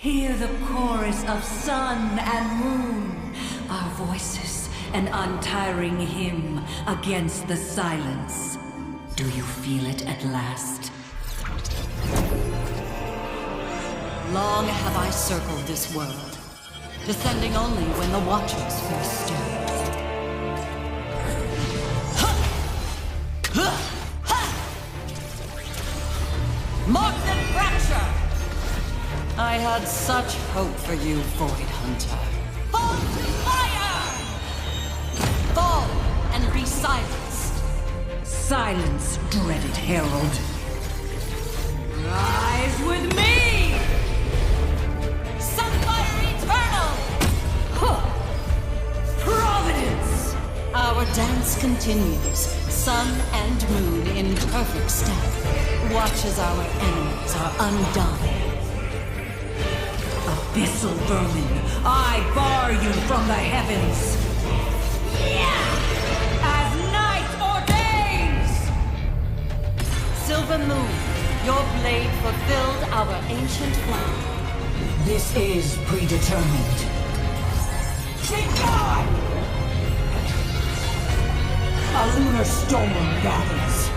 Hear the chorus of sun and moon, our voices, an untiring hymn against the silence. Do you feel it at last? Long have I circled this world, descending only when the Watchers first stirred. Mark and fracture! I had such hope for you, Void Hunter. Fall to fire! Fall and be silenced. Silence, dreaded herald. Rise with me! Sunfire eternal! Huh. Providence! Our dance continues, sun and moon in perfect step. Watch as our enemies are undone. Abyssal vermin, I bar you from the heavens. As night ordains! Silver moon, your blade fulfilled our ancient vow. This is predetermined. Be gone! A lunar storm gathers.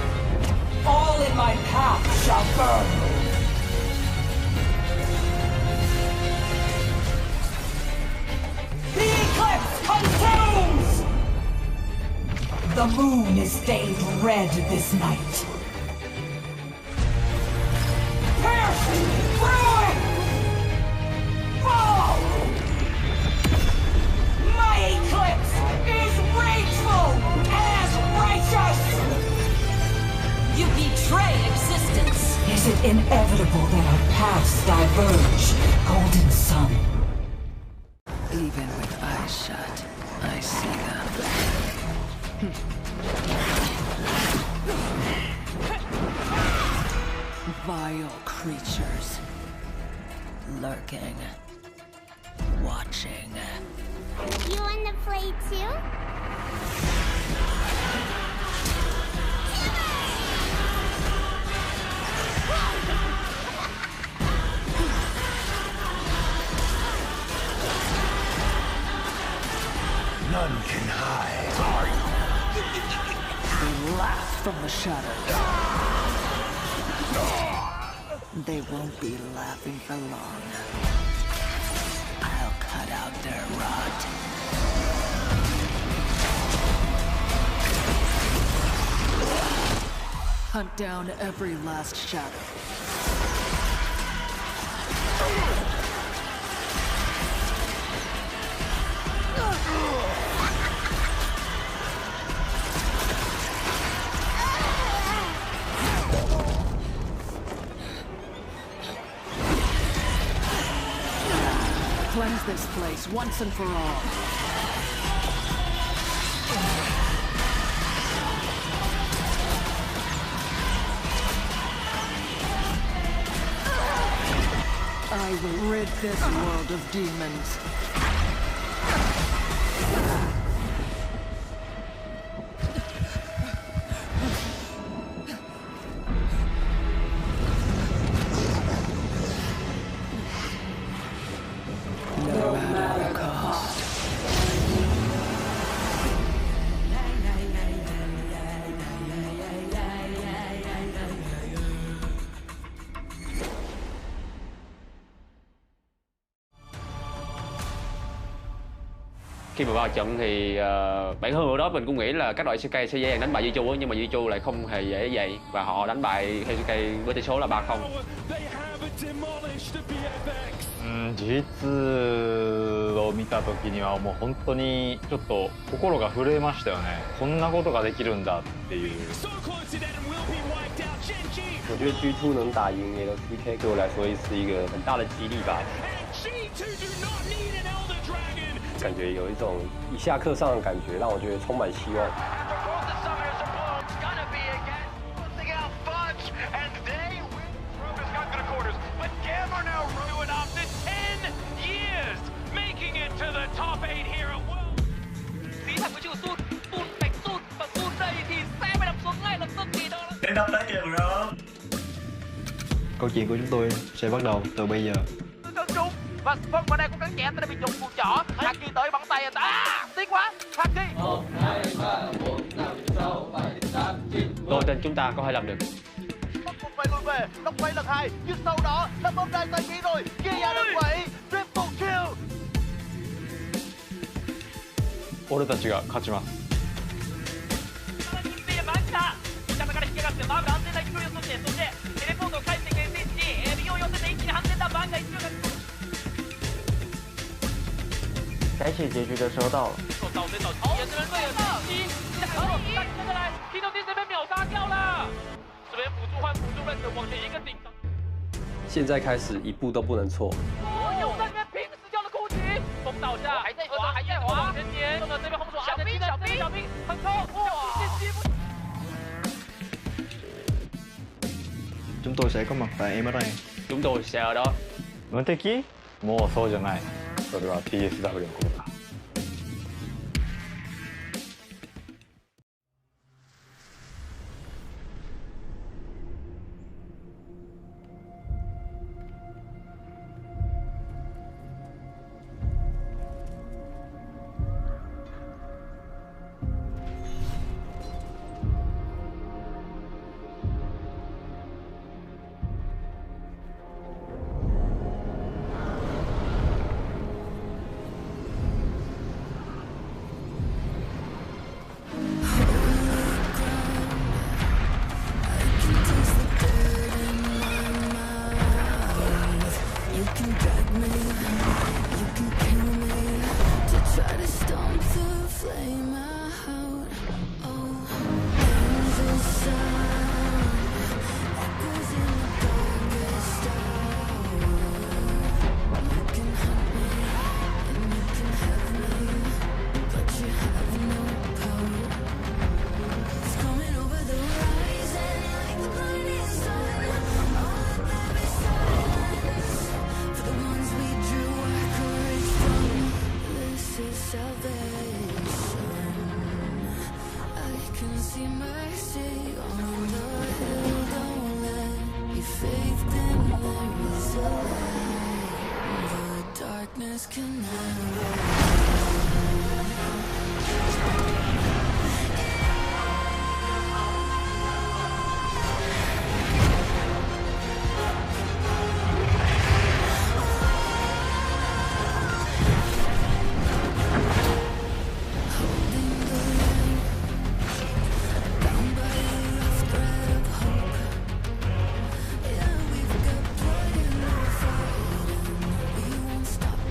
All in my path shall burn. The eclipse consumes! The moon is stained red this night. Piercing through it! Fall! My eclipse is rageful as righteous! You betray existence! Is it inevitable that our paths diverge, Golden Sun? Even with eyes shut, I see them. Vile creatures. Lurking. Watching. You wanna play too? None can hide. They laugh from the shadows. They won't be laughing for long. I'll cut out their rot. Hunt down every last shadow. Cleanse this place once and for all. I will rid this world of demons. No matter the cost. Khi mà vào trận thì bản thân ở đó mình cũng nghĩ là các đội SHG sẽ dễ dàng đánh bại Jiu nhưng mà Jiu lại không hề dễ vậy và họ đánh bại SHG với tỷ số là 3-0. 事実を見た時にはもう本当にちょっと心が震えましたよね。こんなことができるんだっていう。我觉得 G2 能打赢LCP 对我来说是一个很大的激励吧。感觉有一种一下课上的感觉，让我觉得充满希望。Câu chuyện của chúng tôi sẽ bắt đầu từ bây giờ. Và Phong vào đây cố gắng chém, đã bị dùng cùi chỏ. Haki tới bắn tay. Tiếc quá. Haki. Tôi tin chúng ta có thể làm được. Bắt buộc phải lùi về. Đốc quay lần 2. Nhưng sau đó là bóng đai tới kỹ rồi. Kia ra đừng quậy. Triple kill. 俺たちが勝ちます。下から引き上がってバーブ安全な勢いを取って、そしてテレポートを返していく SHG、右を寄せて一気に反転だ。バンが一応が该写结局的时候到了。倒追倒击，也是队友袭击，但接下来踢头钉这边秒杀掉了。这边辅助换辅助 ，Red 往前一个顶。现在开始一步都不能错。有在这边拼死掉的攻击，风倒下，还在滑，还在滑，往前tiến。这边红手小兵，小兵很高，哇！接不。Chúng tôi sẽ có mặt tại em ở đây. Chúng tôi sẽ ở đó. 無敵？もうそうじゃない。それは TSW のことだ。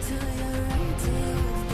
Till you're empty.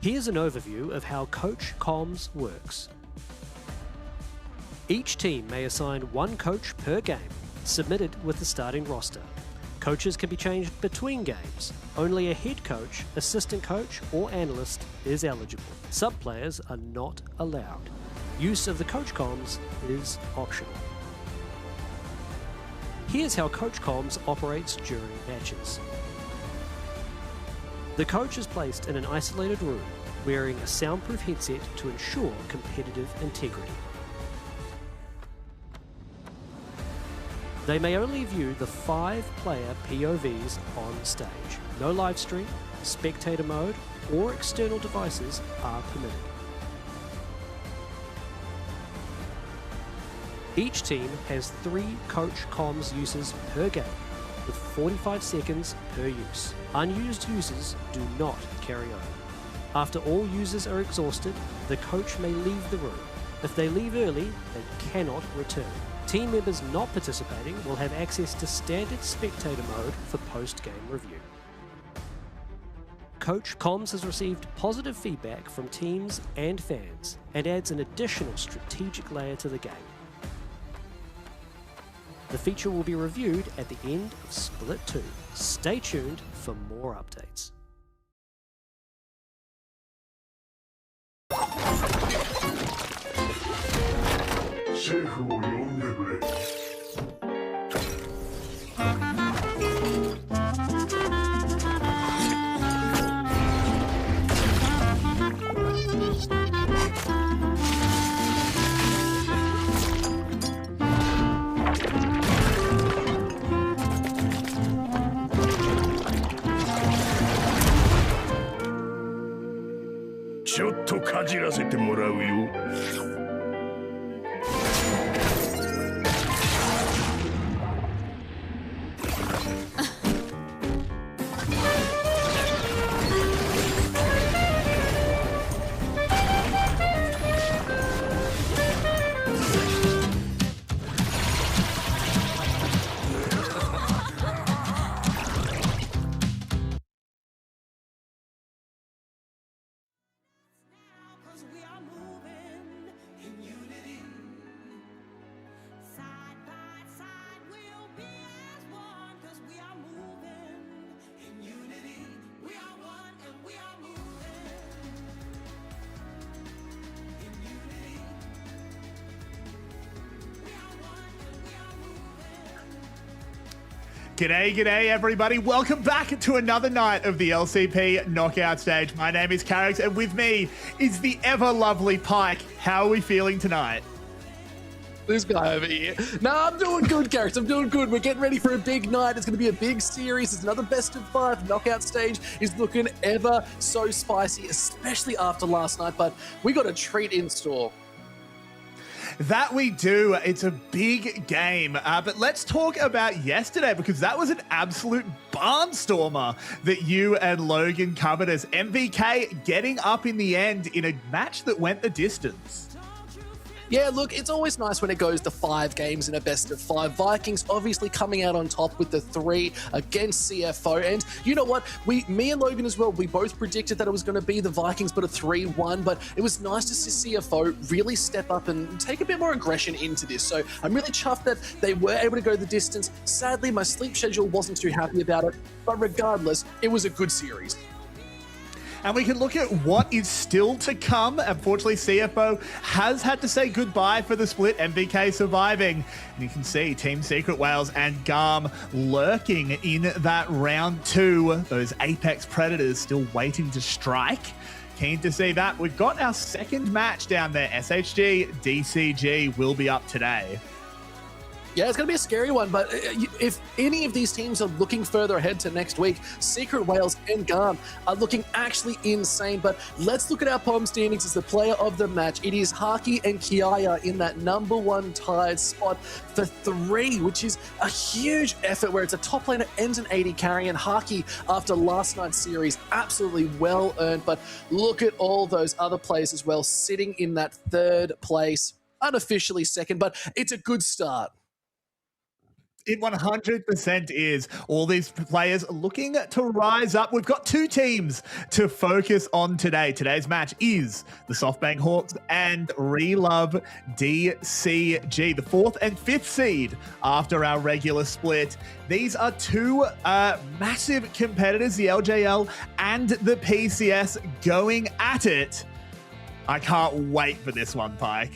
Here's an overview of how Coach Comms works. Each team may assign one coach per game, submitted with the starting roster. Coaches can be changed between games. Only a head coach, assistant coach, or analyst is eligible. Sub-players are not allowed. Use of the Coach Comms is optional. Here's how Coach Comms operates during matches. The coach is placed in an isolated room, wearing a soundproof headset to ensure competitive integrity. They may only view the 5-player POVs on stage. No live stream, spectator mode, or external devices are permitted. Each team has 3 Coach Comms uses per game, with 45 seconds per use. Unused users do not carry over. After all users are exhausted, the coach may leave the room. If they leave early, they cannot return. Team members not participating will have access to standard spectator mode for post-game review. Coach Comms has received positive feedback from teams and fans and adds an additional strategic layer to the game. The feature will be reviewed at the end of Split 2. Stay tuned for more updates.ちょっとかじらせてもらうよ。G'day, g'day everybody. Welcome back to another night of the LCP knockout stage. My name is Carrick and with me is the ever lovely Pike. How are we feeling tonight? This guy over here. Nah, I'm doing good, Garrett. I'm doing good. We're getting ready for a big night. It's going to be a big series. It's another best of 5. Knockout stage is looking ever so spicy, especially after last night. But we got a treat in store. That we do. It's a big game. But let's talk about yesterday because that was an absolute barnstormer that you and Logan covered us. MVK getting up in the end in a match that went the distance. Yeah, look, it's always nice when it goes to 5 games in a best of 5. Vikings obviously coming out on top with the 3 against CFO. And you know what? Me and Logan as well, we both predicted that it was going to be the Vikings, but a 3-1. But it was nice to see CFO really step up and take a bit more aggression into this. So I'm really chuffed that they were able to go the distance. Sadly, my sleep schedule wasn't too happy about it. But regardless, it was a good series. And we can look at what is still to come. Unfortunately, CFO has had to say goodbye for the split, MVK surviving. And you can see Team Secret Whales and Garm lurking in that round 2. Those Apex Predators still waiting to strike. Keen to see that. We've got our second match down there. SHG, DCG will be up today. Yeah, it's going to be a scary one, but if any of these teams are looking further ahead to next week, Secret Whales and Garm are looking actually insane. But let's look at our POM standings as the player of the match. It is Haki and Kiaya in that #1 tied spot for 3, which is a huge effort where it's a top laner and an 80 carry. And Haki, after last night's series, absolutely well earned. But look at all those other players as well, sitting in that 3rd place, unofficially 2nd, but it's a good start. It 100% is. All these players looking to rise up. We've got two teams to focus on today. Today's match is the SoftBank Hawks and Relove DCG, the 4th and 5th seed after our regular split. These are two massive competitors, the LJL and the PCS, going at it. I can't wait for this one, Pike.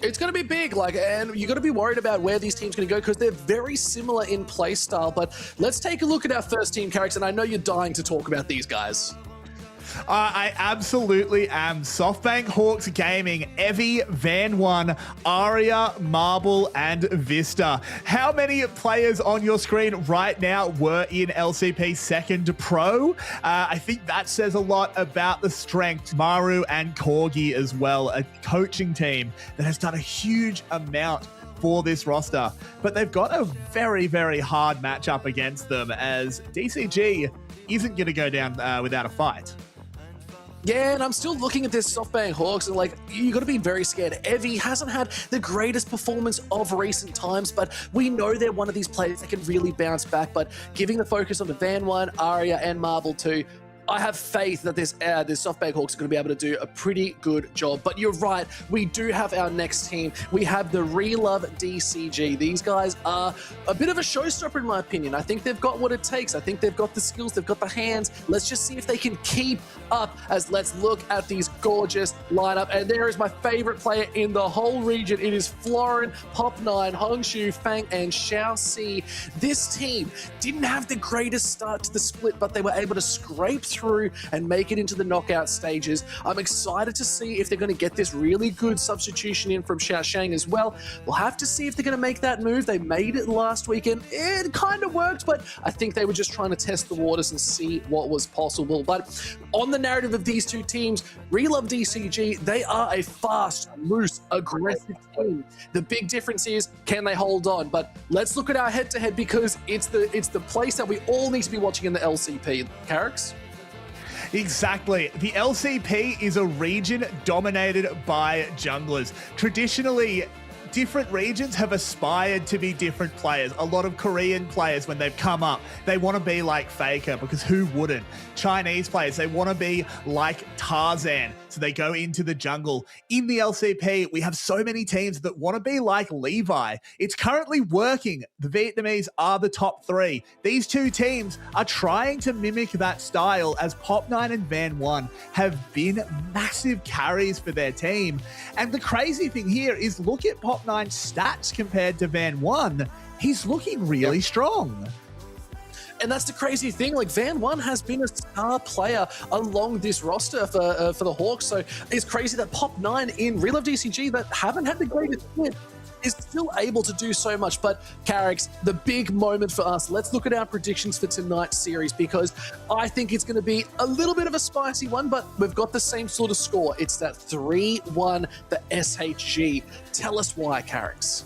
It's going to be big, and you got to be worried about where these teams are going to go because they're very similar in play style. But let's take a look at our first team characters, and I know you're dying to talk about these guys. I absolutely am. SoftBank Hawks Gaming, Evie, Van One, Aria, Marble, and Vista. How many players on your screen right now were in LCP Second Pro? I think that says a lot about the strength. Maru and Corgi as well, a coaching team that has done a huge amount for this roster. But they've got a very, very hard matchup against them as DCG isn't going to go down without a fight. Yeah, and I'm still looking at this SoftBank Hawks and you got to be very scared. Evie hasn't had the greatest performance of recent times, but we know they're one of these players that can really bounce back. But giving the focus on the Van One, Aria, and Marble too, I have faith that this SoftBank Hawks are going to be able to do a pretty good job. But you're right, we do have our next team. We have the Relove DCG. These guys are a bit of a showstopper in my opinion. I think they've got what it takes. I think they've got the skills, they've got the hands. Let's just see if they can keep up as let's look at these gorgeous lineup. And there is my favorite player in the whole region. It is Florin, Pop9, Hongshu, Fang, and Xiao Si. This team didn't have the greatest start to the split, but they were able to scrape through and make it into the knockout stages. I'm excited to see if they're going to get this really good substitution in from Xiao Shang as well. We'll have to see if they're going to make that move. They made it last weekend. It kind of worked, but I think they were just trying to test the waters and see what was possible. But on the narrative of these two teams, Relove DCG, they are a fast, loose, aggressive team. The big difference is, can they hold on? But let's look at our head-to-head because it's the place that we all need to be watching in the LCP. Carrix? Exactly. The LCP is a region dominated by junglers. Traditionally, different regions have aspired to be different players. A lot of Korean players, when they've come up, they want to be like Faker, because who wouldn't? Chinese players, they want to be like Tarzan, so they go into the jungle. In the LCP, we have so many teams that want to be like Levi. It's currently working. The Vietnamese are the top 3. These two teams are trying to mimic that style, as Pop9 and Van One have been massive carries for their team. And the crazy thing here is, look at Pop9's stats compared to Van One. He's looking really strong. And that's the crazy thing. Van One has been a star player along this roster for the Hawks. So it's crazy that Pop9 in Relove DCG that haven't had the greatest hit is still able to do so much. But Carrix, the big moment for us, let's look at our predictions for tonight's series, because I think it's going to be a little bit of a spicy one, but we've got the same sort of score. It's that 3-1, the SHG. Tell us why, Carrix.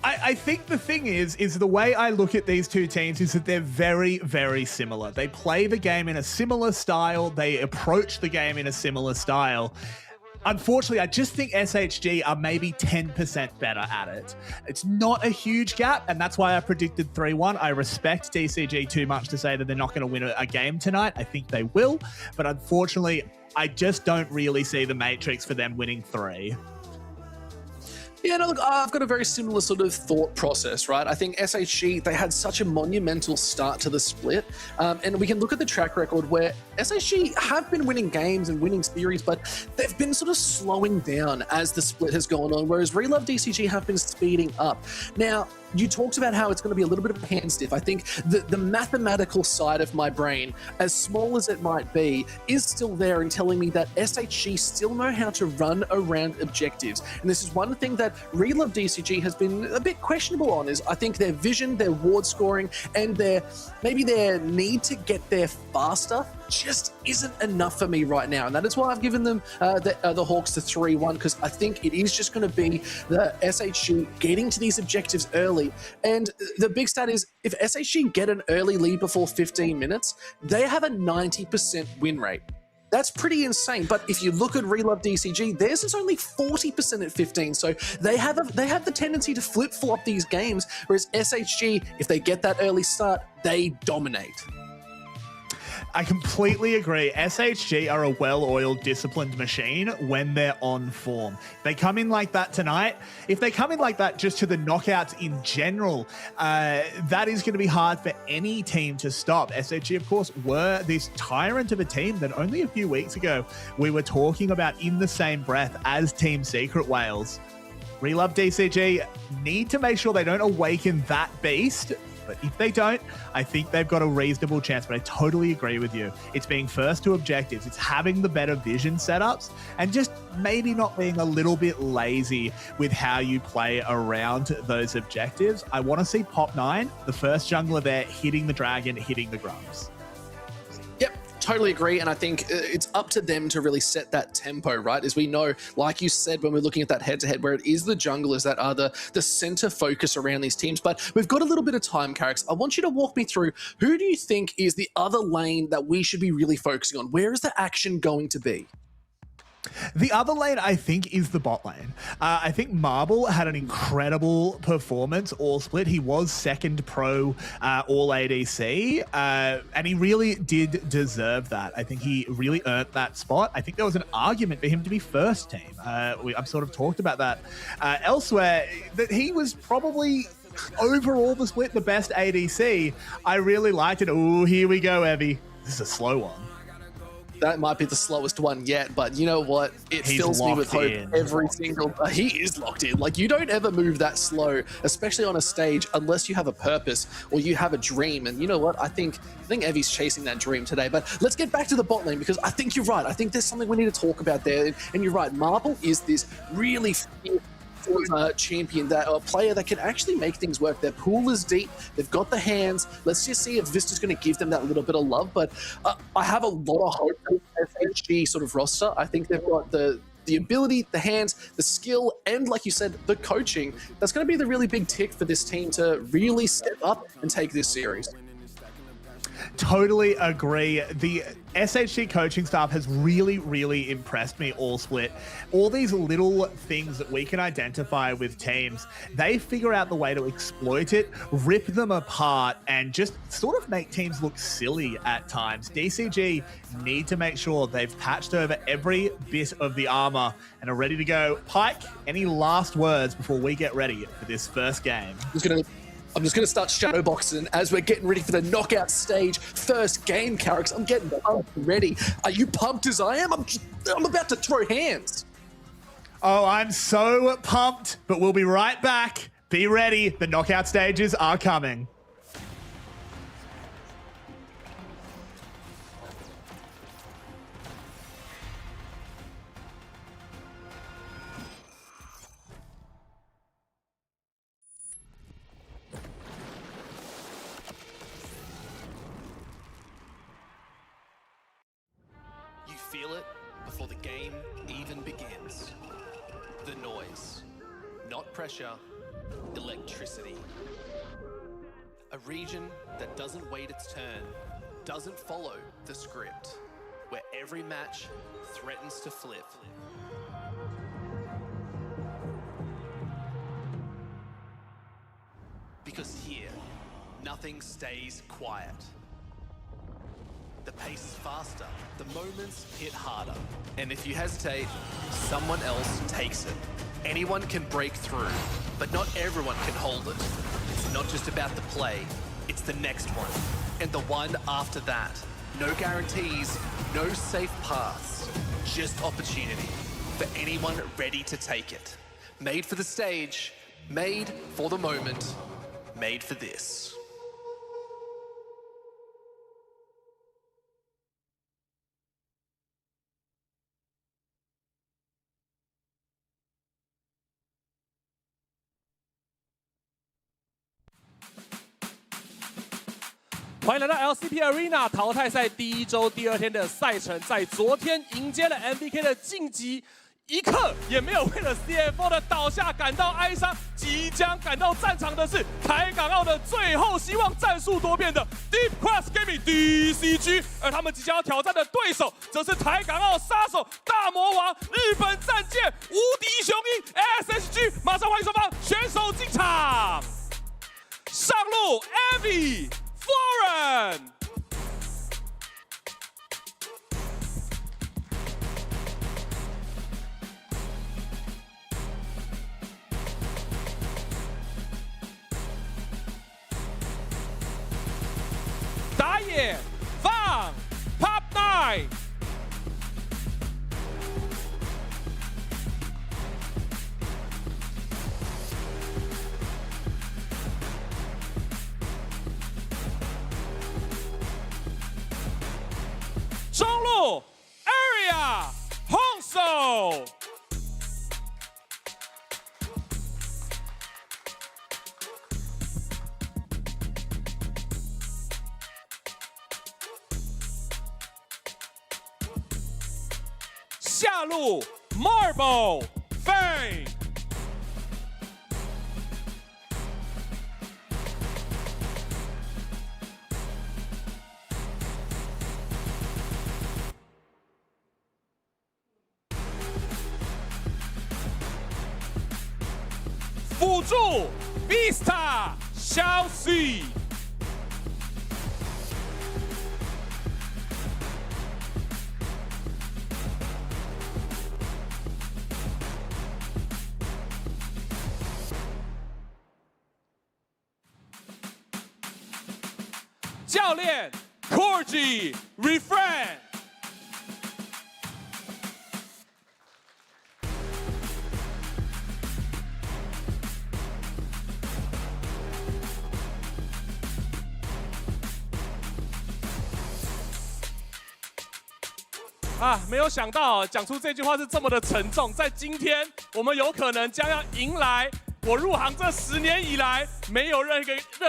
I think the thing is the way I look at these two teams is that they're very, very similar. They play the game in a similar style. They approach the game in a similar style. Unfortunately, I just think SHG are maybe 10% better at it. It's not a huge gap, and that's why I predicted 3-1. I respect DCG too much to say that they're not going to win a game tonight. I think they will, but unfortunately, I just don't really see the matrix for them winning 3. Yeah, no, look, I've got a very similar sort of thought process, right? I think SHG, they had such a monumental start to the split, and we can look at the track record where SHG have been winning games and winning series, but they've been sort of slowing down as the split has gone on, whereas Relove DCG have been speeding up. Now, you talked about how it's going to be a little bit of a hand stiff. I think the mathematical side of my brain, as small as it might be, is still there and telling me that SHG still know how to run around objectives. And this is one thing that Relove DCG has been a bit questionable on, is I think their vision, their ward scoring, and maybe their need to get there faster just isn't enough for me right now. And that is why I've given them the Hawks the 3-1, because I think it is just going to be the SHG getting to these objectives early. And the big stat is, if SHG get an early lead before 15 minutes, they have a 90% win rate. That's pretty insane. But if you look at Relove DCG, theirs is only 40% at 15. So they have the tendency to flip-flop these games, whereas SHG, if they get that early start, they dominate. I completely agree. SHG are a well-oiled, disciplined machine when they're on form. If they come in like that tonight, if they come in like that just to the knockouts in general, that is going to be hard for any team to stop. SHG, of course, were this tyrant of a team that only a few weeks ago we were talking about in the same breath as Team Secret Wales. Relove DCG need to make sure they don't awaken that beast. But if they don't, I think they've got a reasonable chance. But I totally agree with you. It's being first to objectives. It's having the better vision setups and just maybe not being a little bit lazy with how you play around those objectives. I want to see Pop 9, the first jungler there, hitting the dragon, hitting the grubs. Yep. Totally agree, and I think it's up to them to really set that tempo, right? As we know, like you said, when we're looking at that head-to-head, where it is the junglers that are the center focus around these teams. But we've got a little bit of time, Carrix. I want you to walk me through, who do you think is the other lane that we should be really focusing on? Where is the action going to be? The other lane, I think, is the bot lane. I think Marble had an incredible performance all split. He was second pro all ADC, and he really did deserve that. I think he really earned that spot. I think there was an argument for him to be first team. I've sort of talked about that elsewhere, that he was probably overall the split the best ADC. I really liked it. Oh, here we go, Evie. This is a slow one. That might be the slowest one yet, but you know what? It fills me with hope every single... he is locked in. Like, you don't ever move that slow, especially on a stage, unless you have a purpose or you have a dream. And you know what? I think Evie's chasing that dream today. But let's get back to the bot lane, because I think you're right. I think there's something we need to talk about there. And you're right. Marble is this really fierce champion, that a player that can actually make things work. Their pool is deep. They've got the hands. Let's just see if Vista's going to give them that little bit of love. But I have a lot of hope for the SHG sort of roster. I think they've got the ability, the hands, the skill, and like you said, the coaching. That's going to be the really big tick for this team to really step up and take this series. Totally agree. The SHG coaching staff has really, really impressed me all split. All these little things that we can identify with teams, they figure out the way to exploit it, rip them apart, and just sort of make teams look silly at times. DCG need to make sure they've patched over every bit of the armor and are ready to go. Pike, any last words before we get ready for this first game? I'm just going to start shadowboxing as we're getting ready for the knockout stage. First game, Carrix. I'm getting pumped ready. Are you pumped as I am? I'm about to throw hands. Oh, I'm so pumped, but we'll be right back. Be ready. The knockout stages are coming. Feel it before the game even begins. The noise, not pressure, electricity. A region that doesn't wait its turn, doesn't follow the script, where every match threatens to flip. Because here, nothing stays quiet. The pace is faster, the moments hit harder. And if you hesitate, someone else takes it. Anyone can break through, but not everyone can hold it. It's not just about the play, it's the next one, and the one after that. No guarantees, no safe paths, just opportunity for anyone ready to take it. Made for the stage, made for the moment, made for this. 欢迎来到 LCP Arena 淘汰赛第一周第二天的赛程，在昨天迎接了 MVK 的晋级，一刻也没有为了 CFO 的倒下感到哀伤，即将赶到战场的是台港澳的最后希望战术多变的 Deep Cross Gaming DCG， 而他们即将要挑战的对手则是台港澳杀手大魔王日本战舰无敌雄鹰 SHG， 马上欢迎双方选手进场，上路 Evie、Floren。打野放 Pop 9， 中路 Area 红手。下路 Marble Fang， 辅助 Vista 小 C。教练 Corgi Refrain， 没有想到讲出这句话是这么的沉重。在今天，我们有可能将要迎来我入行这10年以来，没有任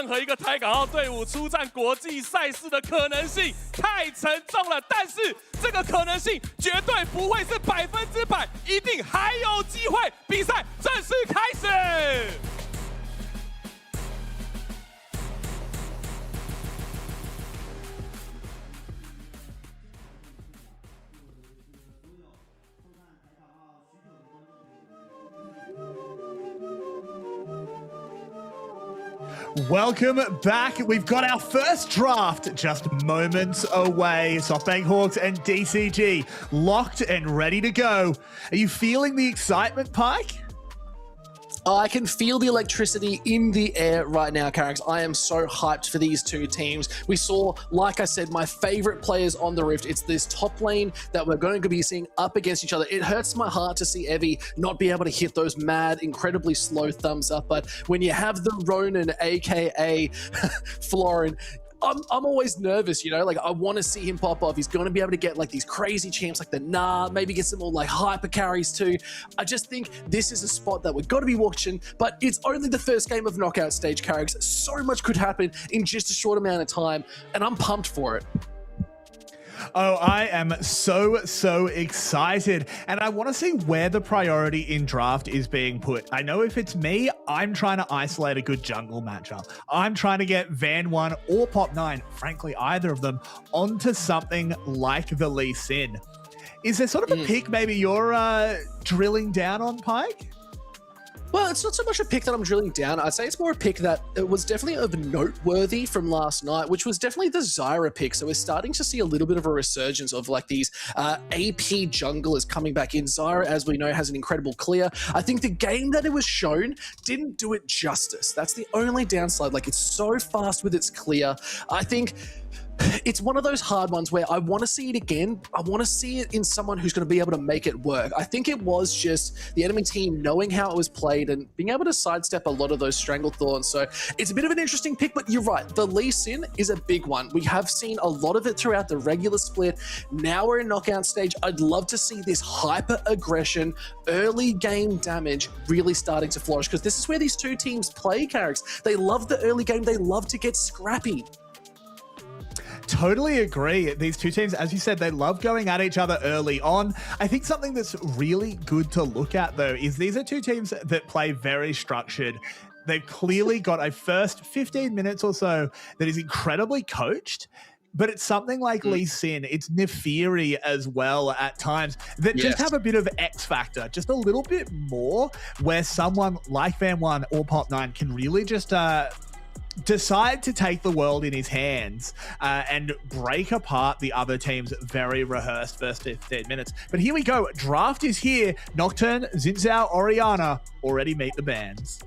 何一个台港澳队伍出战国际赛事的可能性，太沉重了。但是这个可能性绝对不会是100%，一定还有机会。比赛正式开始。Welcome back. We've got our first draft just moments away. SoftBank Hawks and DCG locked and ready to go. Are you feeling the excitement, Pike? I can feel the electricity in the air right now, Carrix. I am so hyped for these two teams. We saw, like I said, my favorite players on the Rift. It's this top lane that we're going to be seeing up against each other. It hurts my heart to see Evie not be able to hit those mad, incredibly slow thumbs up. But when you have the Ronin, aka Floren, I'm always nervous, you know, like I want to see him pop off. He's going to be able to get like these crazy champs like the maybe get some more like hyper carries too. I just think this is a spot that we've got to be watching, but it's only the first game of knockout stage, Carrix. So much could happen in just a short amount of time, and I'm pumped for it. Oh, I am so excited. And I want to see where the priority in draft is being put. I know if it's me, I'm trying to isolate a good jungle matchup. I'm trying to get Van 1 or Pop 9, frankly, either of them, onto something like the Lee Sin. Is there sort of a pick maybe you're drilling down on, Pike? Well, it's not so much a pick that I'm drilling down. I'd say it's more a pick that it was definitely of noteworthy from last night, which was definitely the Zyra pick. So we're starting to see a little bit of a resurgence of like these AP junglers coming back in. Zyra, as we know, has an incredible clear. I think the game that it was shown didn't do it justice. That's the only downside. Like, it's so fast with its clear. I think it's one of those hard ones where I want to see it again. I want to see it in someone who's going to be able to make it work. I think it was just the enemy team knowing how it was played and being able to sidestep a lot of those strangle thorns. So it's a bit of an interesting pick, but you're right. The Lee Sin is a big one. We have seen a lot of it throughout the regular split. Now we're in knockout stage. I'd love to see this hyper aggression, early game damage really starting to flourish, because this is where these two teams play, Carrix. They love the early game. They love to get scrappy. Totally agree. These two teams, as you said, they love going at each other early on. I think something that's really good to look at, though, is these are two teams that play very structured. They've clearly got a first 15 minutes or so that is incredibly coached. But it's something like Lee Sin, it's Nefiri as well at times that just have a bit of X factor, just a little bit more, where someone like Van1 or Pop9 can really just decide to take the world in his hands and break apart the other team's very rehearsed first 15 minutes. But here we go. Draft is here. Nocturne, Zinzao, Oriana already meet the bands.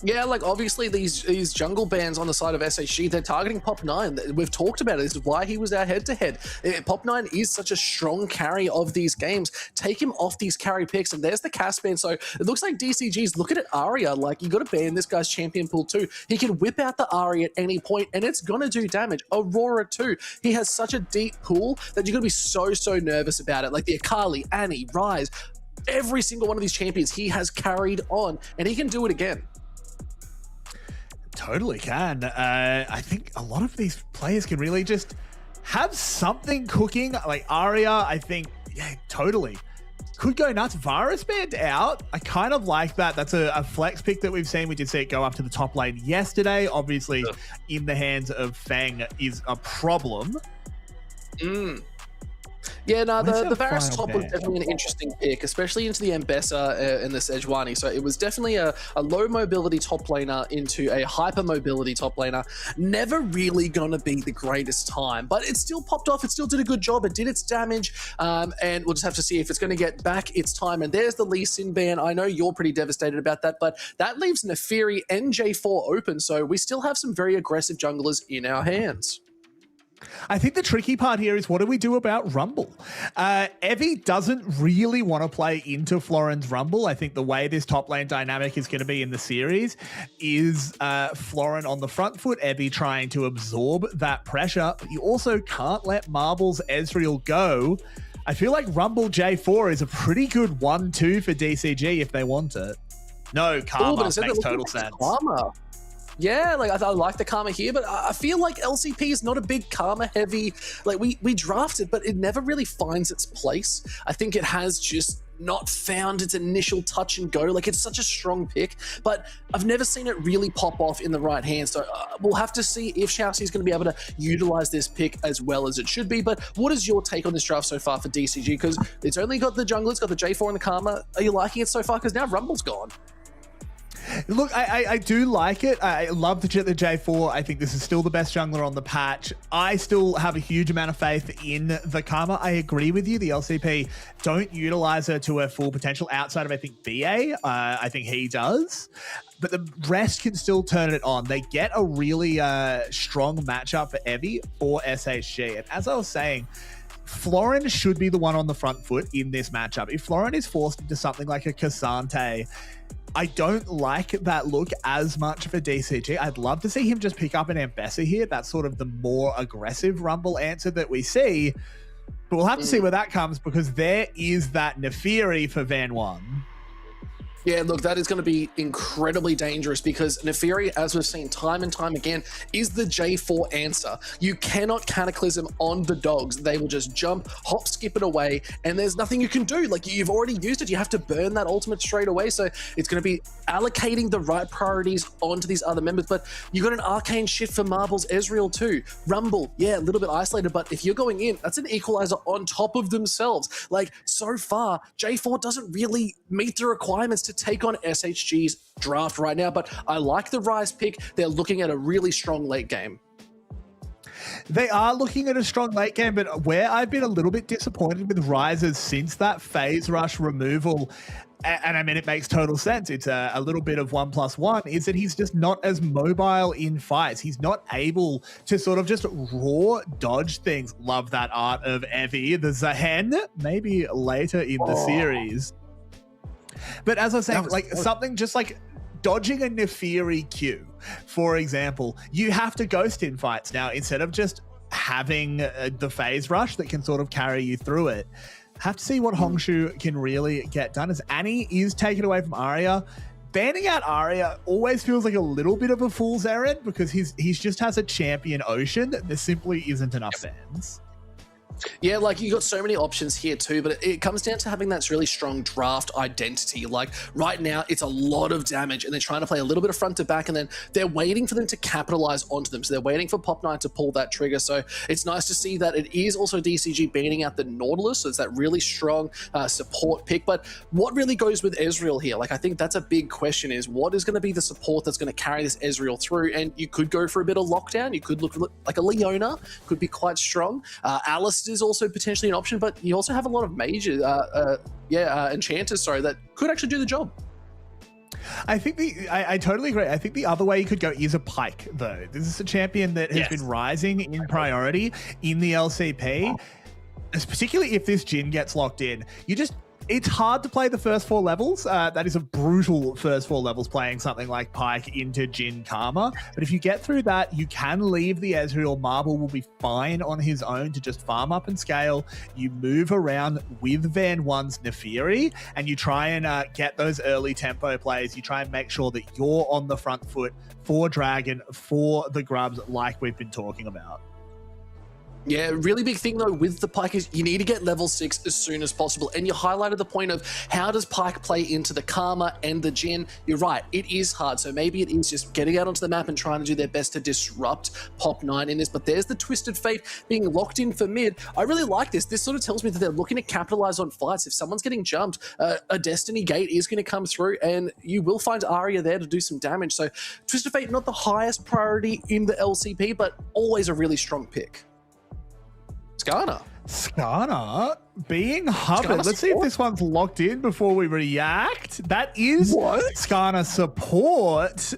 Yeah, like obviously these jungle bans on the side of SHG, they're targeting Pop9. We've talked about it. This is why he was our head-to-head. Pop9 is such a strong carry of these games. Take him off these carry picks, and there's the cast ban. So it looks like DCG's looking at Arya, like you got to ban this guy's champion pool too. He can whip out the Arya at any point, and it's going to do damage. Aurora too. He has such a deep pool that you're going to be so nervous about it. Like the Akali, Annie, Ryze, every single one of these champions he has carried on, and he can do it again. Totally can. I think a lot of these players can really just have something cooking. Like Arya, I think, yeah, totally. Could go nuts. Varus banned out. I kind of like that. That's a flex pick that we've seen. We did see it go up to the top lane yesterday. Obviously, in the hands of Fang is a problem. Yeah, no, the Varus top was definitely an interesting pick, especially into the Ambessa and the Sejuani. So it was definitely a low mobility top laner into a hyper mobility top laner. Never really going to be the greatest time, but it still popped off. It still did a good job. It did its damage, and we'll just have to see if it's going to get back its time. And there's the Lee Sin ban. I know you're pretty devastated about that, but that leaves Nefiri and J4 open. So we still have some very aggressive junglers in our hands. I think the tricky part here is what do we do about Rumble? Evie doesn't really want to play into Florin's Rumble. I think the way this top lane dynamic is going to be in the series is Florin on the front foot, Evie trying to absorb that pressure. But you also can't let Marbles Ezreal go. I feel like Rumble J4 is a pretty good 1-2 for DCG if they want it. No, Karma makes total sense. Karma. Yeah, like I like the Karma here, but I feel like LCP is not a big Karma heavy. Like we draft it, but it never really finds its place. I think it has just not found its initial touch and go. Like it's such a strong pick, but I've never seen it really pop off in the right hand. So we'll have to see if Shousey is going to be able to utilize this pick as well as it should be. But what is your take on this draft so far for DCG? Because it's only got the jungle, it's got the J4 and the Karma. Are you liking it so far? Because now Rumble's gone. Look, I do like it. I love the J4. I think this is still the best jungler on the patch. I still have a huge amount of faith in the Karma. I agree with you. The LCP don't utilize her to her full potential outside of, I think, BA. I think he does. But the rest can still turn it on. They get a really strong matchup for Evie for SHG. And as I was saying, Florin should be the one on the front foot in this matchup. If Florin is forced into something like a Cassante, I don't like that look as much for DCG. I'd love to see him just pick up an Ambessa here. That's sort of the more aggressive Rumble answer that we see. But we'll have to see where that comes because there is that Nefiri for Van1. Yeah, look, that is going to be incredibly dangerous because Nefiri, as we've seen time and time again, is the J4 answer. You cannot Cataclysm on the dogs. They will just jump, hop, skip it away, and there's nothing you can do. Like, you've already used it. You have to burn that ultimate straight away, so it's going to be allocating the right priorities onto these other members, but you got an arcane shift for Marbles Ezreal too. Rumble, yeah, a little bit isolated, but if you're going in, that's an equalizer on top of themselves. Like, so far, J4 doesn't really meet the requirements to take on SHG's draft right now, but I like the Ryze pick. They're looking at a really strong late game. They are looking at a strong late game, but where I've been a little bit disappointed with Ryze since that phase rush removal, and I mean, it makes total sense. It's a little bit of 1+1, is that he's just not as mobile in fights. He's not able to sort of just raw dodge things. Love that art of Evie, the Zahen, maybe later in the series. But as I was saying, like something just like dodging a Nefiri Q, for example, you have to ghost in fights now instead of just having the phase rush that can sort of carry you through it. Have to see what Hongshu can really get done as Annie is taken away from Arya. banning out Arya always feels like a little bit of a fool's errand because he's just has a champion Ocean. There simply isn't enough bans. Yeah, like you got so many options here too, but it comes down to having that really strong draft identity. Like right now, it's a lot of damage and they're trying to play a little bit of front to back and then they're waiting for them to capitalize onto them. So they're waiting for Pop 9 to pull that trigger. So it's nice to see that it is also DCG banning out the Nautilus. So it's that really strong support pick. But what really goes with Ezreal here? Like I think that's a big question is what is going to be the support that's going to carry this Ezreal through? And you could go for a bit of lockdown. You could look like a Leona, could be quite strong. Alice is also potentially an option, but you also have a lot of mages, enchanters, sorry, that could actually do the job. I think I totally agree. I think the other way you could go is a Pike, though. This is a champion that has been rising in priority in the LCP, particularly if this Jhin gets locked in. It's hard to play the first 4 levels. That is a brutal first 4 levels playing something like Pike into Jhin Karma. But if you get through that, you can leave the Ezreal. Marble will be fine on his own to just farm up and scale. You move around with Van 1's Nefiri and you try and get those early tempo plays. You try and make sure that you're on the front foot for Dragon, for the Grubs, like we've been talking about. Yeah, really big thing though with the Pike is you need to get level 6 as soon as possible. And you highlighted the point of how does Pike play into the Karma and the Jhin? You're right, it is hard. So maybe it is just getting out onto the map and trying to do their best to disrupt Pop 9 in this. But there's the Twisted Fate being locked in for mid. I really like this. This sort of tells me that they're looking to capitalize on fights. If someone's getting jumped, a Destiny Gate is going to come through and you will find Arya there to do some damage. So Twisted Fate, not the highest priority in the LCP, but always a really strong pick. Skarner being hovered. Let's see if this one's locked in before we react. That is Skarner support.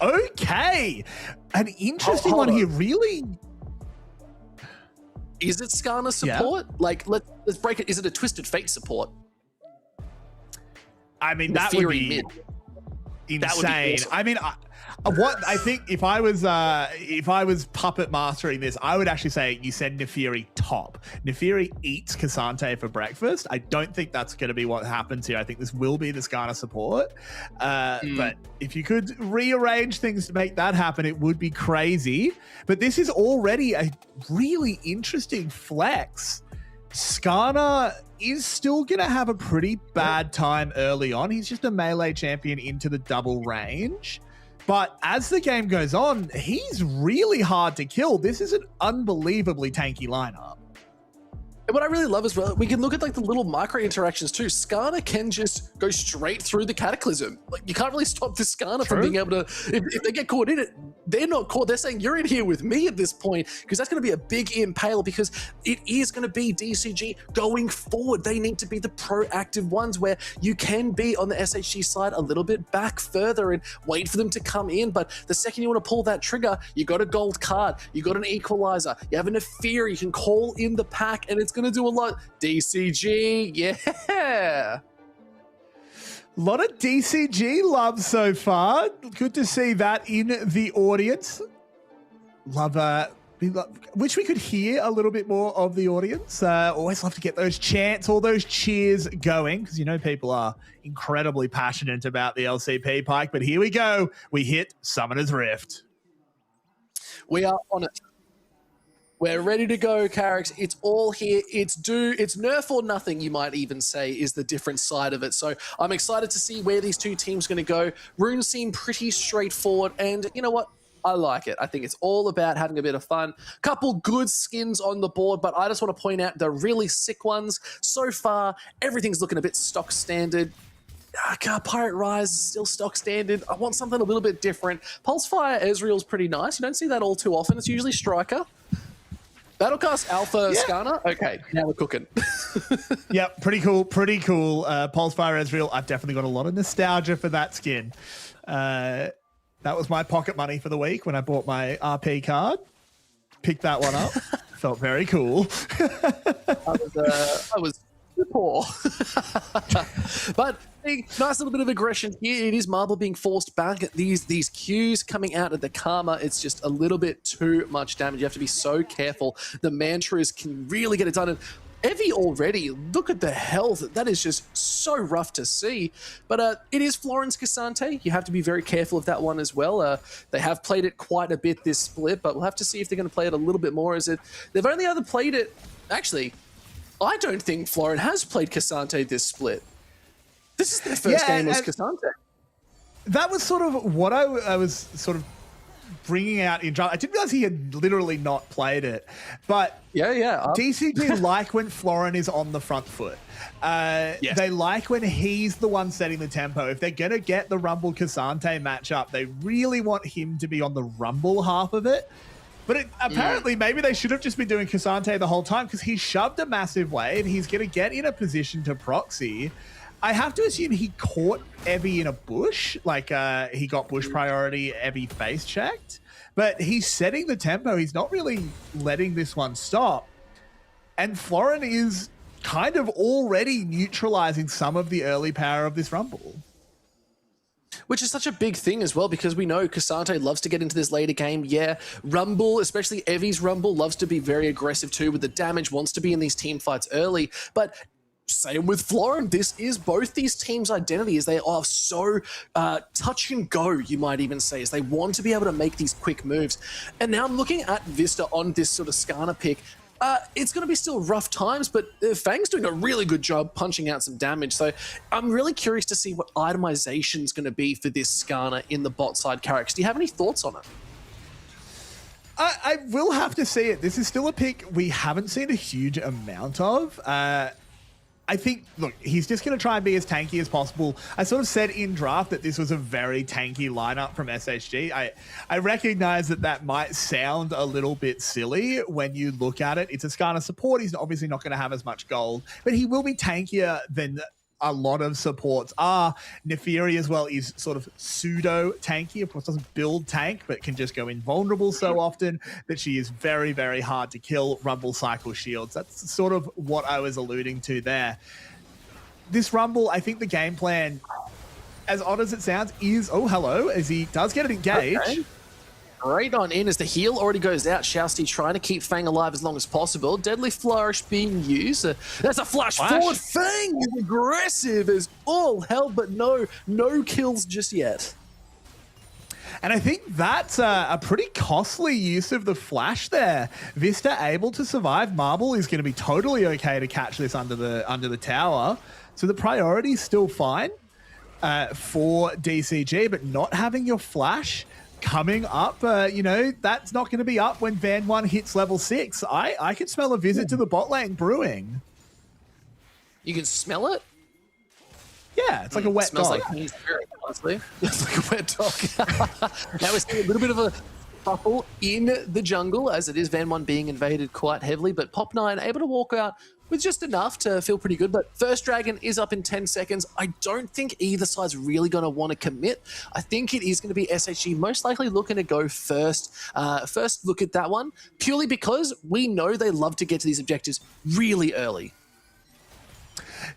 Okay. An interesting one here, really. Is it Skarner support? Yeah. Like, let's break it. Is it a Twisted Fate support? I mean, that would be insane. That would be awesome. I mean, what I think if I was puppet mastering this, I would actually say you send Nefiri top. Nefiri eats Cassante for breakfast. I don't think that's going to be what happens here. I think this will be the Skarner support. But if you could rearrange things to make that happen, it would be crazy. But this is already a really interesting flex. Skarner is still going to have a pretty bad time early on. He's just a melee champion into the double range. But as the game goes on, he's really hard to kill. This is an unbelievably tanky lineup. And what I really love is we can look at like the little micro interactions too. Skarner can just go straight through the Cataclysm. Like you can't really stop the Skarner from being able to, if they get caught in it, they're not caught. They're saying you're in here with me at this point because that's going to be a big impale because it is going to be DCG going forward. They need to be the proactive ones where you can be on the SHG side a little bit back further and wait for them to come in. But the second you want to pull that trigger, you got a gold card, you got an equalizer, you have an Nefiri, you can call in the pack and it's going to do a lot. DCG, yeah. A lot of DCG love so far. Good to see that in the audience. Wish we could hear a little bit more of the audience. Always love to get those chants, all those cheers going, because you know people are incredibly passionate about the LCP Pike. But here we go. We hit Summoner's Rift. We are on it. We're ready to go, Carrix. It's all here. It's nerf or nothing, you might even say, is the different side of it. So I'm excited to see where these two teams are going to go. Runes seem pretty straightforward, and you know what? I like it. I think it's all about having a bit of fun. Couple good skins on the board, but I just want to point out the really sick ones. So far, everything's looking a bit stock standard. Pirate Rise is still stock standard. I want something a little bit different. Pulsefire Ezreal's pretty nice. You don't see that all too often. It's usually Striker. Battlecast Alpha Skarner. Okay, now we're cooking. Yep, pretty cool. Pulsefire Ezreal. I've definitely got a lot of nostalgia for that skin. That was my pocket money for the week when I bought my RP card. Picked that one up. Felt very cool. I was poor. But nice little bit of aggression here. It is Marble being forced back at these Qs coming out of the Karma. It's just a little bit too much damage. You have to be so careful. The Mantras can really get it done. And Evie already, look at the health. That is just so rough to see. But it is Florence Cassante. You have to be very careful of that one as well. They have played it quite a bit this split, but we'll have to see if they're going to play it a little bit more. They've only ever played it... Actually, I don't think Florin has played Cassante this split. This is their first game as Cassante. That was sort of what I was sort of bringing out in draft. I didn't realize he had literally not played it, but DCG like when Florin is on the front foot. They like when he's the one setting the tempo. If they're going to get the Rumble Cassante matchup, they really want him to be on the Rumble half of it. But apparently, maybe they should have just been doing Cassante the whole time because he shoved a massive wave. He's going to get in a position to proxy. I have to assume he caught Evie in a bush. Like, he got bush priority, Evie face checked. But he's setting the tempo. He's not really letting this one stop. And Florin is kind of already neutralizing some of the early power of this Rumble. Which is such a big thing as well, because we know Cassante loves to get into this later game. Yeah, Rumble, especially Evie's Rumble, loves to be very aggressive too with the damage, wants to be in these team fights early. But same with Florin, this is both these teams' identities. They are so touch and go, you might even say, as they want to be able to make these quick moves. And now I'm looking at Vista on this sort of Skarner pick. It's going to be still rough times, but Fang's doing a really good job punching out some damage. So I'm really curious to see what itemization is going to be for this Skarner in the bot side characters. Do you have any thoughts on it? I will have to see it. This is still a pick we haven't seen a huge amount of. I think, look, he's just going to try and be as tanky as possible. I sort of said in draft that this was a very tanky lineup from SHG. I recognize that might sound a little bit silly when you look at it. It's a Skarner support. He's obviously not going to have as much gold, but he will be tankier than a lot of supports are. Neferi as well is sort of pseudo tanky. Of course, doesn't build tank, but can just go invulnerable so often that she is very, very hard to kill. Rumble cycle shields. That's sort of what I was alluding to there. This Rumble, I think the game plan, as odd as it sounds, is, oh, hello, as he does get it engaged. Okay. Right on in as the heal already goes out. Shousty trying to keep Fang alive as long as possible. Deadly Flourish being used. That's a flash forward. Fang is aggressive as all hell, but no kills just yet. And I think that's a pretty costly use of the flash there. Vista able to survive. Marble is going to be totally okay to catch this under the tower. So the priority is still fine for DCG, but not having your flash coming up, you know, that's not going to be up when Van 1 hits level 6. I can smell a visit to the bot lane brewing. You can smell it? Yeah, it's like a wet dog. Smells like mean spirit, honestly. It's like a wet dog. Now we're seeing a little bit of a shuffle in the jungle, as it is Van 1 being invaded quite heavily, but Pop9 able to walk out with just enough to feel pretty good. But first dragon is up in 10 seconds. I don't think either side's really going to want to commit. I think it is going to be SHG most likely looking to go first. First look at that one, purely because we know they love to get to these objectives really early.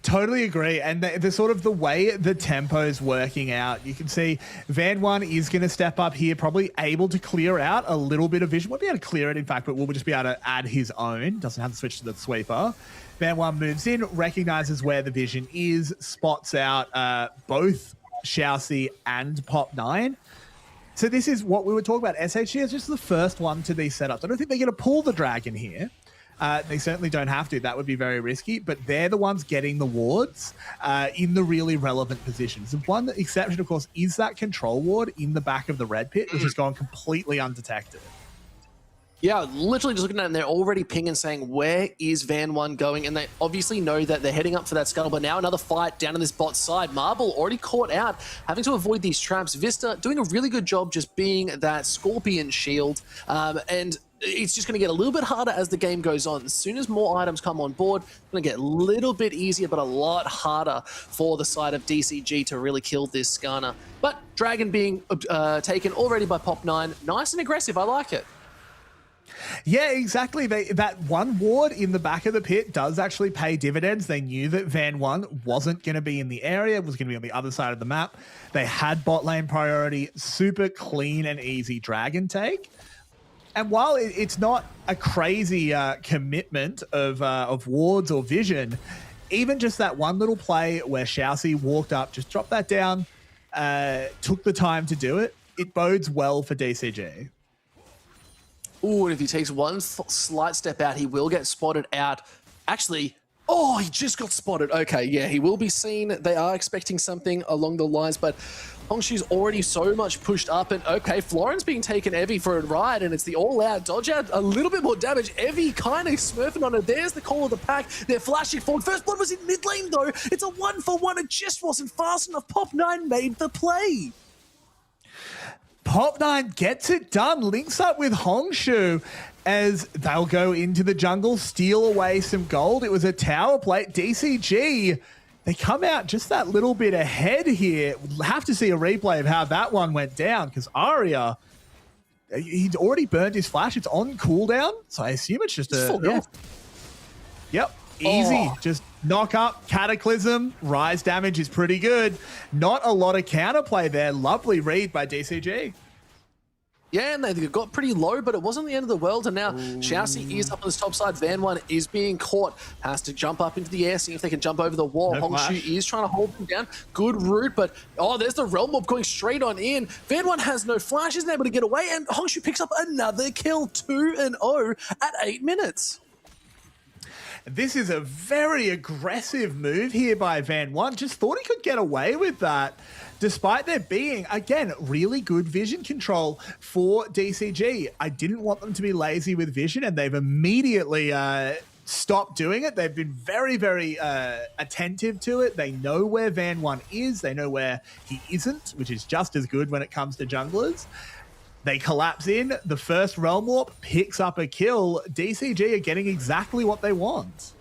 Totally agree. And the sort of the way the tempo is working out, you can see Van 1 is going to step up here, probably able to clear out a little bit of vision. Won't be able to clear it, in fact, but we'll just be able to add his own. Doesn't have to switch to the sweeper. Van 1 moves in, recognizes where the vision is, spots out both Shousey and Pop9. So this is what we were talking about. SHG is just the first one to these setups. I don't think they're going to pull the dragon here. They certainly don't have to. That would be very risky, but they're the ones getting the wards in the really relevant positions. The one exception, of course, is that control ward in the back of the red pit, which has gone completely undetected. Yeah, literally just looking at it, and they're already pinging saying, where is Van 1 going? And they obviously know that they're heading up for that scuttle, but now another fight down on this bot side. Marble already caught out, having to avoid these traps. Vista doing a really good job just being that Scorpion shield, and it's just going to get a little bit harder as the game goes on. As soon as more items come on board, it's going to get a little bit easier, but a lot harder for the side of DCG to really kill this Skarner. But Dragon being taken already by Pop9. Nice and aggressive. I like it. Yeah, exactly. That one ward in the back of the pit does actually pay dividends. They knew that Van 1 wasn't going to be in the area, was going to be on the other side of the map. They had bot lane priority, super clean and easy dragon take. And while it's not a crazy commitment of wards or vision, even just that one little play where Xiaoxi walked up, just dropped that down, took the time to do it, it bodes well for DCG. Ooh, and if he takes one slight step out, he will get spotted out. Actually, oh, he just got spotted. Okay, yeah, he will be seen. They are expecting something along the lines, but Hongshu's already so much pushed up, and okay, Florin's being taken Evie for a ride, and it's the all-out dodge out, a little bit more damage. Evie kind of smurfing on it. There's the call of the pack. They're flashing forward. First blood was in mid lane, though. It's a 1-for-1. It just wasn't fast enough. Pop9 made the play. Pop9 gets it done, links up with Hongshu as they'll go into the jungle, steal away some gold. It was a tower plate. DCG, they come out just that little bit ahead here. We'll have to see a replay of how that one went down because Arya, he'd already burned his flash. It's on cooldown, so I assume it's just a... Yep, easy. Just knock up, Cataclysm, rise damage is pretty good. Not a lot of counterplay there. Lovely read by DCG. Yeah, and they got pretty low, but it wasn't the end of the world. And now Xiaoxi is up on this top side. Van1 is being caught. Has to jump up into the air, see if they can jump over the wall. No Hongshu is trying to hold him down. Good route, but oh, there's the Realm Orb going straight on in. Van1 has no flash, isn't able to get away, and Hongshu picks up another kill, 2-0 at 8 minutes. This is a very aggressive move here by Van1. Just thought he could get away with that, despite there being, again, really good vision control for DCG. I didn't want them to be lazy with vision, and they've immediately stopped doing it. They've been very, very attentive to it. They know where Van1 is. They know where he isn't, which is just as good when it comes to junglers. They collapse in. The first Realm Warp picks up a kill. DCG are getting exactly what they want.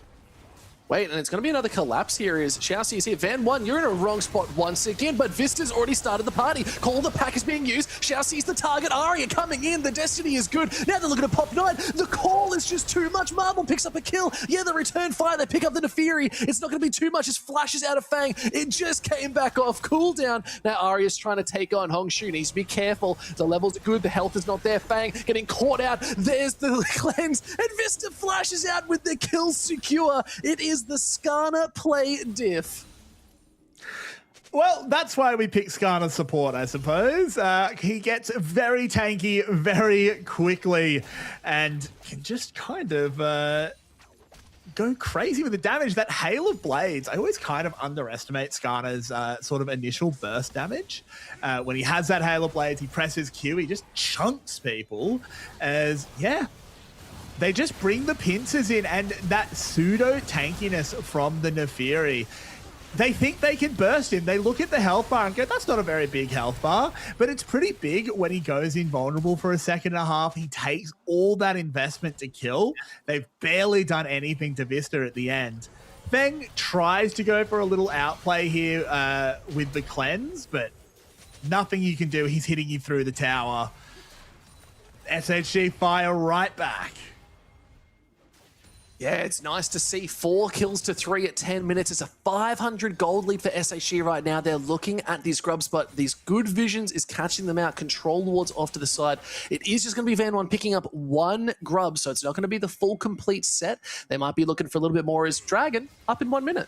Wait, and it's going to be another collapse here. Is Xiaoxi is here. Van1, you're in a wrong spot once again, but Vista's already started the party. Call of the pack is being used. Xiaoxi's the target. Arya coming in. The Destiny is good. Now they're looking at Pop9. The call is just too much. Marble picks up a kill. Yeah, the return fire. They pick up the Nefiri. It's not going to be too much. It flashes out of Fang. It just came back off cooldown. Now Arya's trying to take on Hongshu. Needs to be careful. The levels are good. The health is not there. Fang getting caught out. There's the cleanse. And Vista flashes out with the kill secure. It is the Skarner play diff. Well, that's why we pick Skarner support, I suppose. He gets very tanky very quickly and can just kind of go crazy with the damage. That Hail of Blades, I always kind of underestimate Skarner's sort of initial burst damage. When he has that Hail of Blades, he presses Q, he just chunks people as, yeah, they just bring the pincers in, and that pseudo tankiness from the Nefiri. They think they can burst him. They look at the health bar and go, that's not a very big health bar, but it's pretty big when he goes invulnerable for a second and a half. He takes all that investment to kill. They've barely done anything to Vista at the end. Feng tries to go for a little outplay here with the cleanse, but nothing you can do. He's hitting you through the tower. SHG fire right back. Yeah, it's nice to see 4 kills to 3 at 10 minutes. It's a 500 gold lead for SHG right now. They're looking at these grubs, but these good visions is catching them out. Control wards off to the side. It is just going to be Van1 picking up 1 grub, so it's not going to be the full complete set. They might be looking for a little bit more as Dragon up in 1 minute.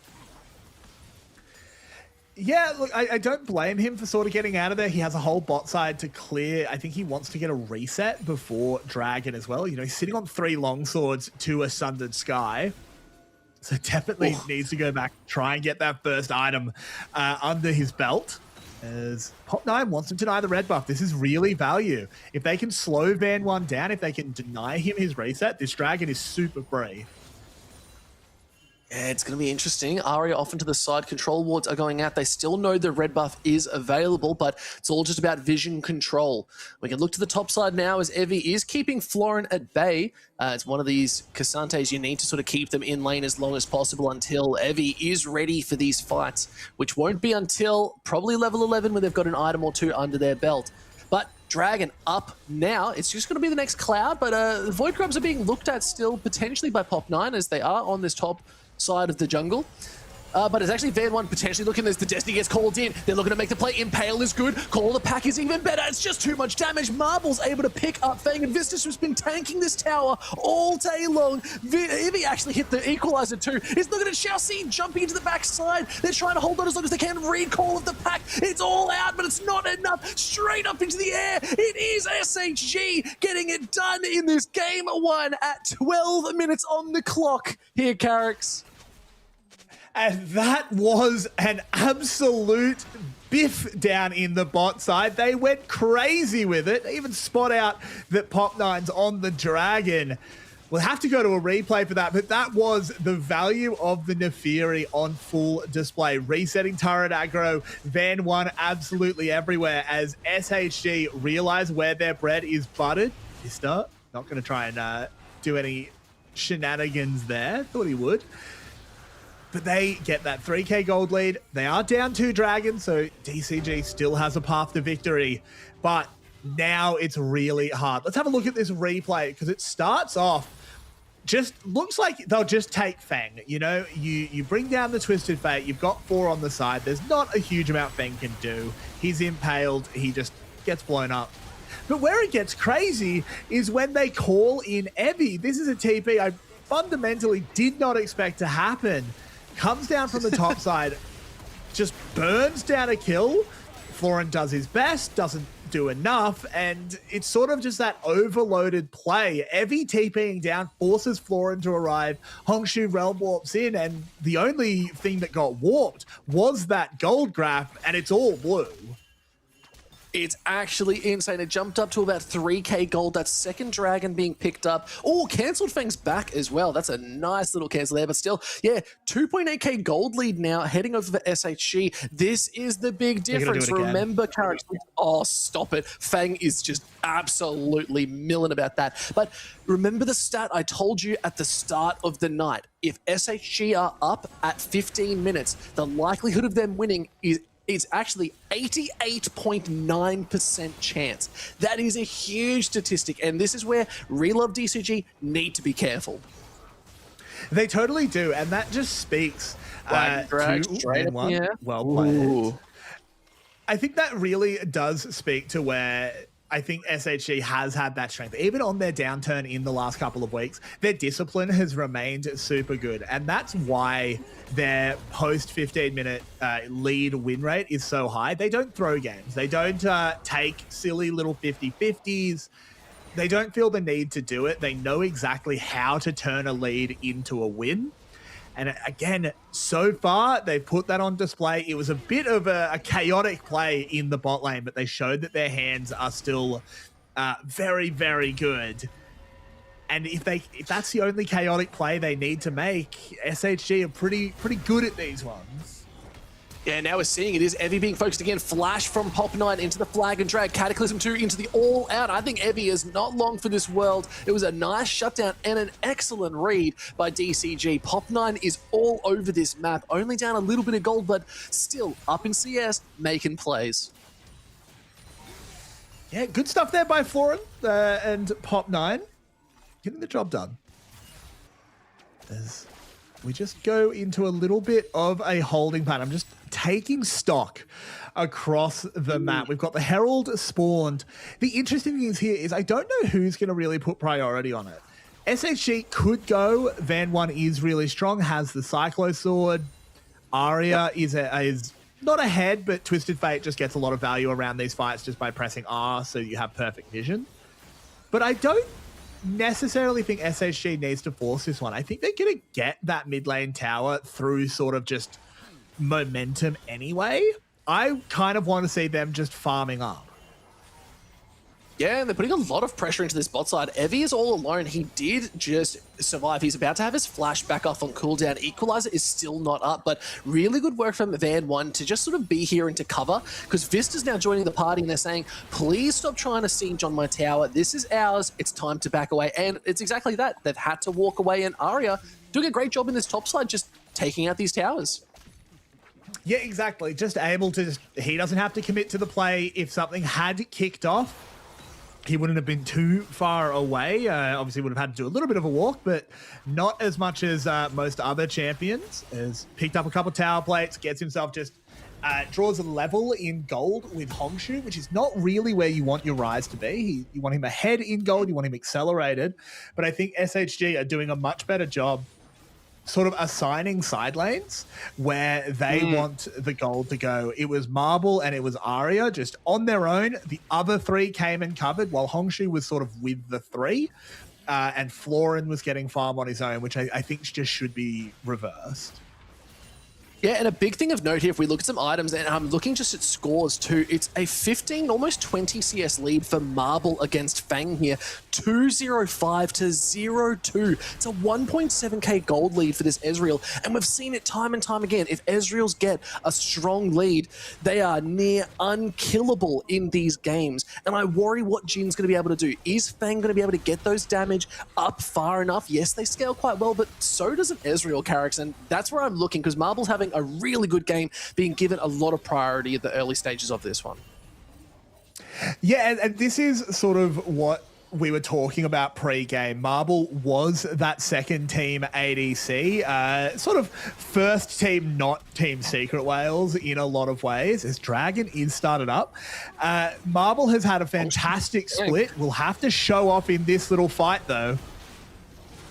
Yeah, look, I don't blame him for sort of getting out of there. He has a whole bot side to clear. I think he wants to get a reset before Dragon as well. You know, he's sitting on 3 longswords to a Sundered Sky. So definitely needs to go back, try and get that first item under his belt. As Pop9 wants him to deny the red buff. This is really value. If they can slow Van1 down, if they can deny him his reset, this Dragon is super free. Yeah, it's going to be interesting. Arya off into the side. Control wards are going out. They still know the red buff is available, but it's all just about vision control. We can look to the top side now as Evie is keeping Florin at bay. It's one of these Cassantes you need to sort of keep them in lane as long as possible until Evie is ready for these fights, which won't be until probably level 11 when they've got an item or 2 under their belt. But Dragon up now. It's just going to be the next Cloud, but Void Grubs are being looked at still potentially by Pop9 as they are on this top side of the jungle. but it's actually Van 1 potentially looking as the Destiny gets called in. They're looking to make the play. Impale is good. Call of the Pack is even better. It's just too much damage. Marble's able to pick up Fang, and Vistus has been tanking this tower all day long. Ivy actually hit the equalizer too. He's looking at Xiaoxi jumping into the backside. They're trying to hold on as long as they can. Read Call of the Pack. It's all out, but it's not enough. Straight up into the air. It is SHG getting it done in this game 1 at 12 minutes on the clock here, Carricks. And that was an absolute biff down in the bot side. They went crazy with it. They even spot out that Pop9's on the Dragon. We'll have to go to a replay for that, but that was the value of the Nefiri on full display. Resetting turret aggro, Van 1 absolutely everywhere as SHG realize where their bread is buttered. Mister, not going to try and do any shenanigans there. Thought he would. But they get that 3k gold lead. They are down 2 dragons, so DCG still has a path to victory. But now it's really hard. Let's have a look at this replay, because it starts off, just looks like they'll just take Fang. You know, you bring down the Twisted Fate. You've got 4 on the side. There's not a huge amount Fang can do. He's impaled. He just gets blown up. But where it gets crazy is when they call in Evie. This is a TP I fundamentally did not expect to happen. Comes down from the top side, just burns down a kill. Florin does his best, doesn't do enough, and it's sort of just that overloaded play. Evie TPing down forces Florin to arrive. Hongshu realm warps in, and the only thing that got warped was that gold graph, and it's all blue. It's actually insane. It jumped up to about 3k gold. That second dragon being picked up. Oh, cancelled Fang's back as well. That's a nice little cancel there. But still, yeah, 2.8k gold lead now heading over for SHG. This is the big difference. Remember, characters. Oh, stop it. Fang is just absolutely milling about that. But remember the stat I told you at the start of the night. If SHG are up at 15 minutes, the likelihood of them winning is it's actually 88.9% chance. That is a huge statistic, and this is where Relove DCG need to be careful. They totally do, and that just speaks to Van 1. Yeah. Well played. I think that really does speak to where I think SHG has had that strength. Even on their downturn in the last couple of weeks, their discipline has remained super good. And that's why their post 15-minute lead win rate is so high. They don't throw games. They don't take silly little 50-50s. They don't feel the need to do it. They know exactly how to turn a lead into a win. And again, so far, they've put that on display. It was a bit of a chaotic play in the bot lane, but they showed that their hands are still very, very good. And if that's the only chaotic play they need to make, SHG are pretty good at these ones. Yeah, now we're seeing it is Evie being focused again. Flash from Pop9 into the flag and drag. Cataclysm 2 into the all out. I think Evie is not long for this world. It was a nice shutdown and an excellent read by DCG. Pop9 is all over this map. Only down a little bit of gold, but still up in CS, making plays. Yeah, good stuff there by Florin and Pop9. Getting the job done. As we just go into a little bit of a holding pattern. I'm just taking stock across the map. We've got the Herald spawned. The interesting thing here is I don't know who's going to really put priority on it. SHG could go. Van 1 is really strong, has the Cyclo Sword. Arya is not ahead, but Twisted Fate just gets a lot of value around these fights just by pressing R, so you have perfect vision. But I don't necessarily think SHG needs to force this one. I think they're going to get that mid lane tower through sort of just momentum anyway. I kind of want to see them just farming up. Yeah, and they're putting a lot of pressure into this bot side. Evie is all alone. He did just survive. He's about to have his flash back off on cooldown. Equalizer is still not up, but really good work from Van 1 to just sort of be here into cover, because Vista's now joining the party and they're saying, please stop trying to siege on my tower. This is ours. It's time to back away. And it's exactly that. They've had to walk away, and Arya doing a great job in this top side, just taking out these towers. Yeah, exactly. Just able to, he doesn't have to commit to the play. If something had kicked off, he wouldn't have been too far away. Obviously would have had to do a little bit of a walk, but not as much as most other champions. Has picked up a couple tower plates, gets himself just draws a level in gold with Hongshu, which is not really where you want your Rise to be. You want him ahead in gold, you want him accelerated. But I think SHG are doing a much better job sort of assigning side lanes where they want the gold to go. It was Marble and it was Arya just on their own. The other three came and covered while Hongshu was sort of with the three. And Florin was getting farm on his own, which I think just should be reversed. Yeah, and a big thing of note here, if we look at some items, and I'm looking just at scores too, it's a 15, almost 20 CS lead for Marble against Fang here. 2-0-5 to 0-2. It's a 1.7k gold lead for this Ezreal, and we've seen it time and time again. If Ezreals get a strong lead, they are near unkillable in these games, and I worry what Jin's going to be able to do. Is Fang going to be able to get those damage up far enough? Yes, they scale quite well, but so does an Ezreal character, and that's where I'm looking, because Marble's having a really good game, being given a lot of priority at the early stages of this one. Yeah, and this is sort of what we were talking about pre-game. Marble was that second team ADC, sort of first team, not Team Secret Wales in a lot of ways, as Dragon is started up. Marble has had a fantastic split. We'll have to show off in this little fight, though.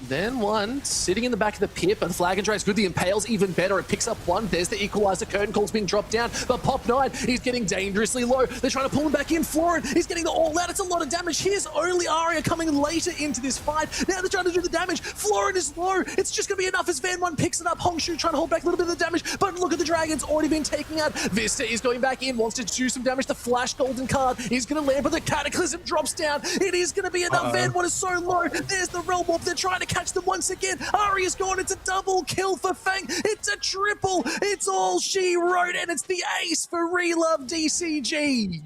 Then one sitting in the back of the pit, but the Flag and Drake's good. The Impale's even better. It picks up one. There's the equalizer. Curtain Call's being dropped down, but Pop9, he's getting dangerously low. They're trying to pull him back in. Florin, he's getting the all out. It's a lot of damage. Here's only Arya coming later into this fight. Now they're trying to do the damage. Florin is low. It's just going to be enough as Van1 picks it up. Hongshu trying to hold back a little bit of the damage, but look at the Dragons already been taken out. Vista is going back in, wants to do some damage. The Flash Golden card is going to land, but the Cataclysm drops down. It is going to be enough. Van1 is so low. There's the Realm Warp. They're trying to catch them once again. Arya's gone. It's a double kill for Fang. It's a triple. It's all she wrote, and it's the ace for Relove DCG.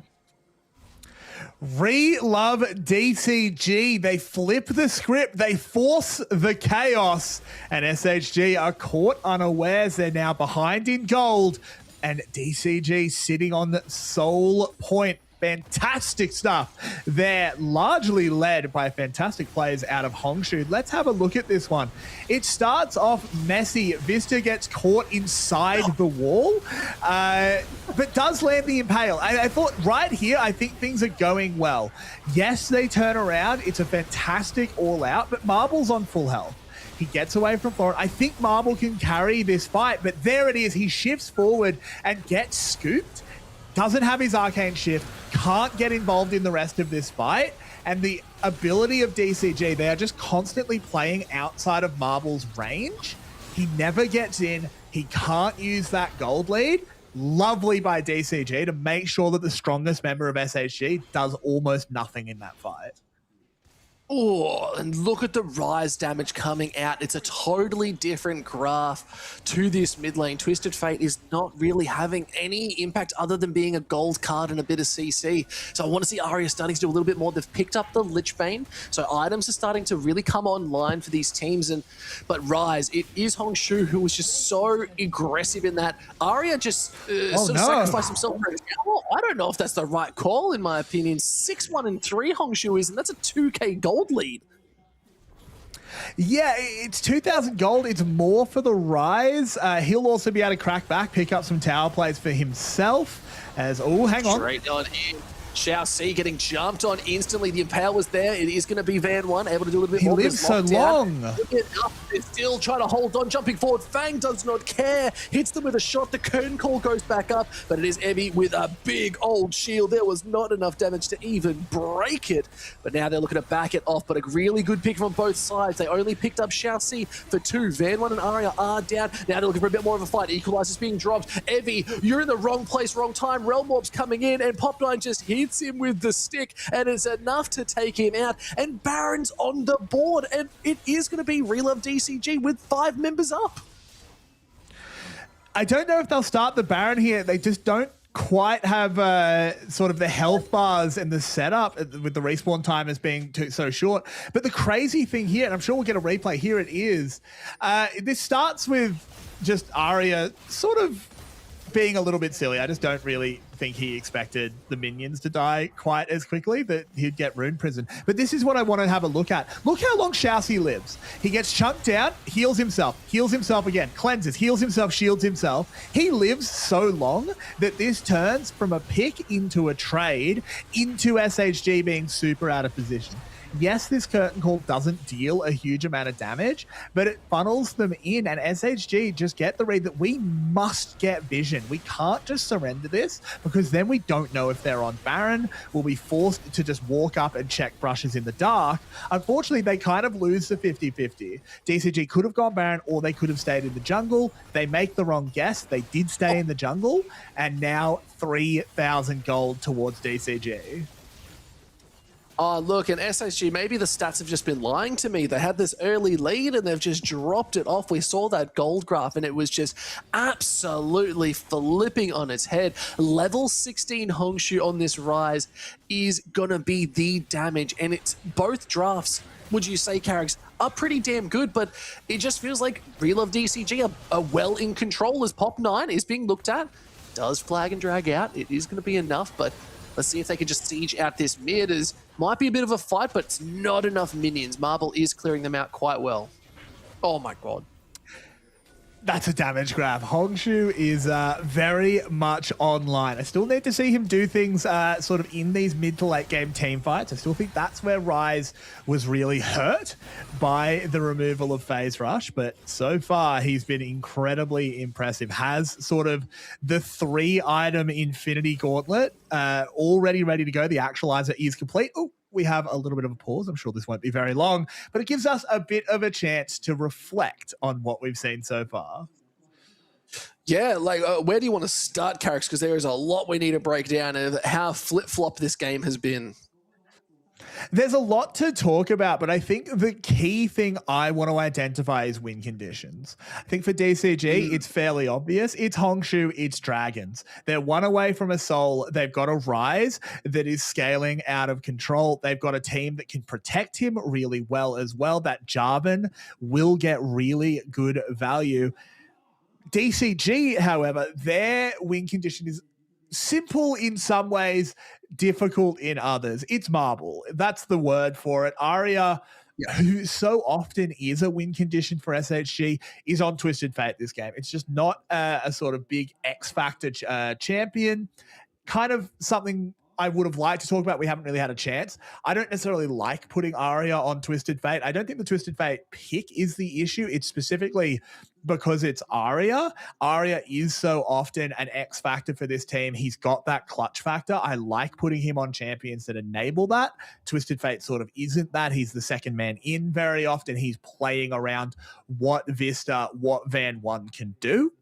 Relove DCG. They flip the script. They force the chaos. And SHG are caught unawares. They're now behind in gold. And DCG sitting on the soul point. Fantastic stuff. They're largely led by fantastic players out of Hongshu. Let's have a look at this one. It starts off messy. Vista gets caught inside the wall, but does land the Impale. I thought right here, I think things are going well. Yes, they turn around. It's a fantastic all-out, but Marble's on full health. He gets away from Florin. I think Marble can carry this fight, but there it is. He shifts forward and gets scooped. Doesn't have his arcane shift, can't get involved in the rest of this fight, and the ability of DCG, they are just constantly playing outside of Marble's range. He never gets in, he can't use that gold lead. Lovely by DCG to make sure that the strongest member of SHG does almost nothing in that fight. Oh, and look at the Rise damage coming out. It's a totally different graph to this mid lane. Twisted Fate is not really having any impact other than being a gold card and a bit of CC. So I want to see Arya starting to do a little bit more. They've picked up the Lich Bane, so items are starting to really come online for these teams. But Rise, it is Hongshu who was just so aggressive in that. Arya just sacrificed himself for a couple. I don't know if that's the right call, in my opinion. 6-1-3 Hongshu is, and that's a 2k gold lead. Yeah, it's 2,000 gold. It's more for the Rise. He'll also be able to crack back, pick up some tower plays for himself. As hang on. Straight on in. Xiao C getting jumped on instantly. The Impale was there. It is going to be Van1 able to do a little bit more. He lives so long. They're still trying to hold on, jumping forward. Fang does not care. Hits them with a shot. The Curtain Call goes back up, but it is Emmy with a big old shield. There was not enough damage to even break it. But now they're looking to back it off, but a really good pick from both sides. They only picked up Xiao C for 2. Van1 and Arya are down. Now they're looking for a bit more of a fight. Equalizer's being dropped. Evie, you're in the wrong place, wrong time. Realm Orb's coming in, and Pop9 just hits him with the stick, and it's enough to take him out. And Baron's on the board, and it is going to be Relove DCG with 5 members up. I don't know if they'll start the Baron here. They just don't quite have sort of the health bars and the setup with the respawn time as being so short. But the crazy thing here, and I'm sure we'll get a replay, here it is. This starts with just Arya sort of being a little bit silly. I just don't really think he expected the minions to die quite as quickly, that he'd get Rune Prison. But this is what I want to have a look at. Look how long Xiaoxi lives. He gets chunked down, heals himself again, cleanses, heals himself, shields himself. He lives so long that this turns from a pick into a trade into SHG being super out of position. Yes, this curtain call doesn't deal a huge amount of damage, but it funnels them in, and SHG just get the read that we must get vision. We can't just surrender this, because then we don't know if they're on Baron. We'll be forced to just walk up and check brushes in the dark. Unfortunately, they kind of lose the 50-50. DCG could have gone Baron, or they could have stayed in the jungle. They make the wrong guess. They did stay in the jungle, and now 3,000 gold towards DCG. Oh, look, and SHG, maybe the stats have just been lying to me. They had this early lead and they've just dropped it off. We saw that gold graph and it was just absolutely flipping on its head. Level 16 Hongshu on this Rise is going to be the damage. And it's both drafts, would you say, Carrigs, are pretty damn good, but it just feels like Relove DCG are well in control as Pop 9 is being looked at. Does flag and drag out. It is going to be enough, but let's see if they can just siege out this mid. As might be a bit of a fight, but it's not enough minions. Marble is clearing them out quite well. Oh my god. That's a damage grab. Hongshu is very much online. I still need to see him do things sort of in these mid to late game team fights. I still think that's where Rise was really hurt by the removal of Phase Rush, but so far he's been incredibly impressive. Has sort of the 3-item Infinity Gauntlet already ready to go. The actualizer is complete. Oh, we have a little bit of a pause. I'm sure this won't be very long, but it gives us a bit of a chance to reflect on what we've seen so far. Yeah, like where do you want to start, Carrigs? Because there is a lot we need to break down of how flip-flop this game has been. There's a lot to talk about, but I think the key thing I want to identify is win conditions. I think for DCG, it's fairly obvious. It's Hongshu, it's Dragons. They're one away from a soul. They've got a Rise that is scaling out of control. They've got a team that can protect him really well as well. That Jarvan will get really good value. DCG, however, their win condition is simple in some ways, difficult in others. It's Marble. That's the word for it. Arya, who so often is a win condition for SHG, is on Twisted Fate this game. It's just not a sort of big X Factor champion. Kind of something I would have liked to talk about. We haven't really had a chance. I don't necessarily like putting Arya on Twisted Fate. I don't think the Twisted Fate pick is the issue. It's specifically because it's Arya. Arya is so often an X factor for this team. He's got that clutch factor. I like putting him on champions that enable that. Twisted Fate sort of isn't that. He's the second man in very often. He's playing around what Vista, what Van 1 can do.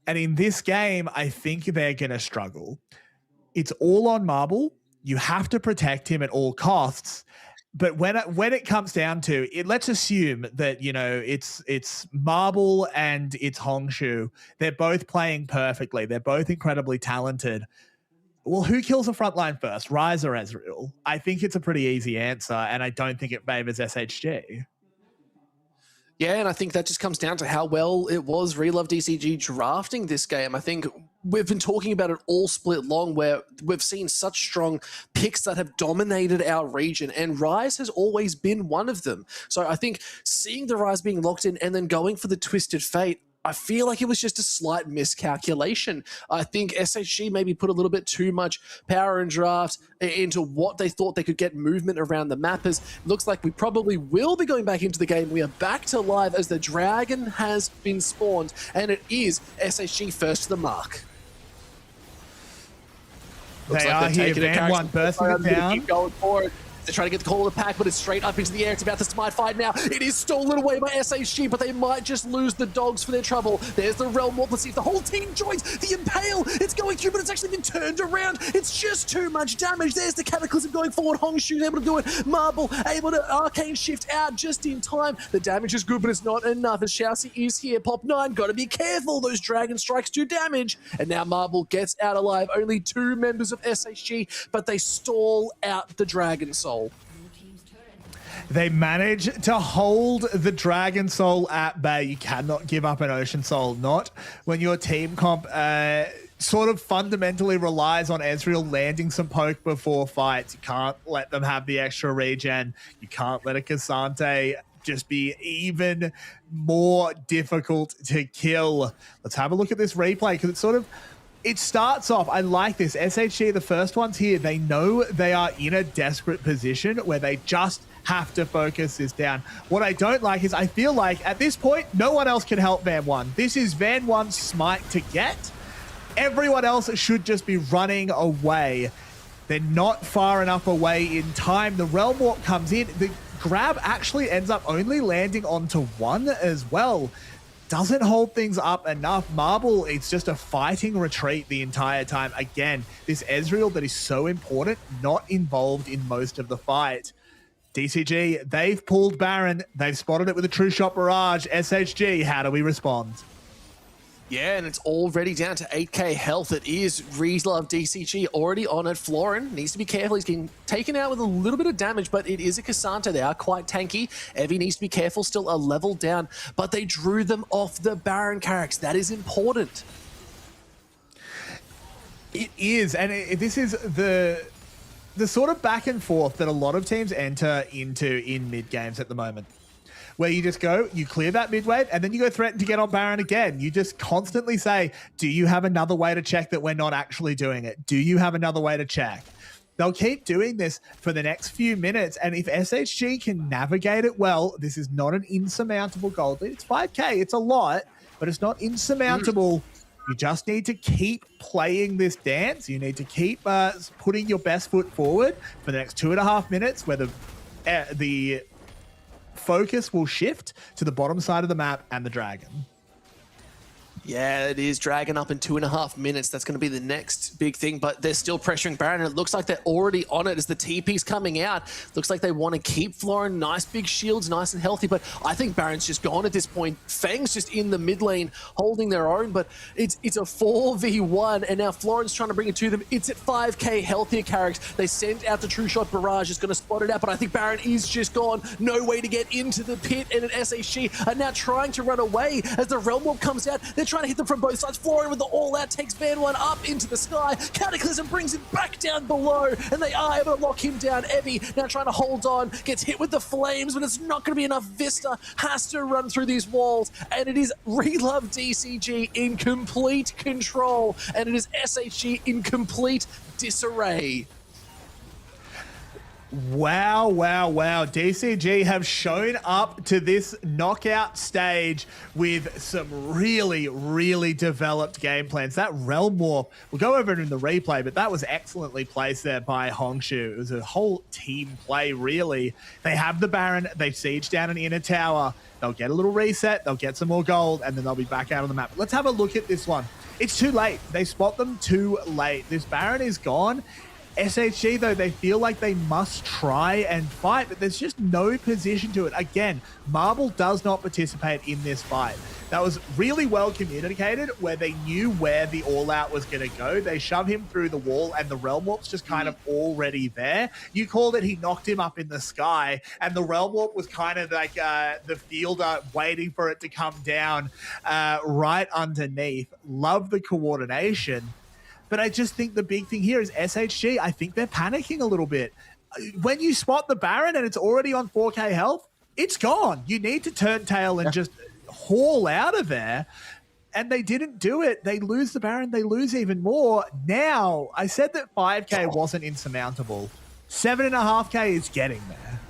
And in this game, I think they're going to struggle. It's all on Marble. You have to protect him at all costs. But when it comes down to it, let's assume that, you know, it's Marble and it's Hongshu. They're both playing perfectly. They're both incredibly talented. Well, who kills the front line first, Rise or Ezreal? I think it's a pretty easy answer, and I don't think it favors SHG. Yeah, and I think that just comes down to how well it was Relove DCG drafting this game. I think we've been talking about it all split long, where we've seen such strong picks that have dominated our region, and Rise has always been one of them. So I think seeing the Rise being locked in and then going for the Twisted Fate, I feel like it was just a slight miscalculation. I think SHG maybe put a little bit too much power and draft into what they thought they could get movement around the map. As looks like we probably will be going back into the game. We are back to live as the dragon has been spawned, and it is SHG first to the mark. Looks they like are here. Van 1 bursting it down. Keep going for it. They're trying to get the call of the pack, but it's straight up into the air. It's about the smite fight now. It is stolen away by SHG, but they might just lose the dogs for their trouble. There's the Realm Warp. Let's see if the whole team joins. The Impale, it's going through, but it's actually been turned around. It's just too much damage. There's the Cataclysm going forward. Hongshu's able to do it. Marble able to Arcane Shift out just in time. The damage is good, but it's not enough as Xiaoxi is here. Pop 9, gotta be careful. Those Dragon Strikes do damage. And now Marble gets out alive. Only 2 members of SHG, but they stall out the Dragon Soul. They manage to hold the Dragon Soul at bay. You cannot give up an Ocean Soul, not when your team comp sort of fundamentally relies on Ezreal landing some poke before fights. You can't let them have the extra regen. You can't let a Cassante just be even more difficult to kill. Let's have a look at this replay because it's sort of, it starts off, I like this. SHG, the first ones here, they know they are in a desperate position where they just have to focus this down. What I don't like is I feel like at this point, no one else can help Van 1. This is Van 1's smite to get. Everyone else should just be running away. They're not far enough away in time. The Realm Warp comes in. The grab actually ends up only landing onto one as well. Doesn't hold things up enough. Marble, it's just a fighting retreat the entire time. Again, this Ezreal that is so important, not involved in most of the fight. DCG, they've pulled Baron. They've spotted it with a True Shot Barrage. SHG, how do we respond? Yeah, and it's already down to 8k health. It is Reeslove DCG already on it. Florin needs to be careful. He's getting taken out with a little bit of damage, but it is a Cassante. They are quite tanky. Evie needs to be careful, still a level down, but they drew them off the Baron Carracks. That is important. It is, and this is the sort of back and forth that a lot of teams enter into in mid games at the moment, where you just go, you clear that mid wave, and then you go threaten to get on Baron again. You just constantly say, do you have another way to check that we're not actually doing it? Do you have another way to check? They'll keep doing this for the next few minutes, and if SHG can navigate it well, this is not an insurmountable gold lead. It's 5k, it's a lot, but it's not insurmountable. You just need to keep playing this dance. You need to keep putting your best foot forward for the next 2.5 minutes, where the focus will shift to the bottom side of the map and the dragon. Yeah, it is Dragon up in 2.5 minutes. That's going to be the next big thing, but they're still pressuring Baron, and it looks like they're already on it as the TP's coming out. Looks like they want to keep Florin. Nice big shields, nice and healthy, but I think Baron's just gone at this point. Fang's just in the mid lane holding their own, but it's a 4v1, and now Florin's trying to bring it to them. It's at 5k healthier Carracks. They send out the True Shot Barrage. It's going to spot it out, but I think Baron is just gone. No way to get into the pit, and an SHG are now trying to run away as the Realm Warp comes out. They're trying to hit them from both sides. Florin with the all-out takes Van 1 up into the sky. Cataclysm brings him back down below, and they are able to lock him down. Evie now trying to hold on, gets hit with the flames, but it's not going to be enough. Vista has to run through these walls, and it is Relove DCG in complete control, and it is SHG in complete disarray. Wow, wow, wow. DCG have shown up to this knockout stage with some really, really developed game plans. That Realm Warp, we'll go over it in the replay, but that was excellently placed there by Hongshu. It was a whole team play, really. They have the Baron, they siege down an inner tower. They'll get a little reset, they'll get some more gold, and then they'll be back out on the map. Let's have a look at this one. It's too late. They spot them too late. This Baron is gone. SHG, though, they feel like they must try and fight, but there's just no position to it. Again, Marble does not participate in this fight. That was really well communicated, where they knew where the all-out was going to go. They shove him through the wall, and the Realm Warp's just kind of already there. You called it, he knocked him up in the sky, and the Realm Warp was kind of like the fielder waiting for it to come down right underneath. Love the coordination. But I just think the big thing here is SHG, I think they're panicking a little bit. When you spot the Baron and it's already on 4k health, it's gone. You need to turn tail and just haul out of there. And they didn't do it. They lose the Baron, they lose even more. Now, I said that 5k wasn't insurmountable. 7.5k is getting there.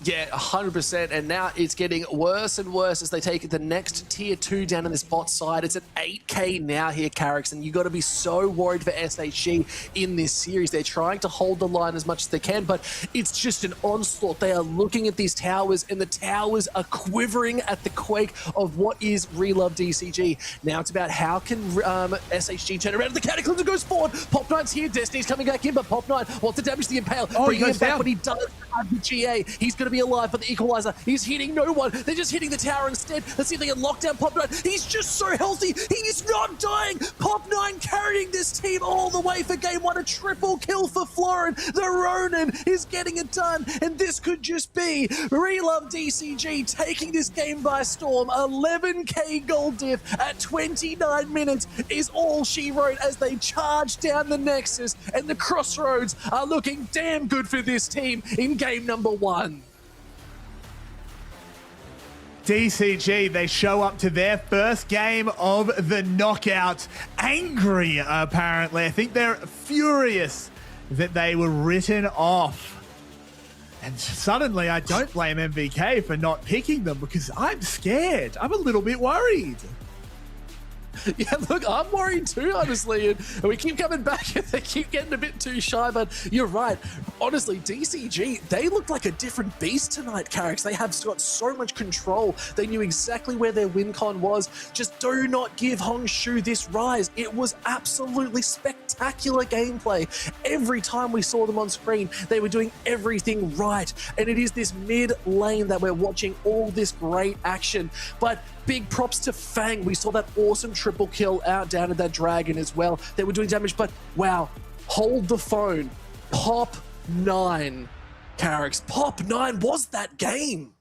Yeah, 100%, and now it's getting worse and worse as they take the next tier 2 down on this bot side. It's at 8k now here, Carracks, and you got to be so worried for SHG in this series. They're trying to hold the line as much as they can, but it's just an onslaught. They are looking at these towers, and the towers are quivering at the quake of what is Relove DCG. Now it's about how can SHG turn around. The Cataclysm goes forward. Pop Knight's here. Destiny's coming back in, but Pop Knight wants to damage the Impale. Oh, bringing he him goes back, down. but he does have the GA. He's going to be alive for the equalizer. He's hitting no one. They're just hitting the tower instead. Let's see if they can lock down Pop9. He's just so healthy. He is not dying. Pop9 carrying this team all the way for game one. A triple kill for Florin. The Ronin is getting it done. And this could just be Relove DCG taking this game by storm. 11k gold diff at 29 minutes is all she wrote as they charge down the Nexus. And the Crossroads are looking damn good for this team in game number one. DCG, they show up to their first game of the knockout. Angry, apparently. I think they're furious that they were written off. And suddenly, I don't blame MVK for not picking them because I'm scared. I'm a little bit worried. Yeah, look, I'm worried too, honestly. And we keep coming back and they keep getting a bit too shy, but you're right. Honestly, DCG, they look like a different beast tonight, Carrick. They have got so much control. They knew exactly where their win con was. Just do not give Hongshu this rise. It was absolutely spectacular gameplay. Every time we saw them on screen, they were doing everything right. And it is this mid lane that we're watching all this great action. But big props to Fang. We saw that awesome triple kill out down at that dragon as well. They were doing damage, but wow, hold the phone. Pop9, Carrick. Pop9 was that game.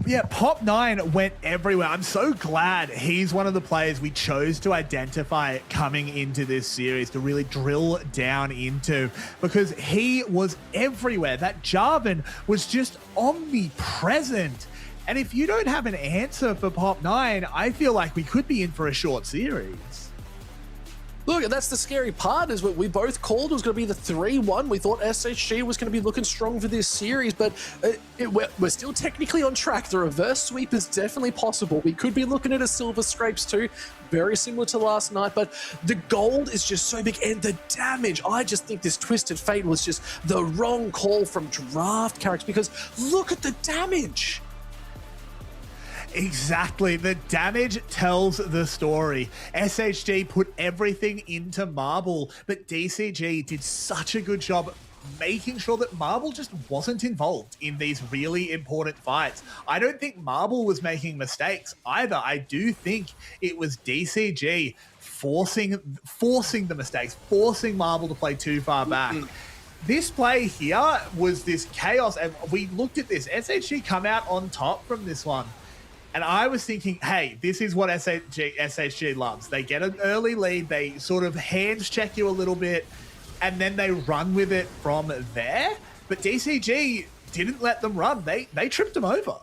Yeah, Pop9 went everywhere. I'm so glad he's one of the players we chose to identify coming into this series to really drill down into because he was everywhere. That Jarvan was just omnipresent. And if you don't have an answer for Pop9, I feel like we could be in for a short series. Look, that's the scary part, is what we both called it was going to be the 3-1. We thought SHG was going to be looking strong for this series, but we're still technically on track. The reverse sweep is definitely possible. We could be looking at a silver scrapes too, very similar to last night, but the gold is just so big, and the damage. I just think this Twisted Fate was just the wrong call from draft characters, because look at the damage. Exactly. The damage tells the story. SHG put everything into Marble, but DCG did such a good job making sure that Marble just wasn't involved in these really important fights. I don't think Marble was making mistakes either. I do think it was DCG forcing the mistakes, forcing Marble to play too far back. This play here was this chaos, and we looked at this. SHG come out on top from this one. And I was thinking, hey, this is what SHG loves. They get an early lead, they sort of hands check you a little bit, and then they run with it from there. But DCG didn't let them run. They tripped them over.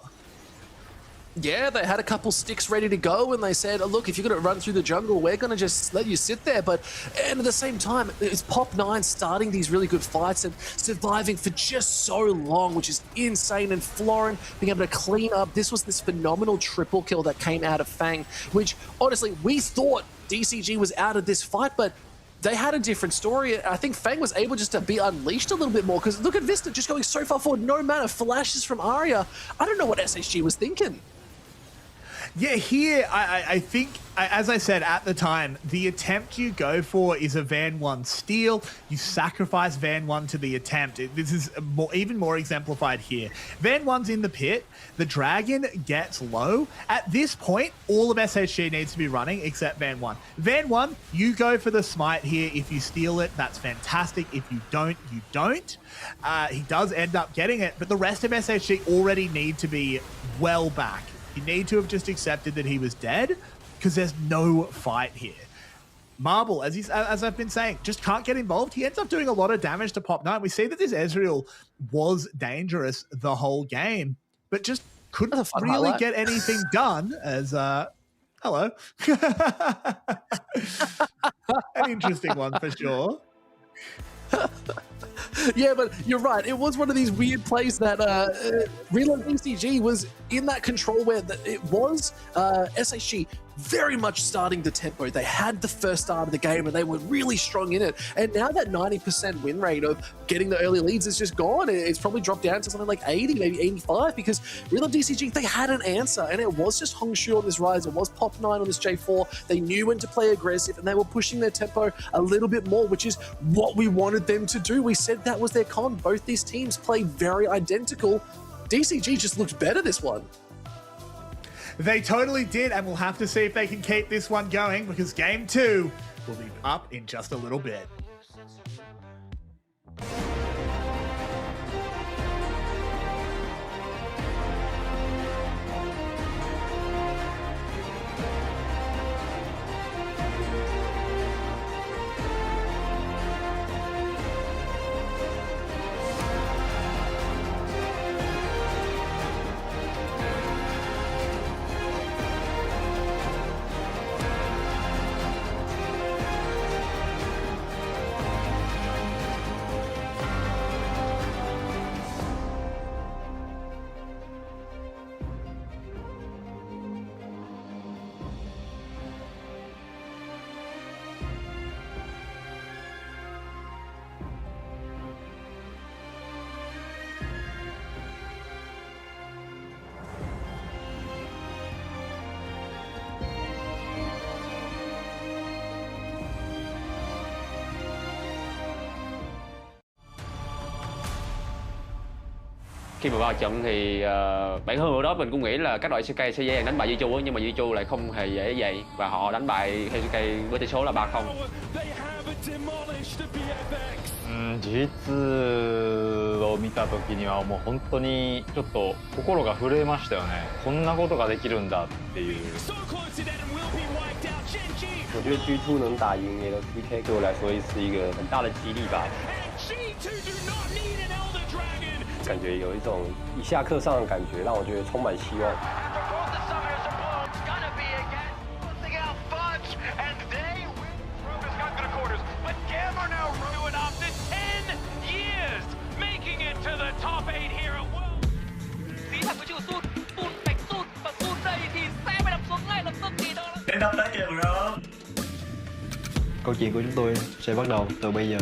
Yeah, they had a couple sticks ready to go, and they said, oh, look, if you're going to run through the jungle, we're going to just let you sit there. And at the same time, it's Pop9 starting these really good fights and surviving for just so long, which is insane. And Florin being able to clean up. This was this phenomenal triple kill that came out of Fang, which, honestly, we thought DCG was out of this fight, but they had a different story. I think Fang was able just to be unleashed a little bit more, because look at Vista just going so far forward, no matter, flashes from Arya. I don't know what SHG was thinking. Yeah, here, I think, as I said at the time, the attempt you go for is a Van 1 steal. You sacrifice Van 1 to the attempt. This is even more exemplified here. Van 1's in the pit. The dragon gets low. At this point, all of SHG needs to be running except Van 1. Van 1, you go for the smite here. If you steal it, that's fantastic. If you don't, you don't. He does end up getting it, but the rest of SHG already need to be well back. You need to have just accepted that he was dead, because there's no fight here. Marble, as I've been saying, just can't get involved. He ends up doing a lot of damage to Pop9. We see that this Ezreal was dangerous the whole game, but just couldn't really get anything done as, hello. An interesting one for sure. Yeah, but you're right. It was one of these weird plays that Relove DCG was in that control where it was SHG very much starting the tempo. They had the first start of the game and they were really strong in it. And now that 90% win rate of getting the early leads is just gone. It's probably dropped down to something like 80, maybe 85, because Real DCG, they had an answer, and it was just Hongshu on this rise. It was Pop 9 on this J4. They knew when to play aggressive, and they were pushing their tempo a little bit more, which is what we wanted them to do. We said that was their con. Both these teams play very identical. DCG just looked better this one. They totally did, and we'll have to see if they can keep this one going, because game 2 will be up in just a little bit. Khi mà vào trận thì bản thân ở đó mình cũng nghĩ là các đội SHG sẽ dễ dàng đánh bại Jiu nhưng mà Jiu lại không hề dễ vậy và họ đánh bại SHG với tỷ số là 3-0. 事実を見た時にはもう本当にちょっと心が震えましたよね。こんなことができるんだっていう。我觉得 G2 能打赢 LCP 对我来说是一个很大的激励吧。感觉有一种一下课上的感觉，让我觉得充满希望。Câu chuyện của chúng tôi sẽ bắt đầu từ bây giờ.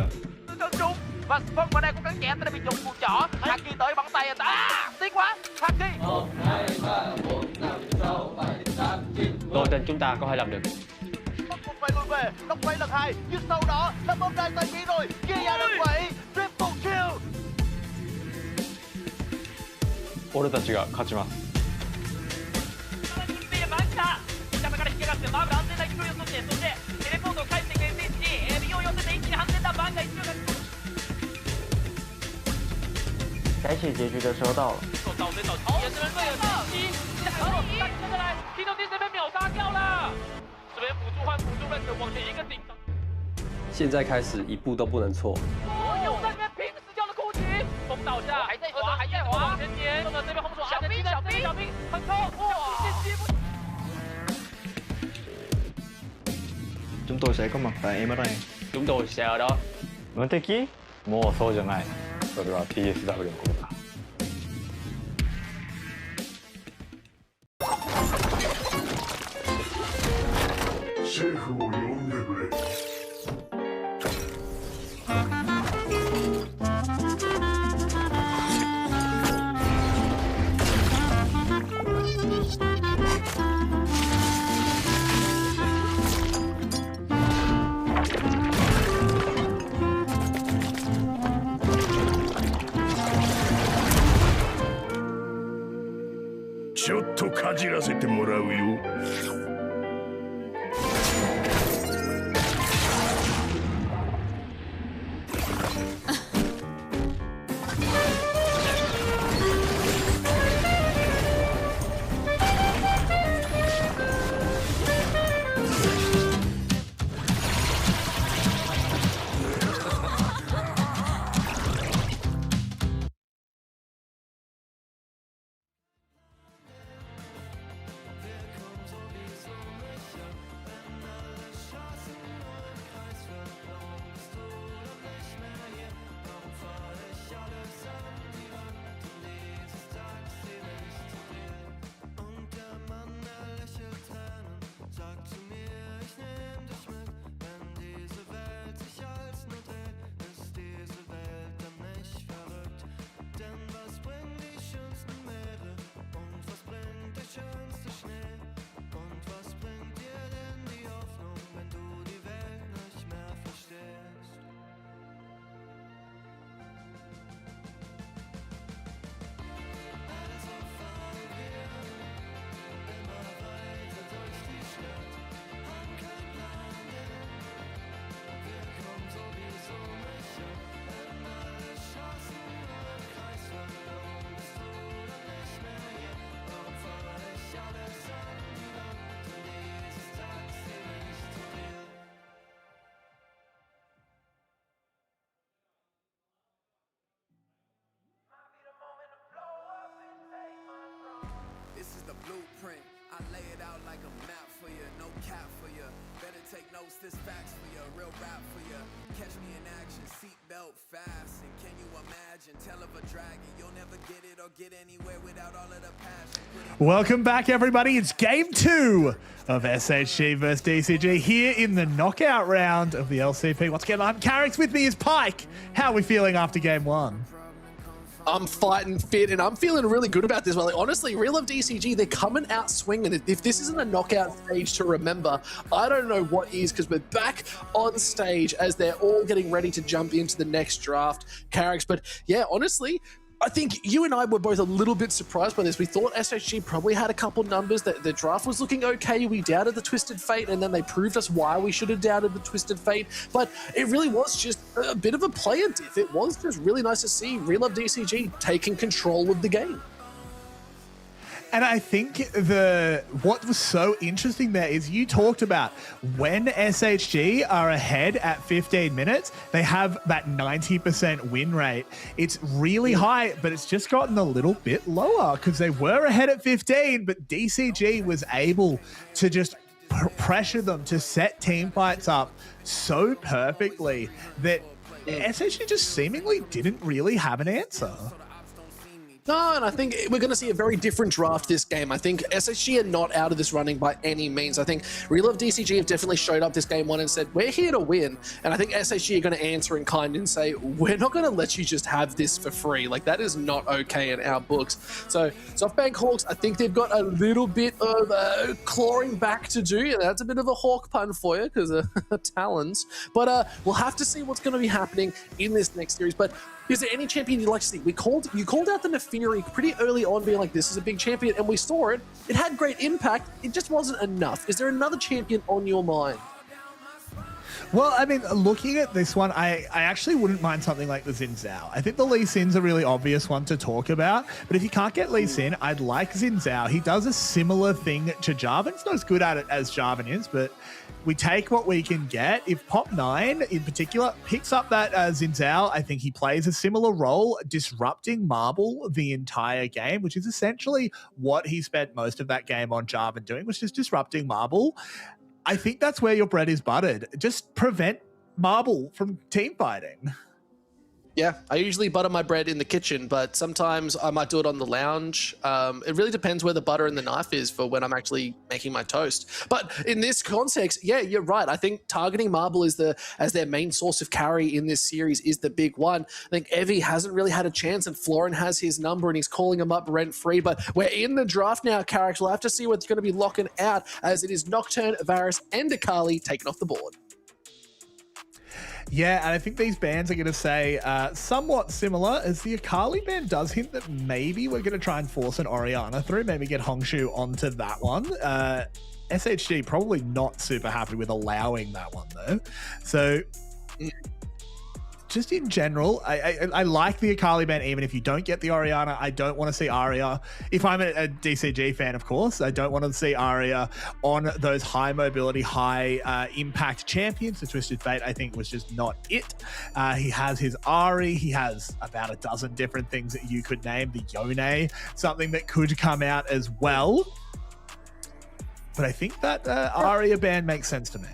Và Phong vào đây có cắn chém, ta bị dùng cùi chỏ. Haki tới bắn tay, tiếc quá. Haki. 1, 2, 3, 4, 5, 6, 7, 8, 9. Tôi tin chúng ta có thể làm được. Một phải lùi về, đốc quay lần 2, nhưng sau đó là bóng đai tới kỹ rồi. Kia ra đốc quay, triple kill. 俺たちが勝ちます。見た目から引き上がってマーブル安全な勢いを取ってそしてテレポートを返していく SHG 身を寄せて一気に反転弾バンが一瞬が该写结局的时候到了。倒追倒击，也是人队友前期，然后带跟着来，听到电视被秒杀掉了。这边辅助换辅助 Red 往前一个顶。现在开始一步都不能错。又在这边拼死角的攻击，风倒下，还在滑，还在滑，往前撵，弄到这边红手小兵很高，哇！接不。 Chúng tôi sẽ có mặt tại MRA. Chúng tôi sẽ ở đó. 無敵？もうそうじゃない。それは TSW のことだ。シェフを呼んでくれ。ちょっとかじらせてもらうよ。Welcome back, everybody. It's game 2 of SHG versus DCG here in the knockout round of the LCP. What's going on? Carrick's with me is Pike. How are we feeling after game 1? I'm fighting fit, and I'm feeling really good about this one. Like, honestly, Real of DCG, they're coming out swinging. If this isn't a knockout stage to remember, I don't know what is, because we're back on stage as they're all getting ready to jump into the next draft, Carricks. But yeah, honestly, I think you and I were both a little bit surprised by this. We thought SHG probably had a couple numbers, that the draft was looking okay. We doubted the Twisted Fate, and then they proved us why we should have doubted the Twisted Fate. But it really was just a bit of a player diff. It was just really nice to see Real of DCG taking control of the game. And I think what was so interesting there is you talked about when SHG are ahead at 15 minutes, they have that 90% win rate. It's really high, but it's just gotten a little bit lower because they were ahead at 15, but DCG was able to just pressure them to set team fights up so perfectly that SHG just seemingly didn't really have an answer. No, and I think we're going to see a very different draft this game. I think SHG are not out of this running by any means. I think Real of DCG have definitely showed up this game 1 and said, we're here to win. And I think SHG are going to answer in kind and say, we're not going to let you just have this for free. Like, that is not okay in our books. So SoftBank Hawks, I think they've got a little bit of clawing back to do. Yeah, that's a bit of a hawk pun for you because of talons. But we'll have to see what's going to be happening in this next series. But is there any champion you'd like to see? You called out the Nefiri pretty early on, being like, this is a big champion, and we saw it. It had great impact. It just wasn't enough. Is there another champion on your mind? Well, I mean, looking at this one, I actually wouldn't mind something like the Xin Zhao. I think the Lee Sin's a really obvious one to talk about, but if you can't get Lee Sin, I'd like Xin Zhao. He does a similar thing to Jarvan. He's not as good at it as Jarvan is, but we take what we can get. If Pop9 in particular picks up that Xin Zhao, I think he plays a similar role, disrupting Marble the entire game, which is essentially what he spent most of that game on Jarvan doing, was just disrupting Marble. I think that's where your bread is buttered. Just prevent Marble from team fighting. Yeah, I usually butter my bread in the kitchen, but sometimes I might do it on the lounge. It really depends where the butter and the knife is for when I'm actually making my toast. But in this context, yeah, you're right. I think targeting Marble as their main source of carry in this series is the big one. I think Evie hasn't really had a chance, and Florin has his number, and he's calling him up rent-free. But we're in the draft now, Carrick. We'll have to see what's going to be locking out, as it is Nocturne, Varus, and Akali taken off the board. Yeah, and I think these bans are going to say somewhat similar, as the Akali ban does hint that maybe we're going to try and force an Orianna through, maybe get Hongshu onto that one. SHG probably not super happy with allowing that one, though. So just in general, I like the Akali ban, even if you don't get the Orianna. I don't want to see Arya. If I'm a DCG fan, of course, I don't want to see Arya on those high mobility, high impact champions. The Twisted Fate, I think, was just not it. He has his Ahri. He has about a dozen different things that you could name. The Yone, something that could come out as well. But I think that Arya ban makes sense to me.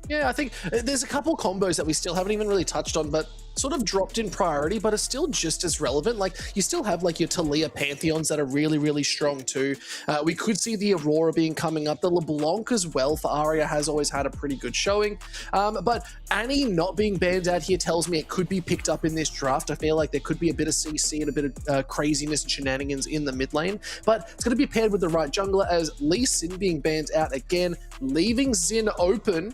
Yeah, I think there's a couple combos that we still haven't even really touched on, but sort of dropped in priority, but are still just as relevant. Like, you still have like your Talia Pantheons that are really, really strong too. We could see the Aurora being coming up. The LeBlanc as well for Arya has always had a pretty good showing. But Annie not being banned out here tells me it could be picked up in this draft. I feel like there could be a bit of CC and a bit of craziness and shenanigans in the mid lane, but it's going to be paired with the right jungler, as Lee Sin being banned out again, leaving Xin open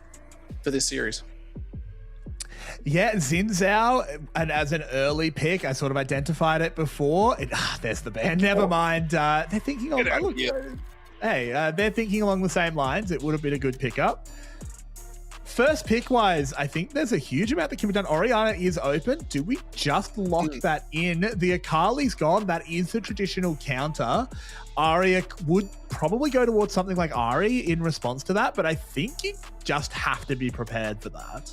for this series. Yeah, Xin Zhao, and as an early pick, I sort of identified it before. There's the ban. Never mind. They're thinking they're thinking along the same lines. It would have been a good pickup. First pick wise, I think there's a huge amount that can be done. Orianna is open. Do we just lock that in? The Akali's gone. That is the traditional counter. Arya would probably go towards something like Ahri in response to that, but I think you just have to be prepared for that.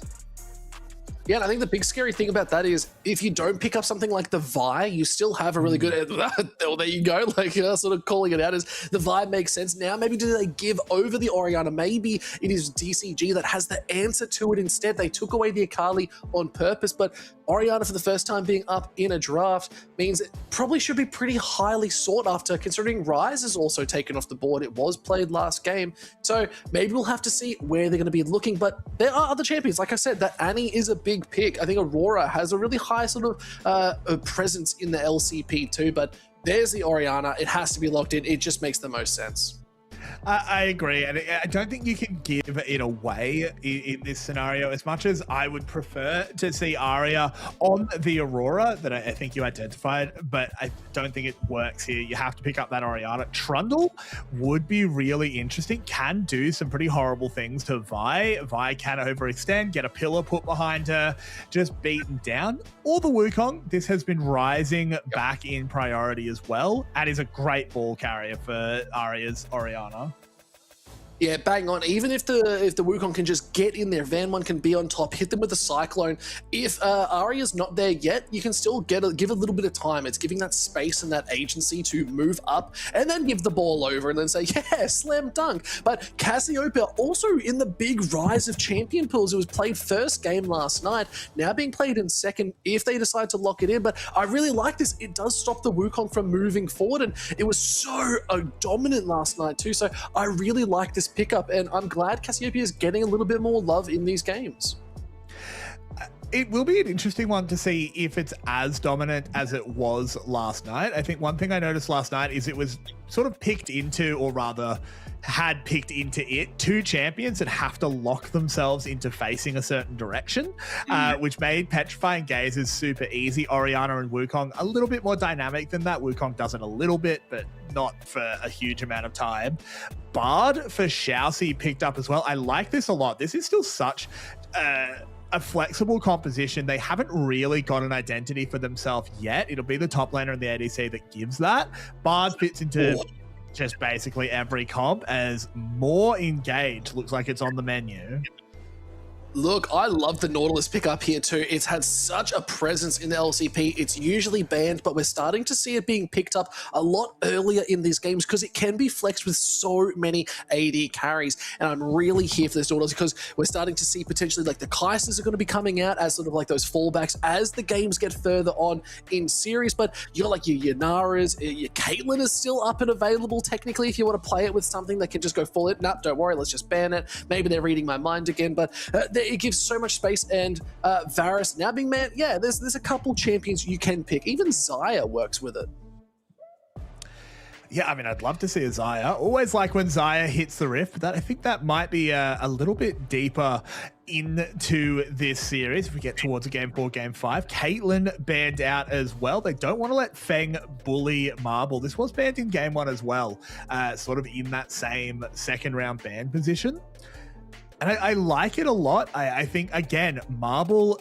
Yeah, and I think the big scary thing about that is if you don't pick up something like the Vi, you still have a really good, well, there you go, like sort of calling it out as the Vi makes sense. Now maybe do they give over the Orianna? Maybe it is DCG that has the answer to it instead. They took away the Akali on purpose, but Orianna for the first time being up in a draft means it probably should be pretty highly sought after, considering Ryze is also taken off the board. It was played last game, so maybe we'll have to see where they're going to be looking, but there are other champions. Like I said, that Annie is a big pick. I think Aurora has a really high sort of presence in the LCP too, but there's the Orianna. It has to be locked in. It just makes the most sense. I agree, and I don't think you can give it away in this scenario as much as I would prefer to see Arya on the Aurora that I think you identified, but I don't think it works here. You have to pick up that Orianna. Trundle would be really interesting, can do some pretty horrible things to Vi. Vi can overextend, get a pillar put behind her, just beaten down. Or the Wukong, this has been rising back in priority as well, and is a great ball carrier for Arya's Orianna. Yeah, bang on. Even if the Wukong can just get in there, Van One can be on top, hit them with a Cyclone. If Arya's not there yet, you can still give a little bit of time. It's giving that space and that agency to move up and then give the ball over and then say, yeah, slam dunk. But Cassiopeia also in the big rise of champion pools. It was played first game last night, now being played in second if they decide to lock it in. But I really like this. It does stop the Wukong from moving forward, and it was so dominant last night too. So I really like this pickup, and I'm glad Cassiopeia is getting a little bit more love in these games. It will be an interesting one to see if it's as dominant as it was last night. I think one thing I noticed last night is it was sort of picked into, or rather had picked into it, two champions that have to lock themselves into facing a certain direction, which made Petrifying Gazes super easy. Orianna and Wukong a little bit more dynamic than that. Wukong does it a little bit, but not for a huge amount of time. Bard for Xiaoxi picked up as well. I like this a lot. This is still such a flexible composition. They haven't really got an identity for themselves yet. It'll be the top laner and the ADC that gives that. Bard fits into just basically every comp as more engaged looks like it's on the menu. Look, I love the Nautilus pickup here too. It's had such a presence in the LCP. It's usually banned, but we're starting to see it being picked up a lot earlier in these games because it can be flexed with so many AD carries. And I'm really here for this Nautilus because we're starting to see potentially like the Kaisers are going to be coming out as sort of like those fallbacks as the games get further on in series. But you're like your Yanaras, your Caitlyn is still up and available technically if you want to play it with something that can just go full it. Nah, don't worry, let's just ban it. Maybe they're reading my mind again, but it gives so much space. And Varus now being man, yeah, there's a couple champions you can pick. Even Xayah works with it. Yeah, I mean, I'd love to see a Xayah. Always like when Xayah hits the rift, but I think that might be a little bit deeper into this series if we get towards a game 4, game 5. Caitlyn banned out as well. They don't want to let Feng bully Marble. This was banned in game 1 as well, sort of in that same second round ban position. And I like it a lot. I think, again, Marble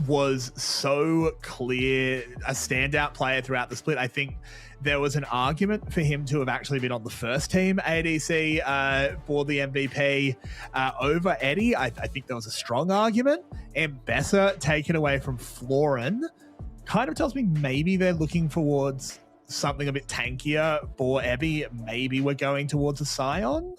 was so clear a standout player throughout the split. I think there was an argument for him to have actually been on the first team ADC for the MVP over Eddie. I think there was a strong argument. And Bessa taken away from Florin kind of tells me maybe they're looking towards something a bit tankier for Ebby. Maybe we're going towards a Sion.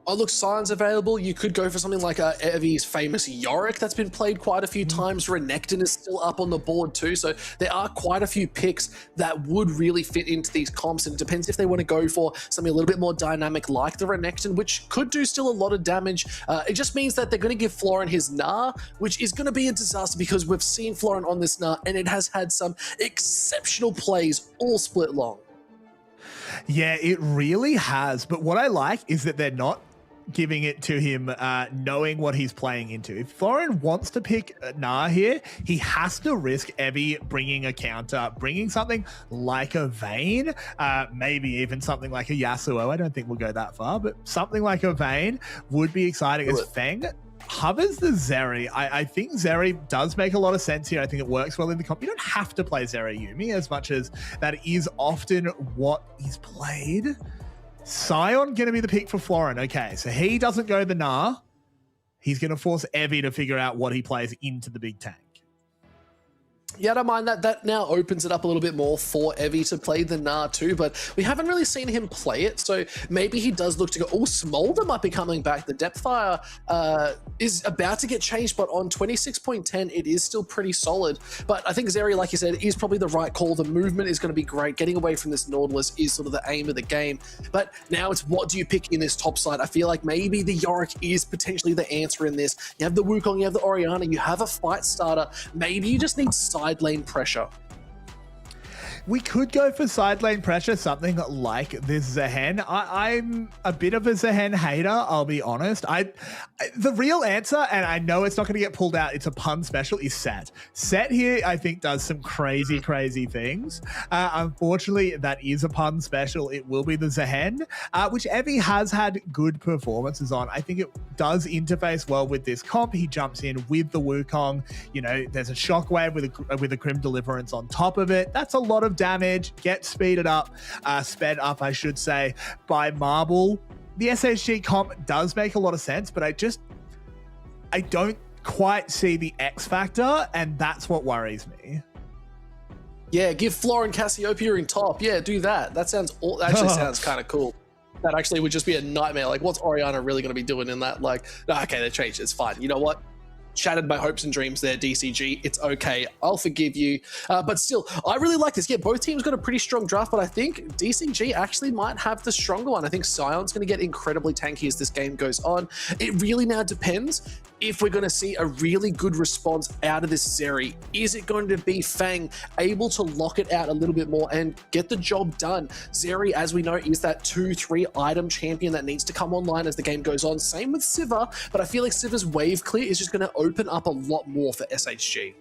Oh, look, Sion's available. You could go for something like Evie's famous Yorick that's been played quite a few times. Renekton is still up on the board too. So there are quite a few picks that would really fit into these comps. And it depends if they want to go for something a little bit more dynamic like the Renekton, which could do still a lot of damage. It just means that they're going to give Florin his Gnar, which is going to be a disaster because we've seen Florin on this Gnar and it has had some exceptional plays all split long. Yeah, it really has. But what I like is that they're not giving it to him knowing what he's playing into. If Florin wants to pick Gnar here, he has to risk Evie bringing a counter, bringing something like a Vayne, maybe even something like a Yasuo. I don't think we'll go that far, but something like a Vayne would be exciting as Feng hovers the Zeri. I think Zeri does make a lot of sense here. I think it works well in the comp. You don't have to play Zeri Yuumi as much as that is often what is played. Sion going to be the pick for Florin. Okay, so he doesn't go the Gnar. he's going to force Evie to figure out what he plays into the big tank. Yeah, I don't mind that. That now opens it up a little bit more for Evie to play the Gnar too, but we haven't really seen him play it, so maybe he does look to go. Oh, Smolder might be coming back. The depth fire is about to get changed, but on 26.10, it is still pretty solid. But I think Zeri, like you said, is probably the right call. The movement is going to be great. Getting away from this Nautilus is sort of the aim of the game. But now it's what do you pick in this top side? I feel like maybe the Yorick is potentially the answer in this. You have the Wukong, you have the Orianna, you have a fight starter. Maybe you just need side lane pressure. We could go for side lane pressure, something like this Zehen. I'm a bit of a Zehen hater, I'll be honest. The real answer, and I know it's not going to get pulled out, it's a pun special, is Set. Set here, I think, does some crazy, crazy things. Unfortunately, that is a pun special. It will be the Zehen, which Evie has had good performances on. I think it does interface well with this comp. He jumps in with the Wukong. You know, there's a Shockwave with a Grim Deliverance on top of it. That's a lot of damage, gets sped up, I should say, by Marble. The SHG comp does make a lot of sense, but I don't quite see the X factor, and that's what worries me. Yeah, give Flor and Cassiopeia in top. Yeah, do that. That actually sounds kind of cool. That actually would just be a nightmare. Like, what's Orianna really going to be doing in that? Like, okay, they changed. It's fine. You know what? Shattered my hopes and dreams there, DCG. It's okay. I'll forgive you. But still, I really like this. Yeah, both teams got a pretty strong draft, but I think DCG actually might have the stronger one. I think Sion's going to get incredibly tanky as this game goes on. It really now depends if we're going to see a really good response out of this Zeri. Is it going to be Fang able to lock it out a little bit more and get the job done? Zeri, as we know, is that 2-3 item champion that needs to come online as the game goes on. Same with Sivir, but I feel like Sivir's wave clear is just going to open up a lot more for SHG.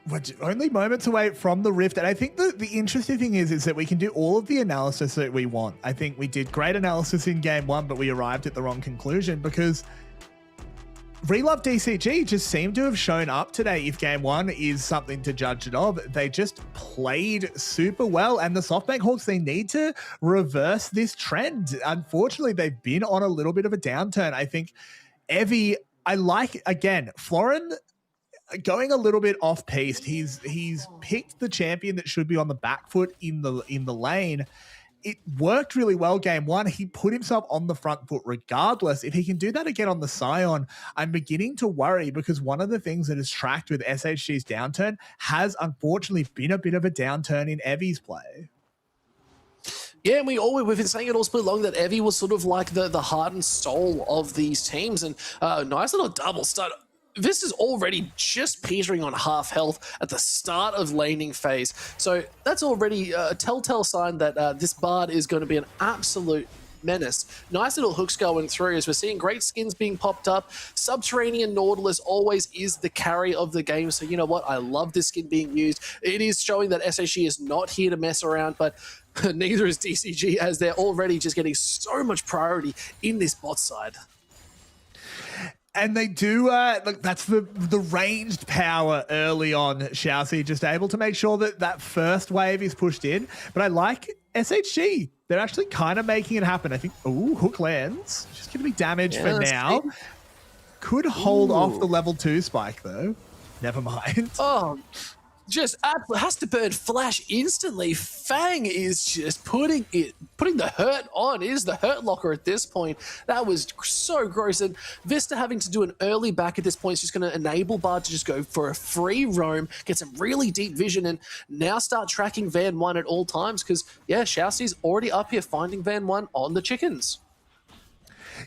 We're only moments away from the Rift, and I think the interesting thing is that we can do all of the analysis that we want. I think we did great analysis in game one, but we arrived at the wrong conclusion because Relove DCG just seemed to have shown up today. If game one is something to judge it of, they just played super well, and the SoftBank Hawks, they need to reverse this trend. Unfortunately, they've been on a little bit of a downturn. I think Evie, I like, again, Florin going a little bit off piste. He's picked the champion that should be on the back foot in the lane. It worked really well game one. He put himself on the front foot regardless. If he can do that again on the Sion, I'm beginning to worry, because one of the things that has tracked with SHG's downturn has unfortunately been a bit of a downturn in Evie's play. Yeah, and we've been saying it all split long that Evie was sort of like the heart and soul of these teams, and nice little double start. This is already just petering on half health at the start of laning phase. So that's already a telltale sign that this Bard is going to be an absolute menace. Nice little hooks going through as we're seeing great skins being popped up. Subterranean Nautilus always is the carry of the game. So you know what? I love this skin being used. It is showing that SHG is not here to mess around, but neither is DCG, as they're already just getting so much priority in this bot side. And they do, look, that's the ranged power early on, Xiaoxi, just able to make sure that that first wave is pushed in. But I like SHG. They're actually kind of making it happen. I think, ooh, hook lands. Just going to be damaged for now. Could hold off the level 2 spike, though. Never mind. Oh, just has to burn flash instantly. Fang is just putting the hurt on. It is the hurt locker at this point. That was so gross. And Vista having to do an early back at this point is just going to enable Bard to just go for a free roam, get some really deep vision, and now start tracking Van 1 at all times, because, yeah, Xiaoxi's already up here finding Van 1 on the chickens.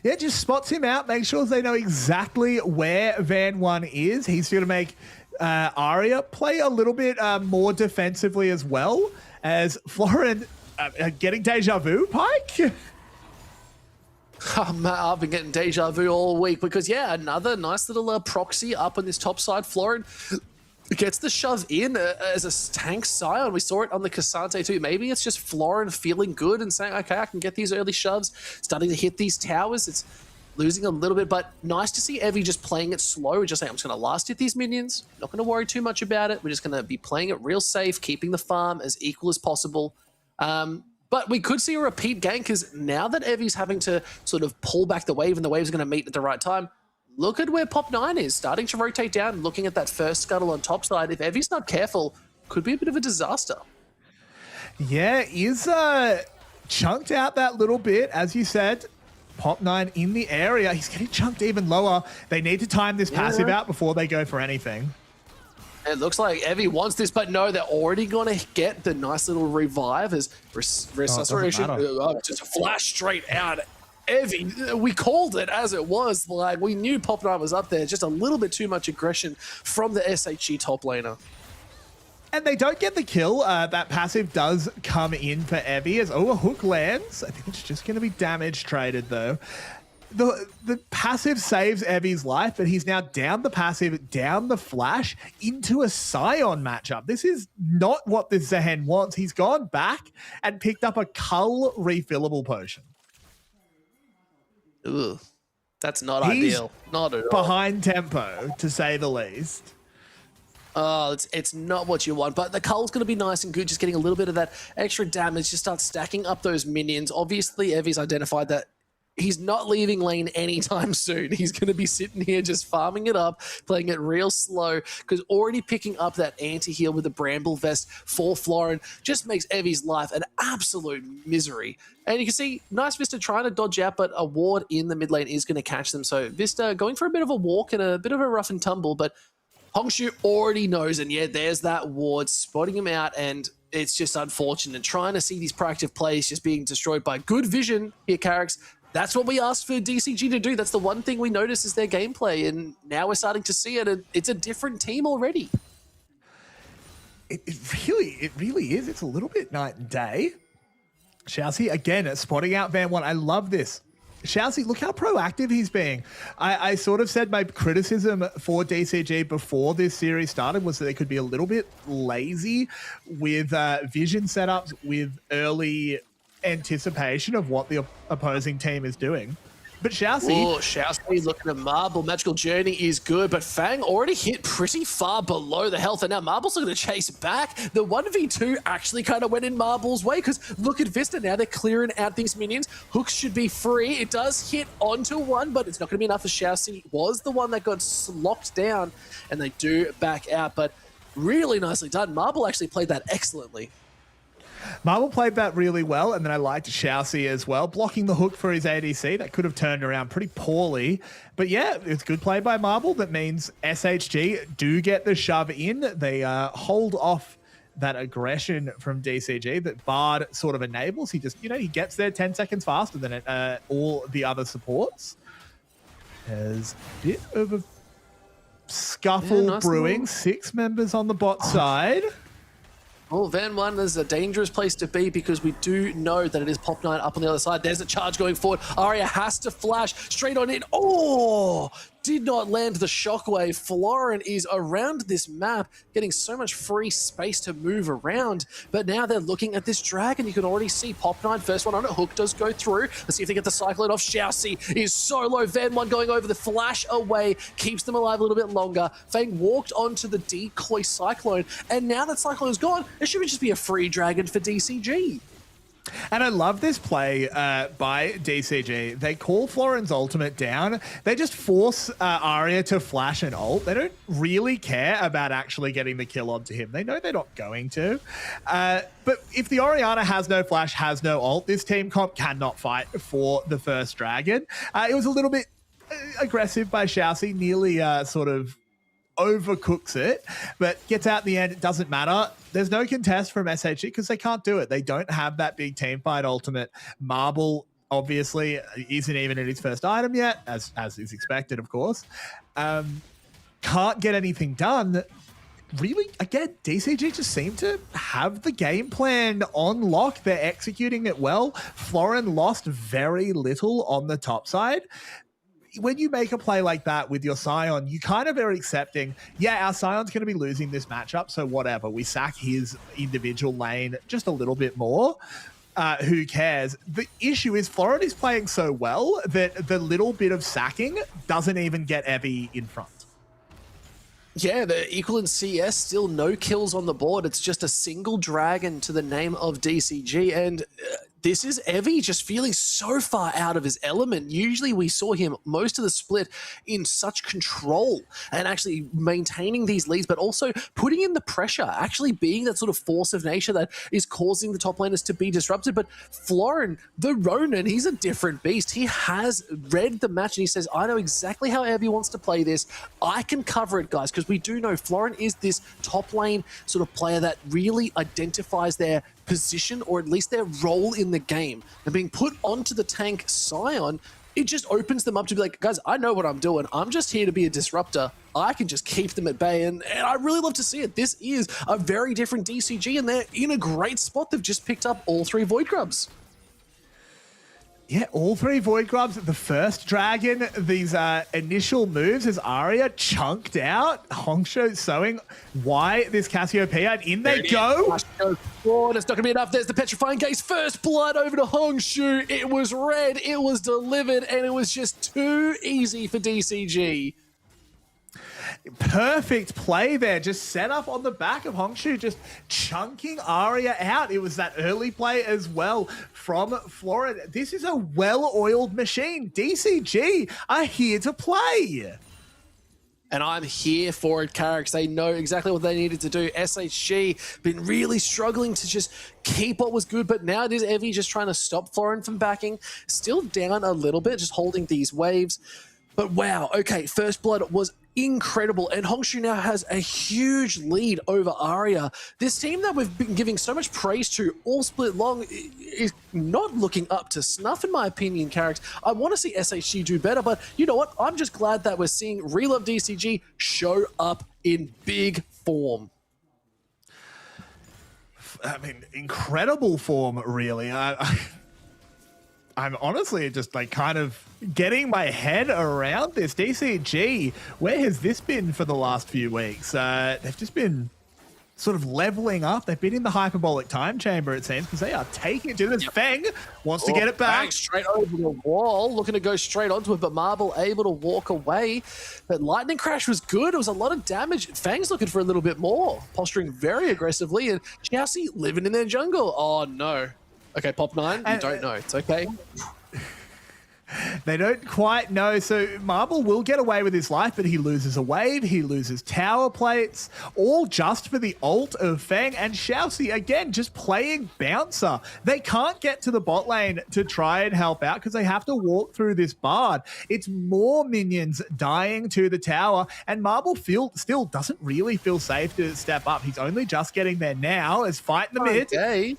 Yeah, just spots him out, make sure they know exactly where Van 1 is. He's going to make Arya play a little bit more defensively as well, as Florin getting deja vu, Pike. Oh, man, I've been getting deja vu all week because, yeah, another nice little proxy up on this top side. Florin gets the shove in as a tank Sion. We saw it on the Cassante too. Maybe it's just Florin feeling good and saying, okay, I can get these early shoves, starting to hit these towers. It's losing a little bit, but nice to see Evie just playing it slow, just saying, I'm just going to last hit these minions, not going to worry too much about it. We're just going to be playing it real safe, keeping the farm as equal as possible. But But we could see a repeat gank because now that Evi's having to sort of pull back the wave and the wave's going to meet at the right time, look at where Pop9 is, starting to rotate down, looking at that first scuttle on top side. If Evi's not careful, could be a bit of a disaster. Yeah, is chunked out that little bit, as you said. Pop9 in the area. He's getting chunked even lower. They need to time this passive out before they go for anything. It looks like Evie wants this, but no, they're already going to get the nice little revive as resuscitation. Just a flash straight out. Evie, we called it as it was. Like, we knew Pop9 was up there. Just a little bit too much aggression from the SHG top laner. And they don't get the kill. That passive does come in for Evie as a hook lands. I think it's just going to be damage traded though. The passive saves Evie's life, but he's now down the passive, down the flash, into a Scion matchup. This is not what this Zehen wants. He's gone back and picked up a Cull refillable potion. Ugh, that's not ideal. Not at all. Behind tempo, to say the least. Oh, it's not what you want, but the Cull's going to be nice and good, just getting a little bit of that extra damage to start stacking up those minions. Obviously, Evie's identified that he's not leaving lane anytime soon. He's going to be sitting here just farming it up, playing it real slow, because already picking up that anti-heal with the Bramble Vest for Florin just makes Evie's life an absolute misery. And you can see nice Vista trying to dodge out, but a ward in the mid lane is going to catch them. So Vista going for a bit of a walk and a bit of a rough and tumble, but Hongshu already knows, and yeah, there's that ward spotting him out, and it's just unfortunate. Trying to see these proactive plays just being destroyed by good vision here, Carrix. That's what we asked for DCG to do. That's the one thing we noticed is their gameplay, and now we're starting to see it, and it's a different team already. It really is. It's a little bit night and day. Xiaoxi, again, spotting out Van 1. I love this. Xiaoxi, look how proactive he's being. I sort of said my criticism for DCG before this series started was that they could be a little bit lazy with vision setups, with early anticipation of what the opposing team is doing. But Xiaoxi... Oh, Xiaoxi looking at Marble. Magical Journey is good, but Fang already hit pretty far below the health, and now Marble's looking to chase back. The 1v2 actually kind of went in Marble's way, because look at Vista now. They're clearing out these minions. Hooks should be free. It does hit onto one, but it's not going to be enough, for Xiaoxi was the one that got locked down, and they do back out. But really nicely done. Marble actually played that excellently. Marble played that really well, and then I liked Xiaoxi as well, blocking the hook for his ADC. That could have turned around pretty poorly. But yeah, it's good play by Marble. That means SHG do get the shove in. They hold off that aggression from DCG that Bard sort of enables. He just, he gets there 10 seconds faster than all the other supports. There's a bit of a scuffle brewing. 6 members on the bot side. Oh, Van 1 is a dangerous place to be, because we do know that it is Pop9 up on the other side. There's a charge going forward. Arya has to flash straight on in. Oh, did not land the shockwave. Florin is around this map, getting so much free space to move around. But now they're looking at this dragon. You can already see Pop9, first one on it. Hook does go through. Let's see if they get the cyclone off. Xiaoxi is so low. Van 1 going over the flash away, keeps them alive a little bit longer. Fang walked onto the decoy cyclone, and now that cyclone is gone, it should just be a free dragon for DCG. And I love this play by DCG. They call Florin's ultimate down. They just force Arya to flash an ult. They don't really care about actually getting the kill onto him. They know they're not going to. But if the Orianna has no flash, has no ult, this team comp cannot fight for the first dragon. It was a little bit aggressive by Xiaoxi, nearly sort of overcooks it, but gets out in the end. It doesn't matter. There's no contest from SHG because they can't do it. They don't have that big team fight ultimate. Marble obviously isn't even in his first item yet, as is expected, of course. Can't get anything done. Really, again, DCG just seem to have the game plan on lock. They're executing it well. Florin lost very little on the top side. When you make a play like that with your Scion, you kind of are accepting, yeah, our Scion's going to be losing this matchup, so whatever. We sack his individual lane just a little bit more. Who cares? The issue is Florin is playing so well that the little bit of sacking doesn't even get Evie in front. Yeah, they're equal in CS, still no kills on the board. It's just a single dragon to the name of DCG, and this is Evie just feeling so far out of his element. Usually we saw him most of the split in such control and actually maintaining these leads, but also putting in the pressure, actually being that sort of force of nature that is causing the top laners to be disrupted. But Florin, the Ronin, he's a different beast. He has read the match and he says, I know exactly how Evie wants to play this. I can cover it, guys, because we do know Florin is this top lane sort of player that really identifies their position, or at least their role in the game. And being put onto the tank Scion, it just opens them up to be like, guys, I know what I'm doing. I'm just here to be a disruptor. I can just keep them at bay, and I really love to see it. This is a very different DCG, and they're in a great spot. They've just picked up all 3 Void Grubs. Yeah, all 3 Void Grubs. The first dragon, these initial moves as Arya chunked out. Hongshu showing why this Cassiopeia, and in they go. Oh, it's not going to be enough. There's the Petrifying Gaze. First blood over to Hongshu. It was red, it was delivered, and it was just too easy for DCG. Perfect play there, just set up on the back of Hongshu, just chunking Arya out. It was that early play as well from Florida. This is a well-oiled machine. DCG are here to play. And I'm here for it, Carrick. They know exactly what they needed to do. SHG been really struggling to just keep what was good, but now it is Evie just trying to stop Florin from backing. Still down a little bit, just holding these waves. But wow, okay, first blood was incredible, and Hongshu now has a huge lead over Arya. This team that we've been giving so much praise to all split long is not looking up to snuff, in my opinion, Carrick. I want to see SHG do better, but you know what? I'm just glad that we're seeing Real of DCG show up in big form. I mean, incredible form, really. I'm honestly just like kind of getting my head around this. DCG, where has this been for the last few weeks? They've just been sort of leveling up. They've been in the hyperbolic time chamber, it seems, because they are taking it to this. Feng wants to get it back. Straight over the wall, looking to go straight onto it, but Marble able to walk away. But Lightning Crash was good. It was a lot of damage. Fang's looking for a little bit more, posturing very aggressively, and Chelsea living in their jungle. Oh, no. Okay, Pop9, you don't know. It's okay. They don't quite know. So Marble will get away with his life, but he loses a wave. He loses tower plates, all just for the ult of Feng. And Chelsea, again, just playing bouncer. They can't get to the bot lane to try and help out because they have to walk through this bard. It's more minions dying to the tower, and Marble still doesn't really feel safe to step up. He's only just getting there now as fight in the mid. Okay.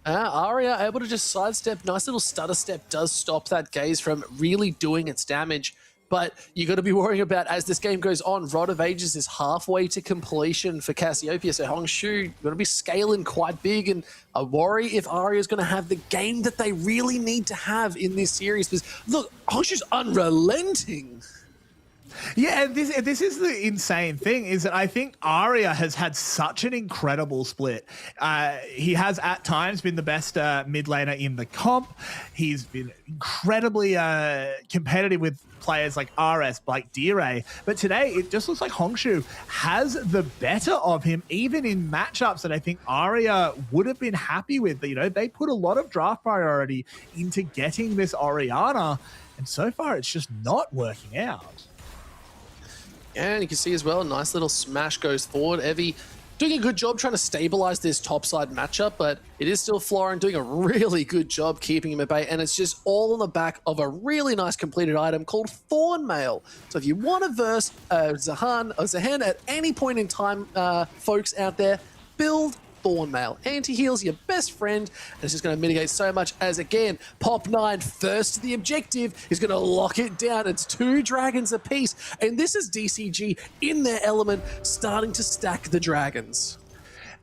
Arya able to just sidestep. Nice little stutter step does stop that gaze from really doing its damage. But you got to be worrying about, as this game goes on, Rod of Ages is halfway to completion for Cassiopeia. So Hongshu going to be scaling quite big, and I worry if Arya is going to have the game that they really need to have in this series. Because look, Hongshu's unrelenting. Yeah, and this is the insane thing, is that I think Arya has had such an incredible split. He has at times been the best mid laner in the comp. He's been incredibly competitive with players like RS, like Dire. But today, it just looks like Hongshu has the better of him, even in matchups that I think Arya would have been happy with. You know, they put a lot of draft priority into getting this Orianna, and so far it's just not working out. And you can see as well, a nice little smash goes forward. Evie doing a good job trying to stabilize this topside matchup, but it is still Florin doing a really good job keeping him at bay, and it's just all on the back of a really nice completed item called Thorn Mail. So if you want to verse Zahan at any point in time, folks out there, build Thorn Mail. Anti-heal's your best friend, and it's just going to mitigate so much as, again, Pop9 first to the objective is going to lock it down. It's 2 dragons apiece, and this is DCG in their element starting to stack the dragons.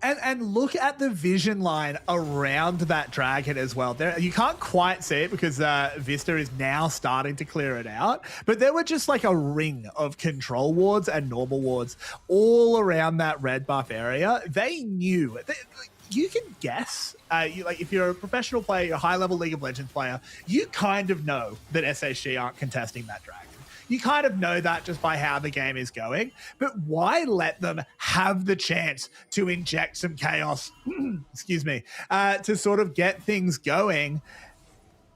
And look at the vision line around that dragon as well. There, you can't quite see it because Vista is now starting to clear it out. But there were just like a ring of control wards and normal wards all around that red buff area. They knew. You can guess. Like if you're a professional player, a high-level League of Legends player, you kind of know that SHG aren't contesting that dragon. You kind of know that just by how the game is going, but why let them have the chance to inject some chaos, excuse me, to sort of get things going?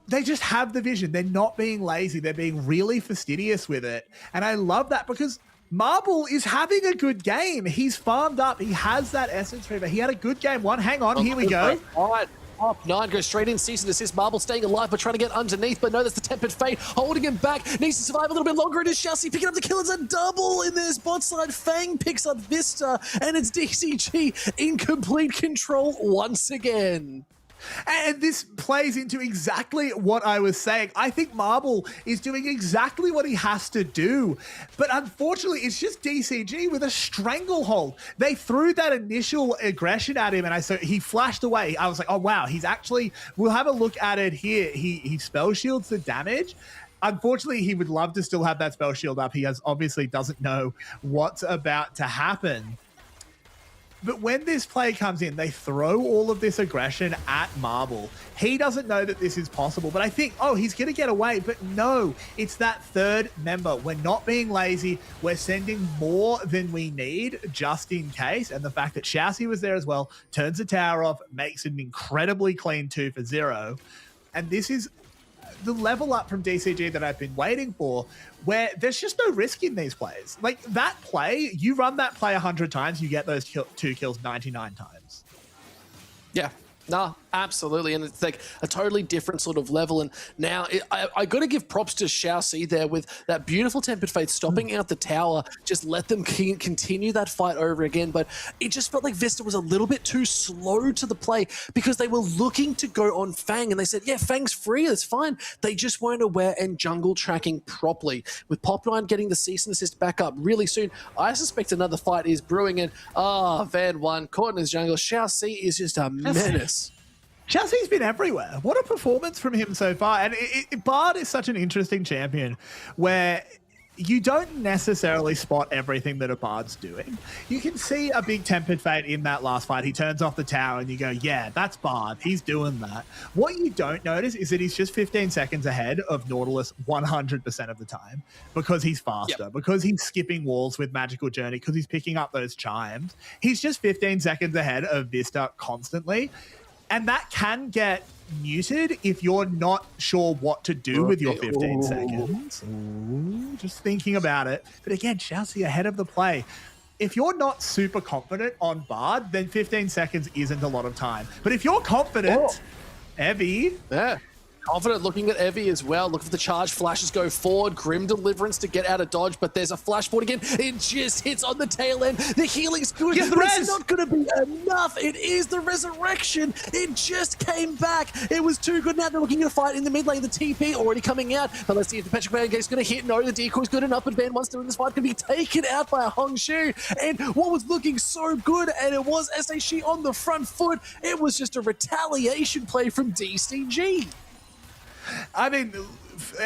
They just have the vision. They're not being lazy. They're being really fastidious with it. And I love that because Marble is having a good game. He's farmed up. He has that Essence Fever. He had a good game one. Hang on, here we go. All right. Pop9 goes straight in, cease and desist. Marble staying alive, but trying to get underneath. But no, that's the Tempered Fate holding him back. Needs to survive a little bit longer. It is Chelsea picking up the kill. It's a double in this bot side. Fang picks up Vista, and it's DCG in complete control once again. And this plays into exactly what I was saying. I think Marble is doing exactly what he has to do. But unfortunately, it's just DCG with a stranglehold. They threw that initial aggression at him, and so he flashed away. I was like, oh, wow, he's actually... We'll have a look at it here. He spell shields the damage. Unfortunately, he would love to still have that spell shield up. He obviously doesn't know what's about to happen. But when this play comes in, they throw all of this aggression at Marble. He doesn't know that this is possible, but I think, oh, he's going to get away. But no, it's that third member. We're not being lazy. We're sending more than we need just in case. And the fact that Shousey was there as well, turns the tower off, makes an incredibly clean 2 for 0. And this is the level up from DCG that I've been waiting for, where there's just no risk in these plays. Like that play, you run that play 100 times, you get those 2 kills 99 times. Yeah. No, absolutely. And it's like a totally different sort of level. And now I got to give props to Shousey there with that beautiful Tempered Fate stopping out the tower. Just let them continue that fight over again. But it just felt like Vista was a little bit too slow to the play because they were looking to go on Fang. And they said, yeah, Fang's free. That's fine. They just weren't aware and jungle tracking properly. With Pop9 getting the cease and desist back up really soon, I suspect another fight is brewing. And Van 1 caught in his jungle. Shousey is just a menace. Shousey's been everywhere. What a performance from him so far. And Bard is such an interesting champion where you don't necessarily spot everything that a Bard's doing. You can see a big Tempered Fate in that last fight. He turns off the tower and you go, yeah, that's Bard. He's doing that. What you don't notice is that he's just 15 seconds ahead of Nautilus 100% of the time because he's faster, because he's skipping walls with Magical Journey, because he's picking up those chimes. He's just 15 seconds ahead of Vista constantly. And that can get muted if you're not sure what to do with your 15 seconds. Just thinking about it. But again, Shousey ahead of the play. If you're not super confident on Bard, then 15 seconds isn't a lot of time. But if you're confident, Evie... Yeah. Confident looking at Evie as well. Look for the charge. Flashes go forward. Grim Deliverance to get out of dodge, but there's a flash forward again. It just hits on the tail end. The healing's good, but it's not going to be enough. It is the resurrection. It just came back. It was too good. Now they're looking at a fight in the mid lane. The TP already coming out, but let's see if the Petric Man is going to hit. No, the decoy's good enough, but Van wants to win this fight. Can be taken out by a Hongshu. And what was looking so good, and it was SHG on the front foot, it was just a retaliation play from DCG. I mean,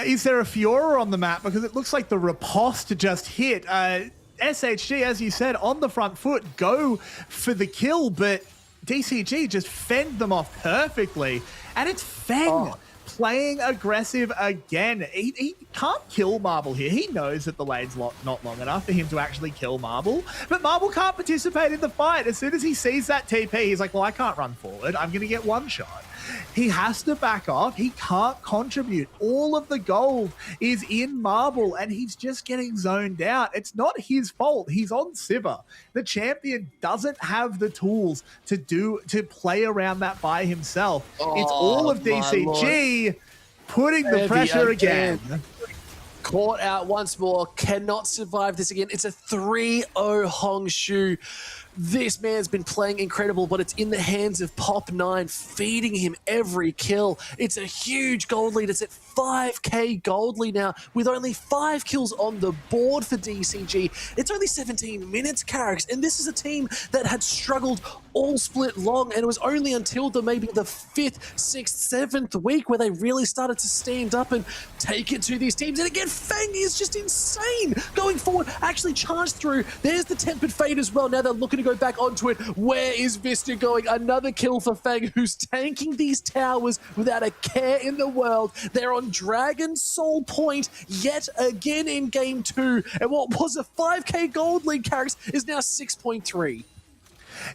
is there a Fiora on the map? Because it looks like the riposte just hit. SHG, as you said, on the front foot, go for the kill, but DCG just fend them off perfectly. And it's Feng playing aggressive again. He can't kill Marble here. He knows that the lane's not long enough for him to actually kill Marble, but Marble can't participate in the fight. As soon as he sees that TP, he's like, well, I can't run forward. I'm going to get one shot. He has to back off. He can't contribute. All of the gold is in Marble, and he's just getting zoned out. It's not his fault. He's on Sivir. The champion doesn't have the tools to play around that by himself. It's all of DCG putting the pressure again. Caught out once more. Cannot survive this again. It's a 3-0 Hongshu. This man's been playing incredible, but it's in the hands of Pop9, feeding him every kill. It's a huge gold lead. It's at 5k gold lead now, with only 5 kills on the board for DCG. It's only 17 minutes, Carricks, and this is a team that had struggled all split long, and it was only until maybe the 5th, 6th, 7th week where they really started to stand up and take it to these teams. And again, Fang is just insane going forward, actually charged through. There's the Tempered Fate as well. Now they're looking to to go back onto it. Where is Vista going? Another kill for Fang, who's tanking these towers without a care in the world. They're on Dragon Soul Point yet again in game 2. And what was a 5k gold lead, Carrix, is now 6.3.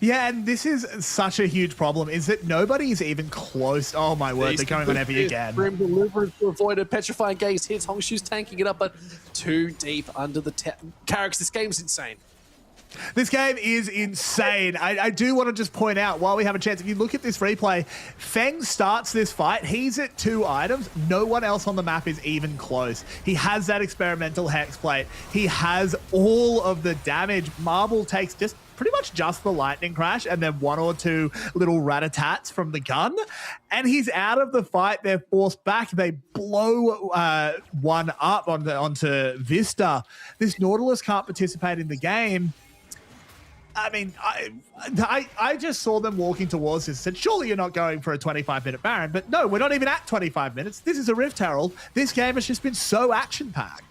Yeah, and this is such a huge problem, is that nobody's even close. Oh my word, they're going on Evie again. Grim Deliverance to avoid a Petrifying Gaze hits. Hongshu's tanking it up, but too deep under the Carrix. This game's insane. This game is insane. I do want to just point out, while we have a chance, if you look at this replay, Feng starts this fight. He's at 2 items. No one else on the map is even close. He has that experimental hex plate. He has all of the damage. Marble takes just pretty much just the lightning crash and then 1 or 2 little rat-a-tats from the gun. And he's out of the fight. They're forced back. They blow one up onto Vista. This Nautilus can't participate in the game. I mean, I just saw them walking towards this and said, surely you're not going for a 25-minute Baron. But no, we're not even at 25 minutes. This is a Rift Herald. This game has just been so action-packed.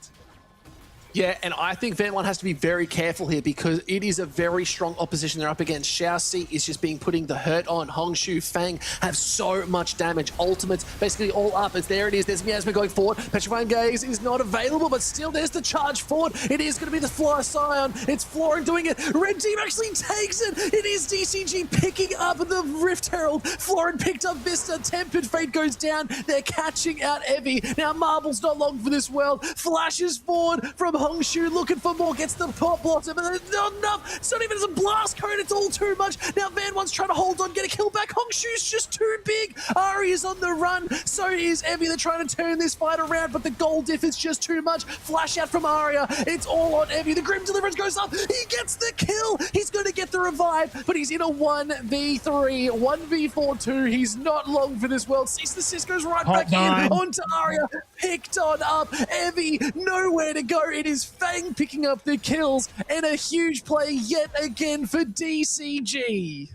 Yeah, and I think Van1 has to be very careful here because it is a very strong opposition they're up against. Xiaoxi is just putting the hurt on. Hongshu, Fang have so much damage. Ultimates basically all up. There it is. There's Miasma going forward. Petrifying Gaze is not available, but still there's the charge forward. It is going to be the Fly Scion. It's Florin doing it. Red team actually takes it. It is DCG picking up the Rift Herald. Florin picked up Vista. Tempered Fate goes down. They're catching out Evie. Now Marble's not long for this world. Flashes forward from Hongshu, looking for more, gets the pop blossom, but there's not enough. It's not even as a blast cone, it's all too much. Now Van1's trying to hold on, get a kill back. Hongshu's just too big. Ari is on the run, so is Evie. They're trying to turn this fight around, but the goal diff is just too much. Flash out from Arya, it's all on Evie. The Grim Deliverance goes up, he gets the kill. He's going to get the revive, but he's in a 1v3, 1v4-2. He's not long for this world. Sees the Sis goes right back in onto Arya, picked on up. Evie, nowhere to go. It is Fang picking up the kills and a huge play yet again for DCG.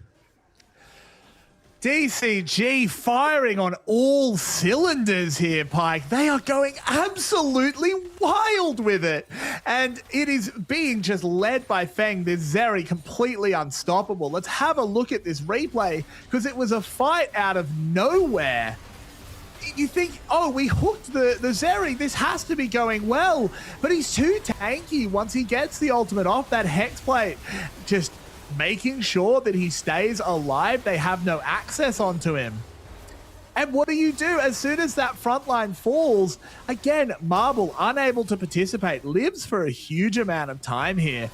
DCG firing on all cylinders here, Pike. They are going absolutely wild with it. And it is being just led by Feng. This Zeri completely unstoppable. Let's have a look at this replay because it was a fight out of nowhere. You think, oh, we hooked the Zeri. This has to be going well. But he's too tanky once he gets the ultimate off that hex plate. Just making sure that he stays alive. They have no access onto him. And what do you do as soon as that front line falls? Again, Marble, unable to participate, lives for a huge amount of time here.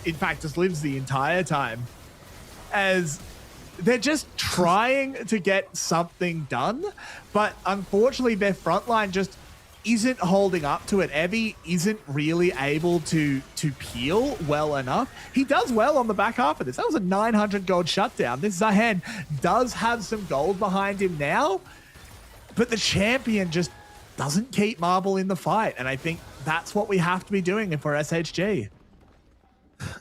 In fact, just lives the entire time. As they're just trying to get something done, but unfortunately their front line just isn't holding up to it. Evie isn't really able to peel well enough. He does well on the back half of this. That was a 900 gold shutdown. This Zahen does have some gold behind him now, but the champion just doesn't keep Marble in the fight, and I think that's what we have to be doing if we're SHG.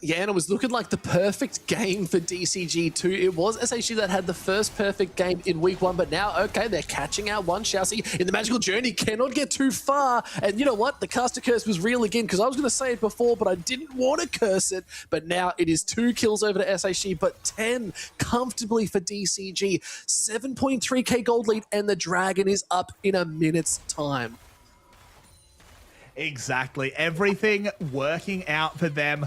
Yeah, and it was looking like the perfect game for DCG too. It was SHG that had the first perfect game in week 1, but now, okay, they're catching out one. Xiaoxi in the magical journey cannot get too far. And you know what? The caster curse was real again, because I was going to say it before, but I didn't want to curse it. But now it is 2 kills over to SHG, but 10 comfortably for DCG. 7.3k gold lead, and the dragon is up in a minute's time. Exactly. Everything working out for them.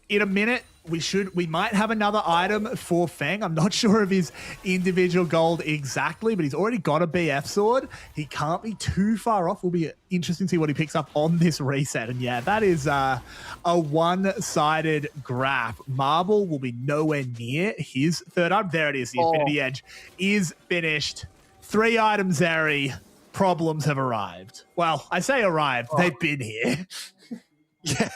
In a minute, we might have another item for Feng. I'm not sure of his individual gold exactly, but he's already got a BF sword. He can't be too far off. Will be interesting to see what he picks up on this reset. And yeah, that is a one-sided graph. Marble will be nowhere near his third item. There it is. The Infinity Edge is finished. 3 items, Zeri. Problems have arrived. Well, I say arrived. They've been here. Yeah,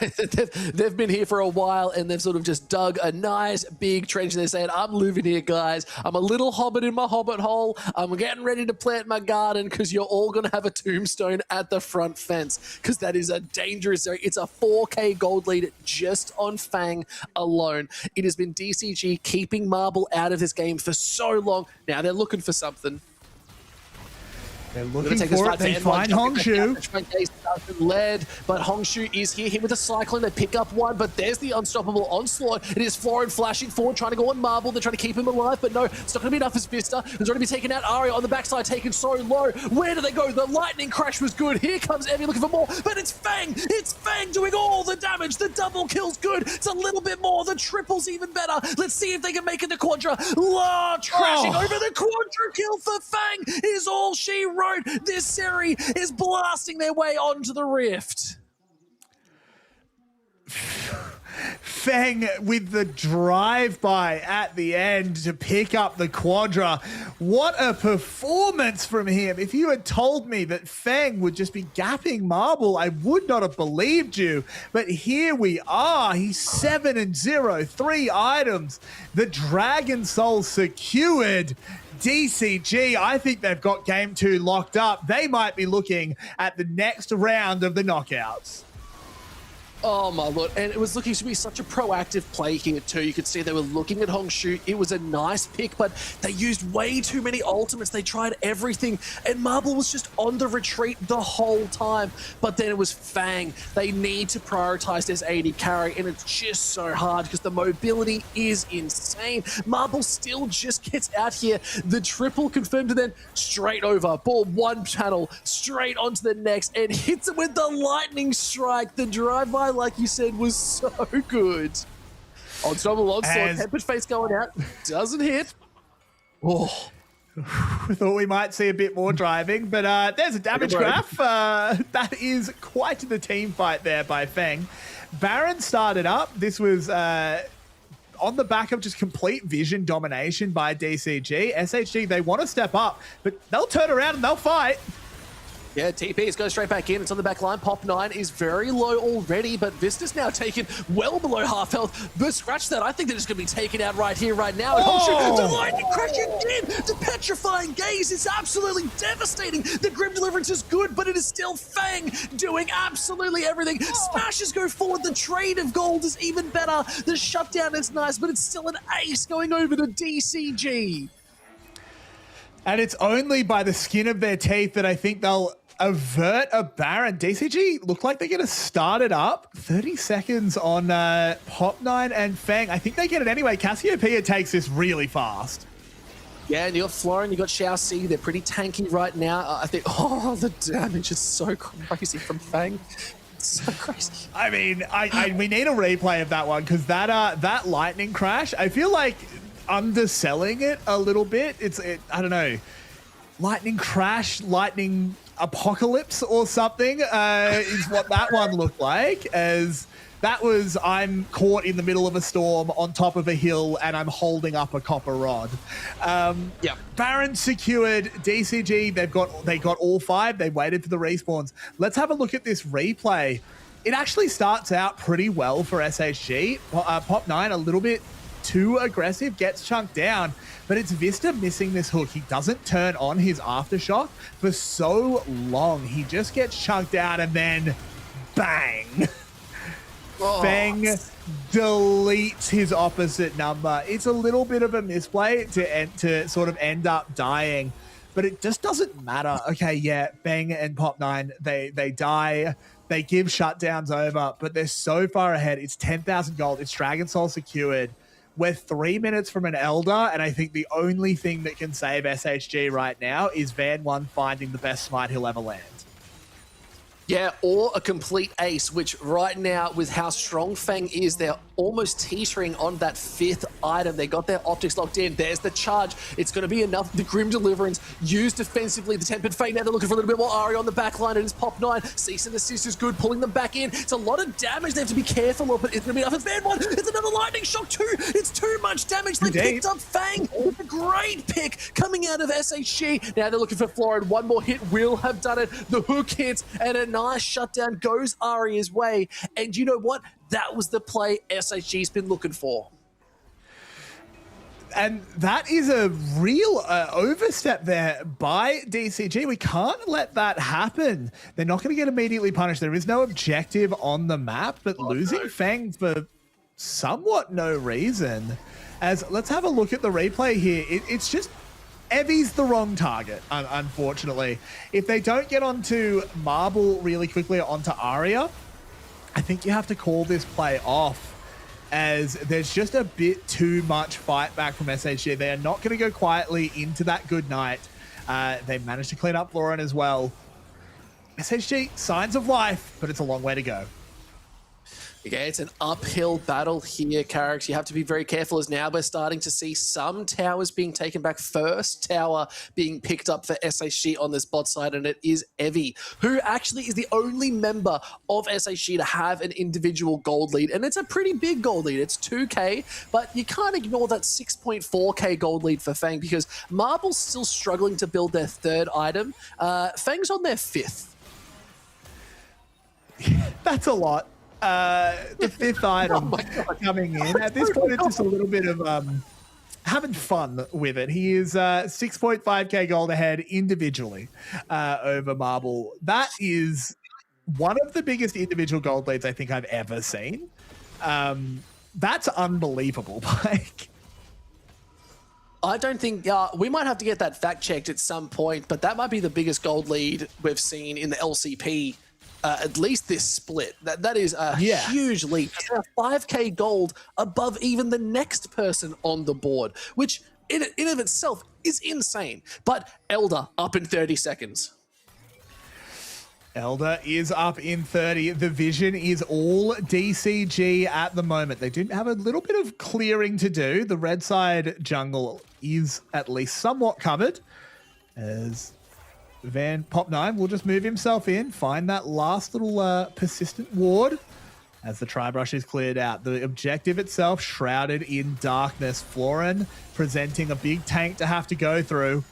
they've been here for a while, and they've sort of just dug a nice big trench. They're saying, I'm living here, guys. I'm a little hobbit in my hobbit hole. I'm getting ready to plant my garden because you're all going to have a tombstone at the front fence, because that is a dangerous area. It's a 4k gold lead just on Fang alone. It has been DCG keeping Marble out of this game for so long. Now they're looking for something. They're looking for it. They find Hongshu. Led, but Hongshu is here. Him with a cyclone. They pick up one, but there's the unstoppable onslaught. It is Florin flashing forward, trying to go on Marble. They're trying to keep him alive, but no, it's not going to be enough as Vista. There's already been taken out. Aria on the backside, taken so low. Where do they go? The lightning crash was good. Here comes Evie looking for more, but it's Fang. It's Fang doing all the damage. The double kill's good. It's a little bit more. The triple's even better. Let's see if they can make it to Quadra. Crashing over the Quadra kill for Fang is all she wrote. This Seri is blasting their way onto the Rift. Feng with the drive-by at the end to pick up the Quadra. What a performance from him. If you had told me that Feng would just be gapping Marble, I would not have believed you. But here we are. He's 7-0, 3 items. The Dragon Soul secured. DCG, I think they've got game 2 locked up. They might be looking at the next round of the knockouts. Oh my lord, and it was looking to be such a proactive play here too. You could see they were looking at Hongshu. It was a nice pick, but they used way too many ultimates. They tried everything, and Marble was just on the retreat the whole time. But then it was Fang. They need to prioritize this AD carry, and it's just so hard because the mobility is insane. Marble still just gets out here. The triple confirmed, and then straight over. Ball one channel, straight onto the next, and hits it with the lightning strike. The drive-by, like you said, was so good. Unstoppable onslaught, Tempered Face going out, doesn't hit. Oh. We thought we might see a bit more driving, but there's a damage graph. That is quite the team fight there by Feng. Baron started up. This was on the back of just complete vision domination by DCG. SHG, they want to step up, but they'll turn around and they'll fight. Yeah, TP is going straight back in. It's on the back line. Pop 9 is very low already, but Vista's now taken well below half health. But scratch that. I think they're just going to be taken out right here, right now. The lightning crashing in. The petrifying gaze is absolutely devastating. The Grim Deliverance is good, but it is still Fang doing absolutely everything. Smashes go forward. The trade of gold is even better. The shutdown is nice, but it's still an ace going over to DCG. And it's only by the skin of their teeth that I think they'll avert a Baron. DCG look like they're going to start it up. 30 seconds on Pop 9 and Fang. I think they get it anyway. Cassiopeia takes this really fast. Yeah, and you got Florin, you got Xiao C. They're pretty tanky right now. I think, the damage is so crazy from Fang. It's so crazy. I mean, we need a replay of that one because that lightning crash, I feel like underselling it a little bit. I don't know, lightning crash, lightning apocalypse or something is what that one looked like. As that was, I'm caught in the middle of a storm on top of a hill and I'm holding up a copper rod. Yeah. Baron secured. DCG, they got all 5. They waited for the respawns. Let's have a look at this replay. It actually starts out pretty well for SHG. Pop 9 a little bit too aggressive, gets chunked down, but it's Vista missing this hook. He doesn't turn on his aftershock for so long. He just gets chunked out and then bang. Feng deletes his opposite number. It's a little bit of a misplay to sort of end up dying, but it just doesn't matter. Okay, yeah, Feng and Pop 9, they die. They give shutdowns over, but they're so far ahead. It's 10,000 gold. It's Dragon Soul secured. We're 3 minutes from an Elder, and I think the only thing that can save SHG right now is Van 1 finding the best smite he'll ever land. Yeah, or a complete ace, which right now, with how strong Fang is, they're almost teetering on that 5th item. They got their optics locked in. There's the charge. It's going to be enough. The Grim Deliverance used defensively. The Tempered Fate, now they're looking for a little bit more Ari on the back line. It is Pop 9. Cease and Assist is good, pulling them back in. It's a lot of damage they have to be careful of, but it's going to be enough. It's Van 1. It's another Lightning Shock too. It's too much damage. They picked up Fang. A great pick coming out of SHG. Now they're looking for Florin. One more hit will have done it. The hook hits, and a nice shutdown goes Ari's way. And you know what? That was the play SHG's been looking for. And that is a real overstep there by DCG. We can't let that happen. They're not going to get immediately punished. There is no objective on the map, but losing Fang for somewhat no reason. As let's have a look at the replay here. It's just Evi's the wrong target, unfortunately. If they don't get onto Marble really quickly or onto Aria, I think you have to call this play off, as there's just a bit too much fight back from SHG. They are not going to go quietly into that good night. They managed to clean up Florin as well. SHG, signs of life, but it's a long way to go. Yeah, it's an uphill battle here, Carrick. You have to be very careful, as now we're starting to see some towers being taken back. First tower being picked up for SHG on this bot side, and it is Evi, who actually is the only member of SHG to have an individual gold lead, and it's a pretty big gold lead. It's 2K, but you can't ignore that 6.4K gold lead for Fang, because Marble's still struggling to build their third item. Fang's on their fifth. That's a lot. The fifth item coming in. At this point, it's just a little bit of having fun with it. He is 6.5K gold ahead individually over Marble. That is one of the biggest individual gold leads I think I've ever seen. That's unbelievable, Mike. I don't think we might have to get that fact checked at some point, but that might be the biggest gold lead we've seen in the LCP. At least this split. That is a huge leap. 5K gold above even the next person on the board, which in of itself is insane. But Elder up in 30 seconds. Elder is up in 30. The vision is all DCG at the moment. They do have a little bit of clearing to do. The red side jungle is at least somewhat covered, as Pop9 will just move himself in, find that last little persistent ward as the tri-brush is cleared out. The objective itself shrouded in darkness. Florin presenting a big tank to have to go through.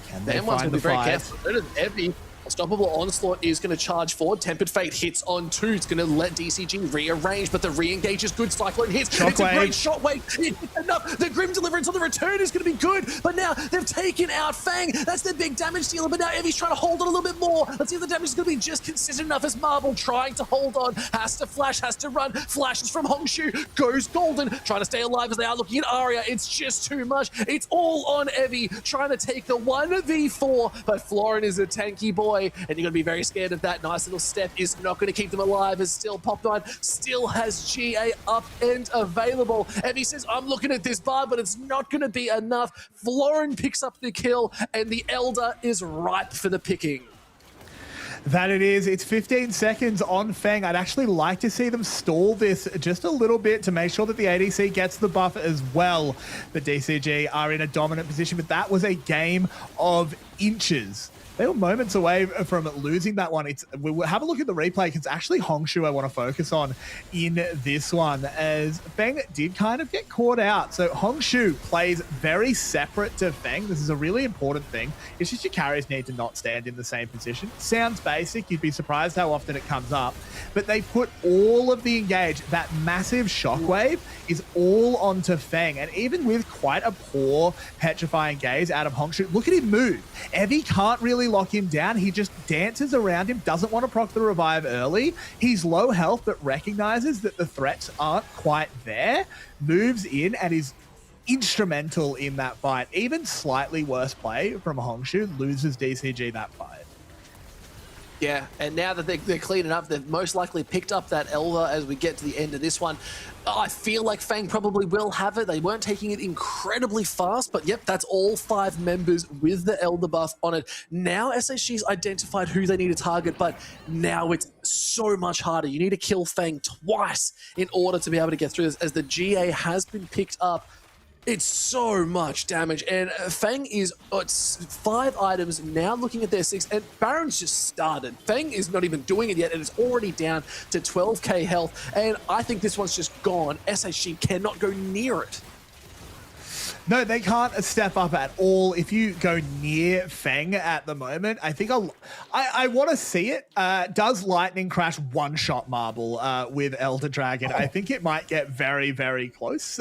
Can they find the very fight? careful. Evi, Unstoppable Onslaught is going to charge forward. Tempered Fate hits on 2. It's going to let DCG rearrange, but the re-engage is good. Cyclone hits. It's a great shockwave. It's enough. The Grim Deliverance on the return is going to be good, but now they've taken out Fang. That's their big damage dealer, but now Evi's trying to hold on a little bit more. Let's see if the damage is going to be just consistent enough, as Marble trying to hold on. Has to flash, has to run. Flashes from Hongshu. Goes Golden. Trying to stay alive as they are looking at Aria. It's just too much. It's all on Evi, trying to take the 1v4, but Florin is a tanky boy, and you're going to be very scared of that. Nice little step is not going to keep them alive, as still Pop9 still has GA up and available. Evi says, I'm looking at this bar, but it's not going to be enough. Florin picks up the kill, and the Elder is ripe for the picking. That it is. It's 15 seconds on Fang. I'd actually like to see them stall this just a little bit to make sure that the ADC gets the buff as well. The DCG are in a dominant position, but that was a game of inches. They were moments away from losing that one. We'll have a look at the replay, because it's actually Hongshu I want to focus on in this one, as Feng did kind of get caught out. So Hongshu plays very separate to Feng. This is a really important thing. It's just your carries need to not stand in the same position. Sounds basic. You'd be surprised how often it comes up. But they put all of the engage, that massive shockwave is all onto Feng. And even with quite a poor petrifying gaze out of Hongshu, look at him move. Evi can't really lock him down. He just dances around him, doesn't want to proc the revive early. He's low health, but recognizes that the threats aren't quite there, moves in, and is instrumental in that fight. Even slightly worse play from Hongshu loses DCG that fight. Yeah, and now that they're cleaning up, they've most likely picked up that Elder as we get to the end of this one. I feel like Fang probably will have it. They weren't taking it incredibly fast, but yep, that's all 5 members with the Elder buff on it. Now SHG's identified who they need to target, but now it's so much harder. You need to kill Fang twice in order to be able to get through this, as the GA has been picked up. It's so much damage, and Fang is it's 5 items, now looking at their 6, and Baron's just started. Fang is not even doing it yet, and it's already down to 12k health, and I think this one's just gone. SHG cannot go near it. No, they can't step up at all. If you go near Feng at the moment, I think I want to see it. Does Lightning Crash one-shot Marble with Elder Dragon? I think it might get very, very close.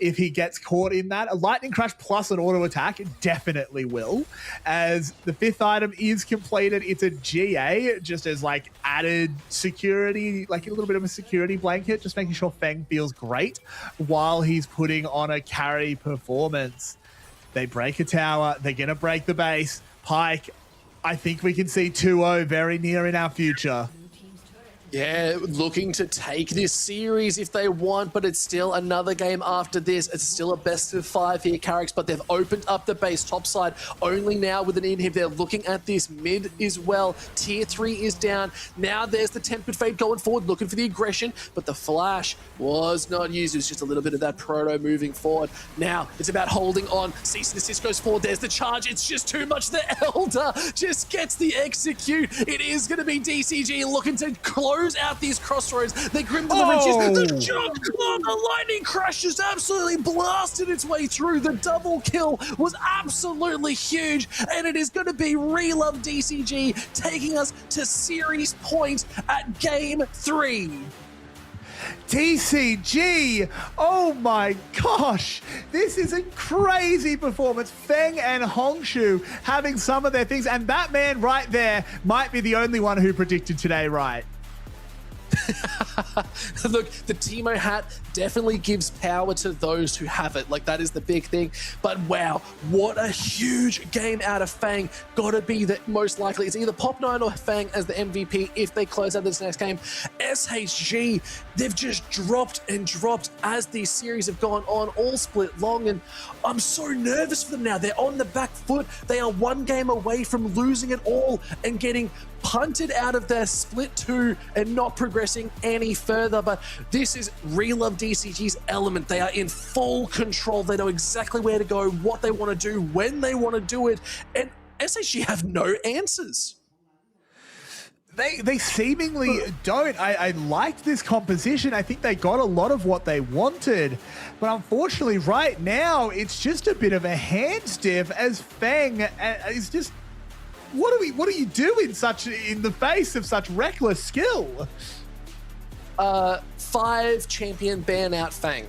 If he gets caught in that, a Lightning Crash plus an auto attack definitely will. As the 5th item is completed, it's a GA, just as like added security, like a little bit of a security blanket, just making sure Feng feels great while he's putting on a carry performance. They break a tower. They're going to break the base. Pyke, I think we can see 2-0 very near in our future. Yeah, looking to take this series if they want, but it's still another game after this. It's still a best of 5 here, Carrick's, but they've opened up the base topside only now with an inhib. They're looking at this mid as well. Tier 3 is down. Now there's the Tempered Fate going forward, looking for the aggression, but the flash was not used. It was just a little bit of that proto moving forward. Now it's about holding on. Cease and desist goes forward. There's the charge. It's just too much. The Elder just gets the execute. It is going to be DCG looking to close out these crossroads. They grim deliverances. The jump! Oh, the lightning crash just absolutely blasted its way through. The double kill was absolutely huge, and it is going to be Relove DCG taking us to series point at game 3. DCG, oh my gosh, this is a crazy performance. Feng and Hongshu having some of their things, and that man right there might be the only one who predicted today right. Look, the Teemo hat definitely gives power to those who have it. Like, that is the big thing. But wow, what a huge game out of Fang. Gotta be that most likely it's either Pop9 or Fang as the MVP if they close out this next game. SHG, they've just dropped and dropped as these series have gone on, all split long, and I'm so nervous for them now. They're on the back foot. They are one game away from losing it all and getting punted out of their split 2 and not progressing any further. But this is Relove DCG's element. They are in full control. They know exactly where to go, what they want to do, when they want to do it, and SHG have no answers. They seemingly don't. I liked this composition. I think they got a lot of what they wanted. But unfortunately, right now, it's just a bit of a hand stiff as Feng is just... What do you do in the face of such reckless skill? 5 champion ban out Fang.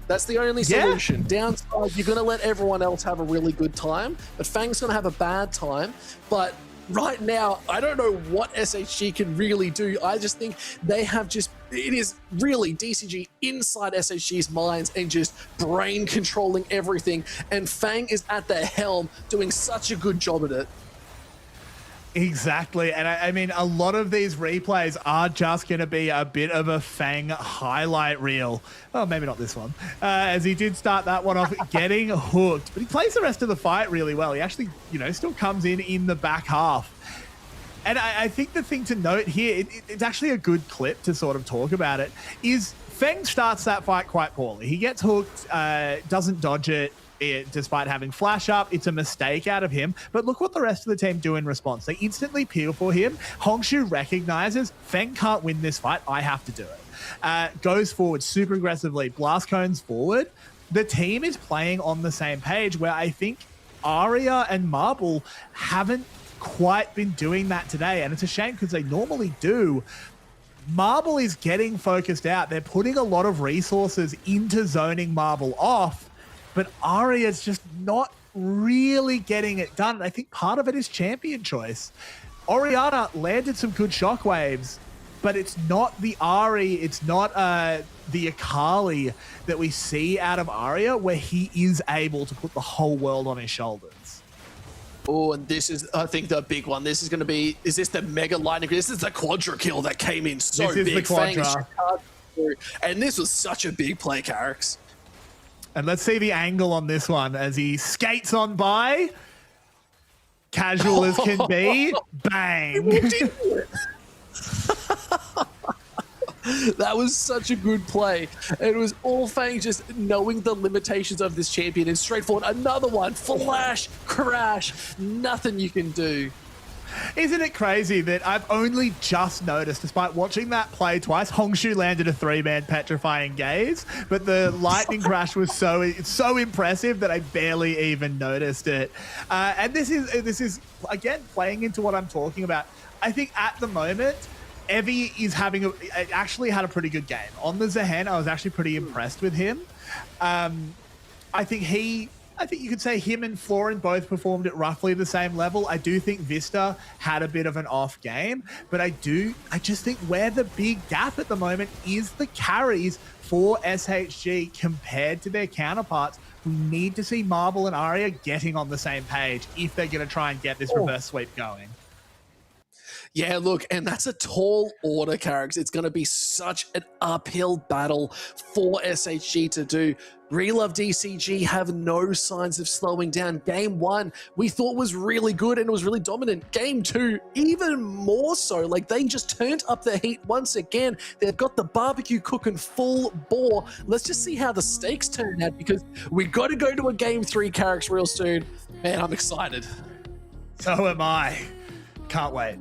That's the only solution. Downside, you're going to let everyone else have a really good time, but Fang's going to have a bad time. But right now, I don't know what SHG can really do. I just think they have just... It is really DCG inside SHG's minds and just brain controlling everything. And Fang is at the helm doing such a good job at it. Exactly. And I mean, a lot of these replays are just going to be a bit of a Fang highlight reel. Oh, maybe not this one. As he did start that one off getting hooked. But he plays the rest of the fight really well. He actually, still comes in the back half. And I think the thing to note here, it's actually a good clip to sort of talk about it, is Feng starts that fight quite poorly. He gets hooked, doesn't dodge it. Despite having flash up, it's a mistake out of him. But look what the rest of the team do in response. They instantly peel for him. Hongshu recognizes Feng can't win this fight. I have to do it. Goes forward super aggressively. Blast cones forward. The team is playing on the same page where I think Aria and Marble haven't quite been doing that today. And it's a shame because they normally do. Marble is getting focused out. They're putting a lot of resources into zoning Marble off. But Aria's just not really getting it done. I think part of it is champion choice. Orianna landed some good shockwaves, but it's not the Ari, it's not the Akali that we see out of Aria where he is able to put the whole world on his shoulders. Oh, and this is, I think, the big one. This is going to be, is this the mega lightning? This is the quadra kill that came in so big. This is the quadra. And this was such a big play, Carrick's. And let's see the angle on this one as he skates on by. Casual as can be. Bang. That was such a good play. It was all Fang just knowing the limitations of this champion and straightforward. Another one. Flash, crash. Nothing you can do. Isn't it crazy that I've only just noticed, despite watching that play twice, Hongshu landed a 3-man petrifying gaze, but the lightning crash was so impressive that I barely even noticed it. And this is again playing into what I'm talking about. I think at the moment, Evie is actually had a pretty good game. On the Zehen, I was actually pretty impressed with him. I think you could say him and Florin both performed at roughly the same level. I do think Vista had a bit of an off game, but I just think where the big gap at the moment is the carries for SHG compared to their counterparts We need to see Marble and Arya getting on the same page if they're going to try and get this reverse sweep going. Yeah, look, and that's a tall order, Carricks. It's going to be such an uphill battle for SHG to do. Relove DCG have no signs of slowing down. Game 1, we thought was really good and it was really dominant. Game 2, even more so. Like, they just turned up the heat once again. They've got the barbecue cooking full bore. Let's just see how the stakes turn out, because we got to go to a Game 3, Carricks, real soon. Man, I'm excited. So am I. Can't wait.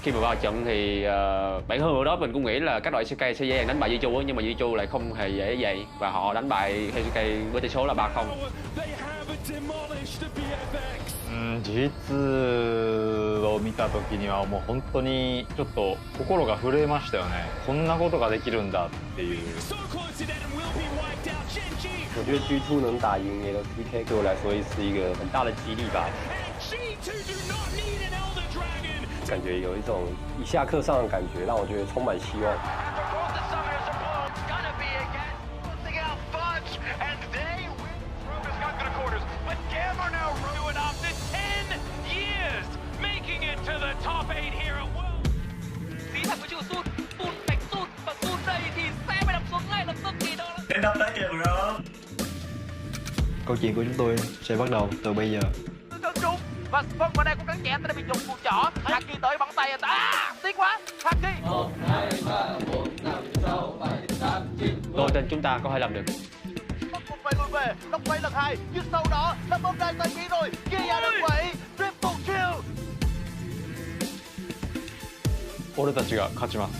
Khi mà vào trận thì bản thân ở đó mình cũng nghĩ là các đội SHG sẽ dễ dàng đánh bại Duy Chu, nhưng mà Duy Chu lại không hề dễ vậy và họ đánh bại SHG với tỷ số là 3-0. 実を見た時にはもう本当にちょっと心が震えましたよね。こんなことができるんだっていう。我觉得 G2 能打赢 LCP 对我来说是一个很大的激励吧。感觉有一种一下课上的感觉，让我觉得充满希望。Câu chuyện của chúng tôi sẽ bắt đầu từ bây giờ. Và Phong vào đây cũng cắn chẽ, ta đã bị dùng cùi chỏ. Haki tới bắn tay, tiếc quá. Haki. 1, 2, 3, 4, 5, 6, 7, 8, 9. Tôi tin chúng ta có thể làm được. Một vài lùi về, đóng quay lần 2, nhưng sau đó là bóng đai tay kỹ rồi. Kia ra được quẩy, triple kill. 俺たちが勝ちます。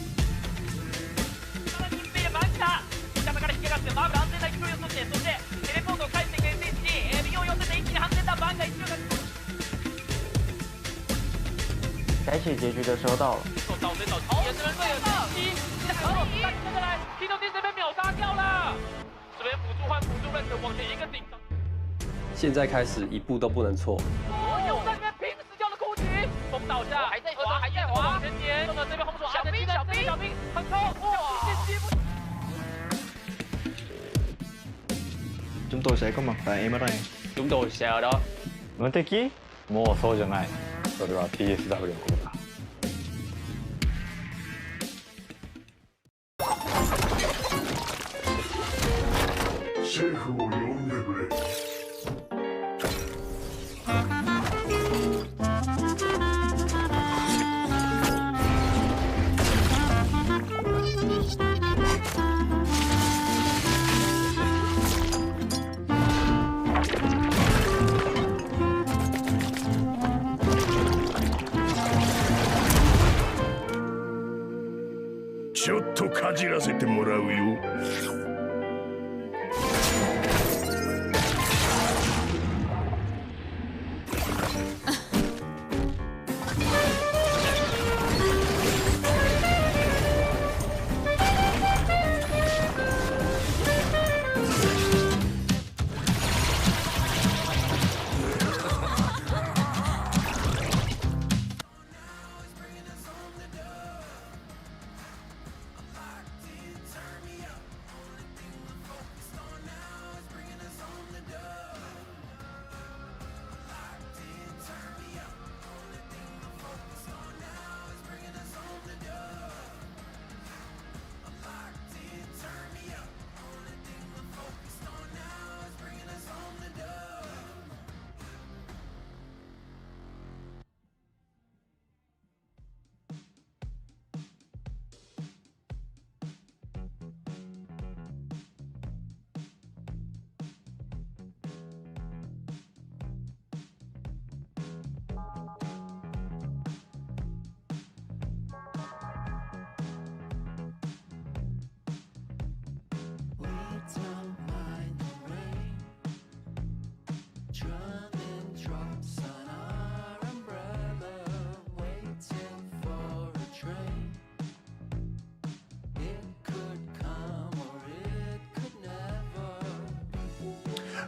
下から引き上がってマーブル安全な勢いを取って、そしてテレポートを返していく SHG、右を寄せて一気に反転だ。バンが一応が该写结局的时候到了。倒追倒踢，也是能队友先击，好，但接下来踢到第这边秒杀掉了。这边辅助换辅助 ，Red 往前一个顶上。现在开始一步都不能错。有在这边拼死掉的攻击，风倒下，还在滑，还在滑，往前点，中了这边红手小兵很高，哇，先击不。 Chúng tôi sẽ có mặt tại MRA. Chúng tôi sẽ ở đó. 無敵？もうそうじゃない。それは TSW のことだ。シェフを呼んでくれ。ちょっとかじらせてもらうよ。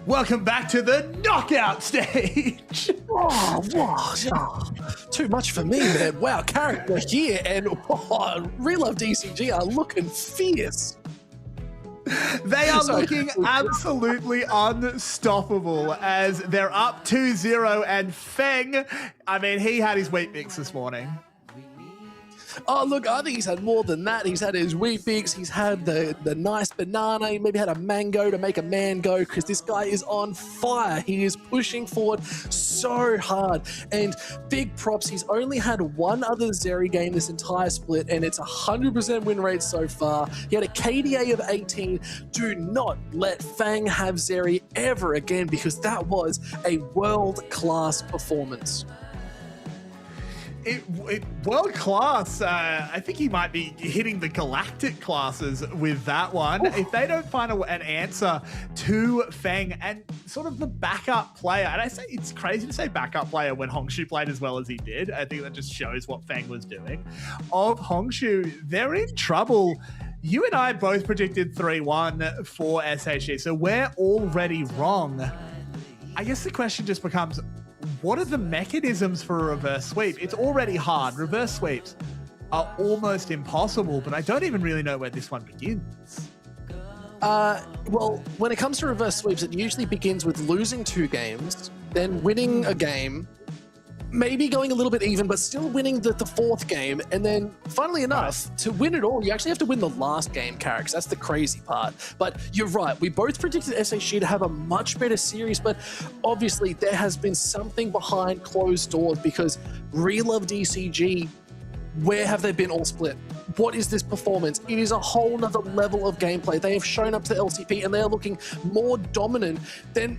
Welcome back to the knockout stage. Too much for me, man. Wow, character here and Real Love DCG are looking fierce. They are looking absolutely unstoppable as they're up 2-0, and Feng, I mean, he had his wheat mix this morning. Oh, look, I think he's had more than that. He's had his wheat bix, he's had the nice banana, he maybe had a mango to make a man go, because this guy is on fire. He is pushing forward so hard, and big props. He's only had one other Zeri game this entire split, and it's 100% win rate so far. He had a KDA of 18. Do not let Fang have Zeri ever again, because that was a world-class performance. World class. I think he might be hitting the galactic classes with that one. If they don't find an answer to Feng and sort of the backup player, and I say it's crazy to say backup player when Hongshu played as well as he did. I think that just shows what Feng was doing. Of Hongshu, they're in trouble. You and I both predicted 3-1 for SHG, so we're already wrong. I guess the question just becomes, what are the mechanisms for a reverse sweep? It's already hard. Reverse sweeps are almost impossible, but I don't even really know where this one begins. Well, when it comes to reverse sweeps, it usually begins with losing 2 games, then winning a game, maybe going a little bit even, but still winning the 4th game. And then, funnily enough, to win it all, you actually have to win the last game, Carrick. That's the crazy part. But you're right. We both predicted SHG to have a much better series, but obviously there has been something behind closed doors, because Real Love DCG, where have they been all split? What is this performance? It is a whole nother level of gameplay. They have shown up to the LCP and they are looking more dominant than,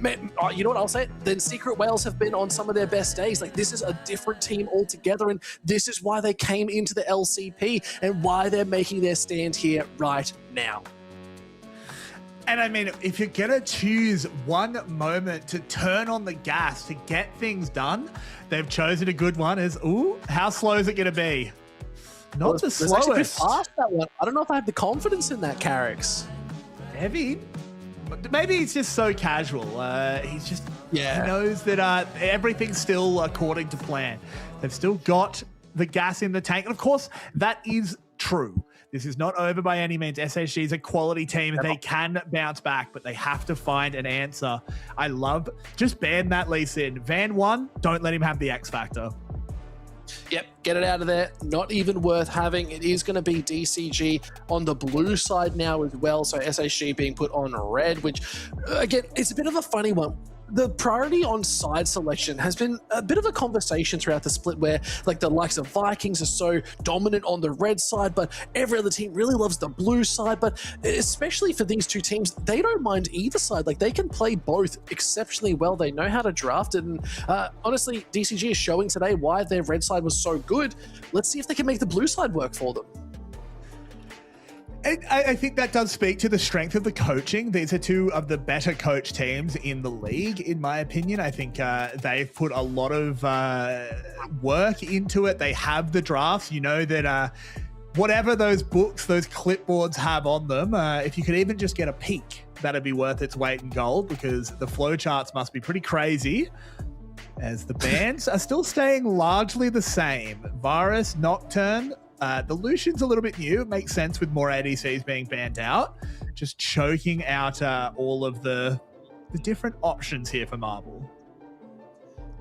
you know what I'll say? Than Secret Whales have been on some of their best days. Like, this is a different team altogether, and this is why they came into the LCP and why they're making their stand here right now. And I mean, if you're going to choose one moment to turn on the gas to get things done, they've chosen a good one as, ooh, how slow is it going to be? Not the slowest. Past that one. I don't know if I have the confidence in that, Carrix. Heavy. Maybe he's just so casual. He's just, he knows that everything's still according to plan. They've still got the gas in the tank. And of course, that is true. This is not over by any means. SHG is a quality team. They can bounce back, but they have to find an answer. I love, just ban that Lee Sin. Van 1, don't let him have the X factor. Yep, get it out of there. Not even worth having. It is going to be DCG on the blue side now as well. So SHG being put on red, which, again, it's a bit of a funny one. The priority on side selection has been a bit of a conversation throughout the split, where like the likes of Vikings are so dominant on the red side, but every other team really loves the blue side. But especially for these two teams, they don't mind either side. Like, they can play both exceptionally well. They know how to draft it. And honestly, DCG is showing today why their red side was so good. Let's see if they can make the blue side work for them. I think that does speak to the strength of the coaching. These are two of the better coach teams in the league, in my opinion. I think they've put a lot of work into it. They have the drafts. You know that whatever those books, those clipboards have on them, if you could even just get a peek, that'd be worth its weight in gold, because the flowcharts must be pretty crazy, as the bans are still staying largely the same. Varus, Nocturne, the Lucian's a little bit new. It makes sense with more ADCs being banned out. Just choking out all of the different options here for Marvel.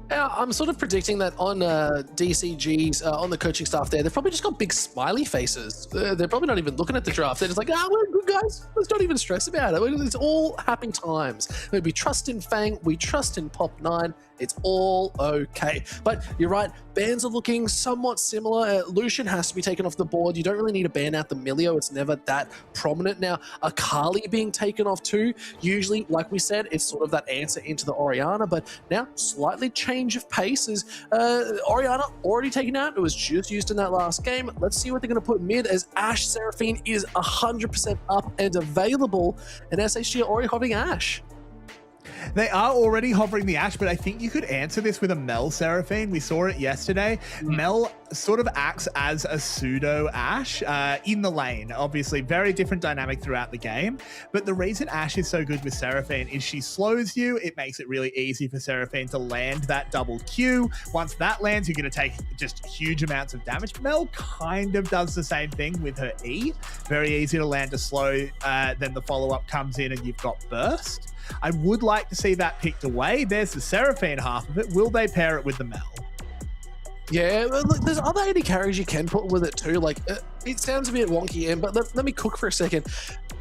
Yeah, I'm sort of predicting that on DCG's, on the coaching staff there, they've probably just got big smiley faces. They're probably not even looking at the draft. They're just like, we're good guys. Let's not even stress about it. It's all happy times. We trust in Fang. We trust in Pop 9. It's all okay. But you're right, bans are looking somewhat similar. Lucian has to be taken off the board. You don't really need to ban out the Milio. It's never that prominent. Now, Akali being taken off too. Usually, like we said, it's sort of that answer into the Orianna, but now slightly change of pace is Orianna already taken out. It was just used in that last game. Let's see what they're going to put mid, as Ashe Seraphine is 100% up and available, and SHG are already holding Ashe. They are already hovering the Ashe, but I think you could answer this with a Mel Seraphine. We saw it yesterday. Mel sort of acts as a pseudo Ashe in the lane. Obviously, very different dynamic throughout the game. But the reason Ashe is so good with Seraphine is she slows you. It makes it really easy for Seraphine to land that double Q. Once that lands, you're going to take just huge amounts of damage. Mel kind of does the same thing with her E. Very easy to land a slow, then the follow-up comes in and you've got burst. I would like to see that picked away. There's the Seraphine half of it. Will they pair it with the Mel? Yeah, look, there's other AD carries you can put with it too. Like, it sounds a bit wonky, but let me cook for a second.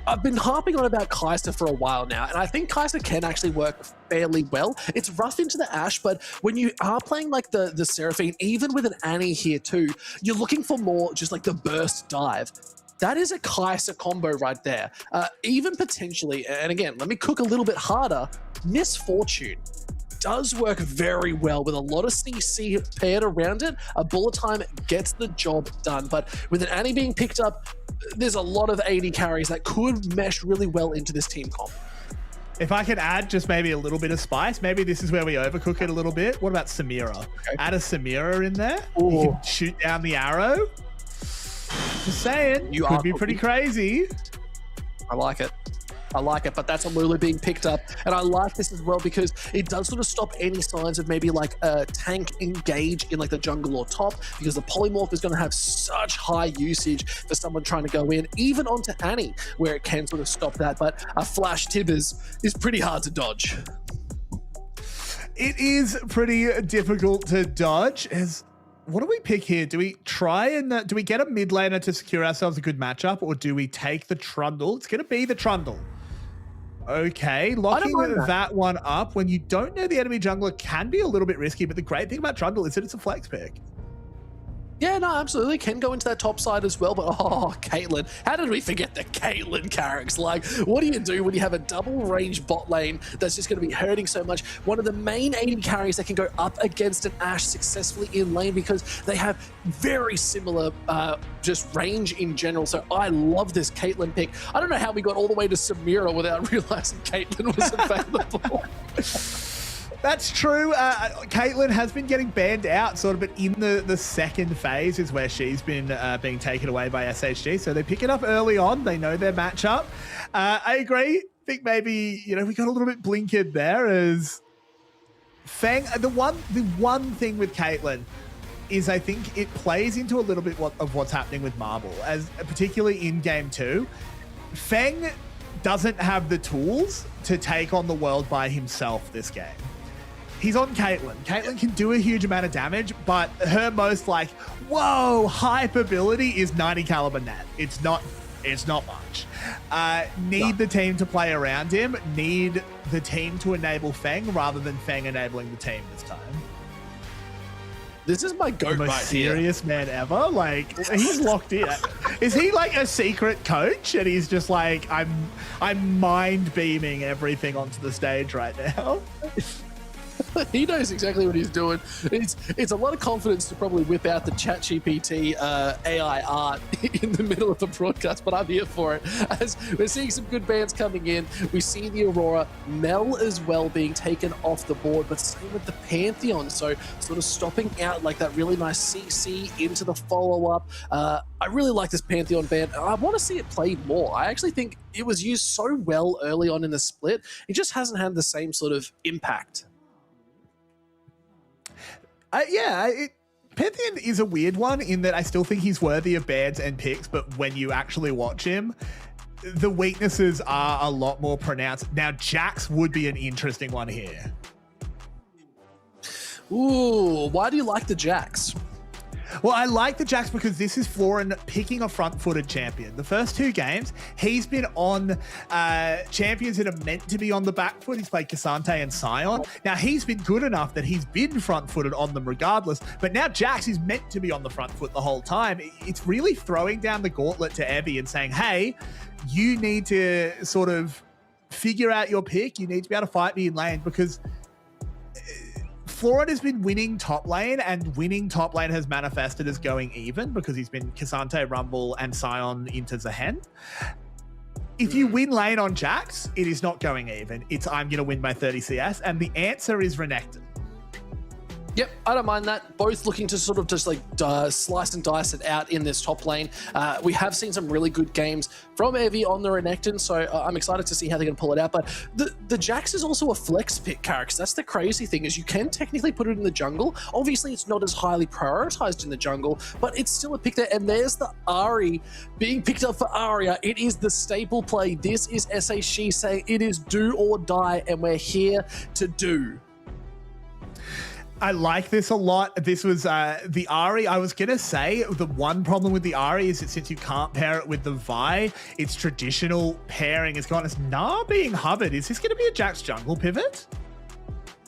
I've been harping on about Kai'Sa for a while now, and I think Kai'Sa can actually work fairly well. It's rough into the Ashe, but when you are playing like the Seraphine, even with an Annie here too, you're looking for more just like the burst dive. That is a Kai'Sa combo right there. Even potentially, and again, let me cook a little bit harder, Misfortune does work very well with a lot of CC paired around it. A bullet time gets the job done, but with an Annie being picked up, there's a lot of AD carries that could mesh really well into this team comp. If I could add just maybe a little bit of spice, maybe this is where we overcook it a little bit. What about Samira? Okay. Add a Samira in there. Ooh. You can shoot down the arrow. Just saying, could be pretty crazy. I like it. I like it, but that's a Lulu being picked up. And I like this as well because it does sort of stop any signs of maybe like a tank engage in like the jungle or top, because the polymorph is going to have such high usage for someone trying to go in, even onto Annie, where it can sort of stop that. But a flash Tibbers is pretty hard to dodge. It is pretty difficult to dodge. What do we pick here? Do we try and do we get a mid laner to secure ourselves a good matchup, or do we take the Trundle? It's going to be the Trundle. Okay, locking that one up when you don't know the enemy jungler can be a little bit risky, but the great thing about Trundle is that it's a flex pick. Yeah, no, absolutely. Can go into that top side as well, but oh, Caitlyn. How did we forget the Caitlyn carries? Like, what do you do when you have a double range bot lane that's just going to be hurting so much? One of the main AD carries that can go up against an Ashe successfully in lane because they have very similar just range in general. So I love this Caitlyn pick. I don't know how we got all the way to Samira without realizing Caitlyn was available. That's true. Caitlyn has been getting banned out, sort of, but in the second phase is where she's been being taken away by SHG. So they pick it up early on. They know their matchup. I agree. I think maybe, we got a little bit blinkered there as Feng. The one thing with Caitlyn is I think it plays into a little bit of what's happening with Marble, as particularly in game 2. Feng doesn't have the tools to take on the world by himself this game. He's on Caitlyn. Caitlyn can do a huge amount of damage, but her most whoa, hype ability is 90 caliber net. It's not much. Need the team to play around him. Need the team to enable Feng rather than Feng enabling the team this time. This is my goat the most serious man ever. He's locked in. Is he a secret coach? And he's just I'm mind beaming everything onto the stage right now. He knows exactly what he's doing. It's a lot of confidence to probably whip out the ChatGPT AI art in the middle of the broadcast, but I'm here for it. As we're seeing some good bans coming in, we see the Aurora, Mel as well being taken off the board, but same with the Pantheon. So sort of stopping out that really nice CC into the follow-up. I really like this Pantheon ban. I want to see it played more. I actually think it was used so well early on in the split. It just hasn't had the same sort of impact. Pantheon is a weird one in that I still think he's worthy of bans and picks, but when you actually watch him, the weaknesses are a lot more pronounced. Now, Jax would be an interesting one here. Ooh, why do you like the Jax? Well, I like the Jax because this is Florin picking a front-footed champion. The first 2 games, he's been on champions that are meant to be on the back foot. He's played Cassante and Sion. Now, he's been good enough that he's been front-footed on them regardless, but now Jax is meant to be on the front foot the whole time. It's really throwing down the gauntlet to Evie and saying, hey, you need to sort of figure out your pick. You need to be able to fight me in lane because Florin has been winning top lane, and winning top lane has manifested as going even because he's been Cassante, Rumble, and Sion into Zehen. if you win lane on Jax, it is not going even. It's I'm going to win by 30 CS, and the answer is Renekton. Yep, I don't mind that. Both looking to sort of just like slice and dice it out in this top lane. We have seen some really good games from Evie on the Renekton, so I'm excited to see how they're going to pull it out. But the Jax is also a flex pick character. That's the crazy thing, is you can technically put it in the jungle. Obviously, it's not as highly prioritized in the jungle, but it's still a pick there. And there's the Ahri being picked up for Arya. It is the staple play. This is SHG saying it is do or die, and we're here to do. I like this a lot. This was the Ahri. I was going to say the one problem with the Ahri is that since you can't pair it with the Vi, its traditional pairing is gone. It's Gnar being hovered. Is this going to be a Jax jungle pivot?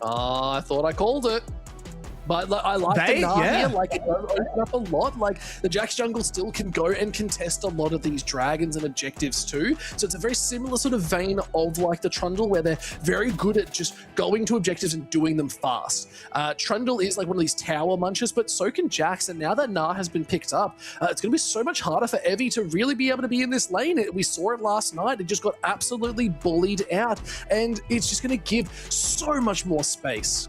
I thought I called it. But I like the Gnar here, like it does open up a lot. Like the Jax jungle still can go and contest a lot of these dragons and objectives too. So it's a very similar sort of vein of like the Trundle, where they're very good at just going to objectives and doing them fast. Trundle is like one of these tower munchers, but so can Jax. And now that Gnar has been picked up, it's going to be so much harder for Evie to really be able to be in this lane. We saw it last night. It just got absolutely bullied out, and it's just going to give so much more space.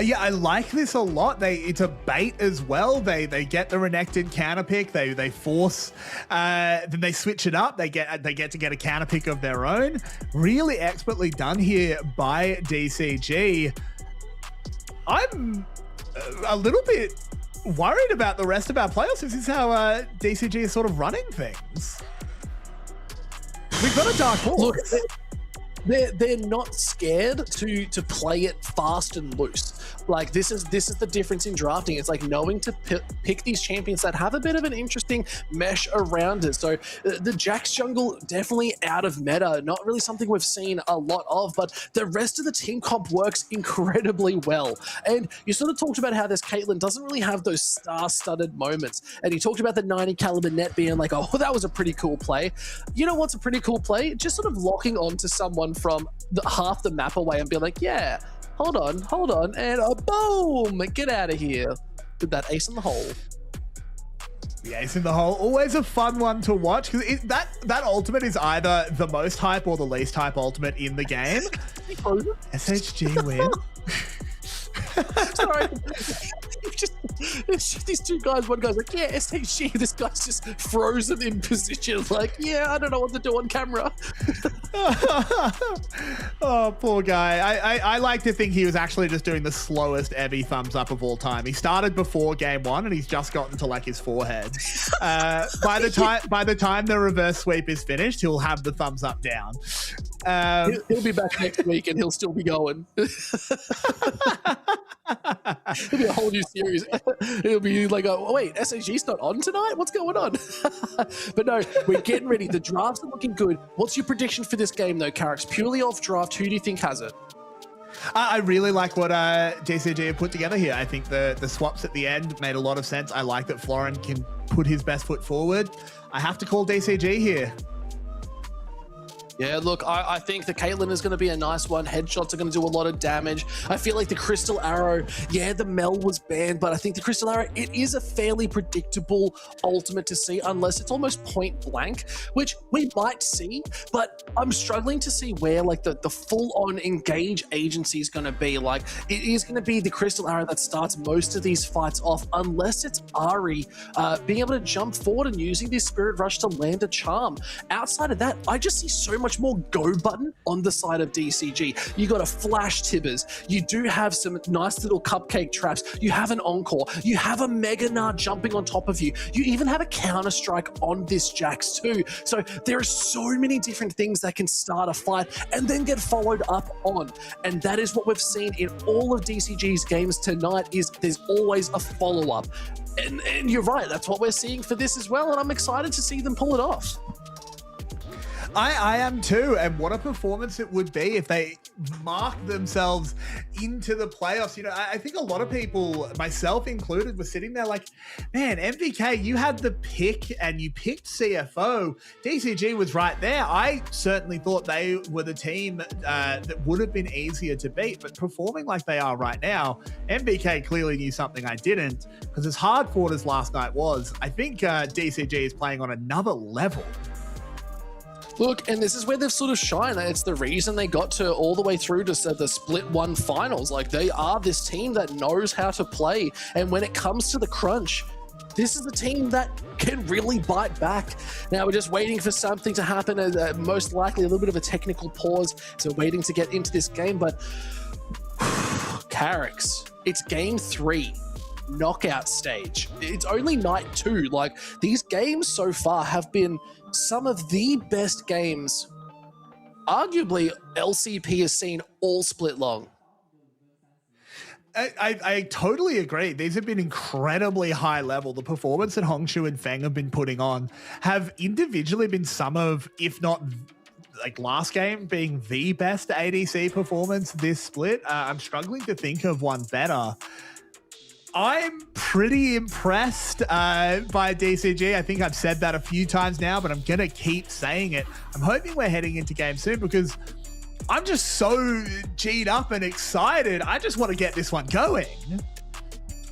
Yeah, I like this a lot. It's a bait as well. They get the Renekton counter pick. They force, then they switch it up. They get to get a counter pick of their own. Really expertly done here by DCG. I'm a little bit worried about the rest of our playoffs. This is how DCG is sort of running things. We've got a dark horse. Look, they're not scared to play it fast and loose. Like this is the difference in drafting. It's like knowing to pick these champions that have a bit of an interesting mesh around it. So the Jax jungle definitely out of meta, not really something we've seen a lot of, but the rest of the team comp works incredibly well. And you sort of talked about how this Caitlyn doesn't really have those star-studded moments. And you talked about the 90 caliber net being like, oh, that was a pretty cool play. You know what's a pretty cool play? Just sort of locking onto someone from half the map away and be like, yeah, hold on, and boom, get out of here with that ace in the hole. The ace in the hole, always a fun one to watch, because that ultimate is either the most hype or the least hype ultimate in the game. SHG win. Sorry. It's just these two guys. One guy's like, yeah, SHG. This guy's just frozen in position. Like, yeah, I don't know what to do on camera. Oh, poor guy. I like to think he was actually just doing the slowest Evie thumbs up of all time. He started before game one and he's just gotten to like his forehead. By the time the reverse sweep is finished, he'll have the thumbs up down. He'll be back next week and he'll still be going. It'll be a whole new series. It'll be like, oh, wait, SHG's not on tonight? What's going on? But no, we're getting ready. The drafts are looking good. What's your prediction for this game, though, Carrick? Purely off draft, who do you think has it? I really like what DCG have put together here. I think the swaps at the end made a lot of sense. I like that Florin can put his best foot forward. I have to call DCG here. Yeah, look, I think the Caitlyn is going to be a nice one. Headshots are going to do a lot of damage. I feel like the Crystal Arrow, yeah, the Mel was banned, but I think the Crystal Arrow, it is a fairly predictable ultimate to see, unless it's almost point blank, which we might see, but I'm struggling to see where like the full-on engage agency is going to be. Like, it is going to be the Crystal Arrow that starts most of these fights off, unless it's Ahri being able to jump forward and using this Spirit Rush to land a charm. Outside of that, I just see so much more go button on the side of DCG. You got a flash Tibbers. You do have some nice little cupcake traps. You have an encore. You have a Mega Gnar jumping on top of you. You even have a counter strike on this Jax too. So there are so many different things that can start a fight and then get followed up on. And that is what we've seen in all of DCG's games tonight, is there's always a follow-up. And you're right, that's what we're seeing for this as well, and I'm excited to see them pull it off. I am too, and what a performance it would be if they mark themselves into the playoffs. You know, I think a lot of people, myself included, were sitting there like, man, MVK, you had the pick and you picked CFO. DCG was right there. I certainly thought they were the team that would have been easier to beat, but performing like they are right now, MVK clearly knew something I didn't, because as hard fought as last night was, I think DCG is playing on another level. Look, and this is where they've sort of shined. It's the reason they got to all the way through to the Split 1 finals. Like, they are this team that knows how to play. And when it comes to the crunch, this is a team that can really bite back. Now, we're just waiting for something to happen, most likely a little bit of a technical pause. So waiting to get into this game, but Carrix, it's game 3. Knockout stage. It's only night 2. Like, these games so far have been some of the best games arguably LCP has seen all split long. I totally agree. These have been incredibly high level. The performance that Hongshu and Feng have been putting on have individually been some of, if not like last game, being the best ADC performance this split. I'm struggling to think of one better. I'm pretty impressed by DCG. I think I've said that a few times now, but I'm going to keep saying it. I'm hoping we're heading into game soon because I'm just so G'd up and excited. I just want to get this one going.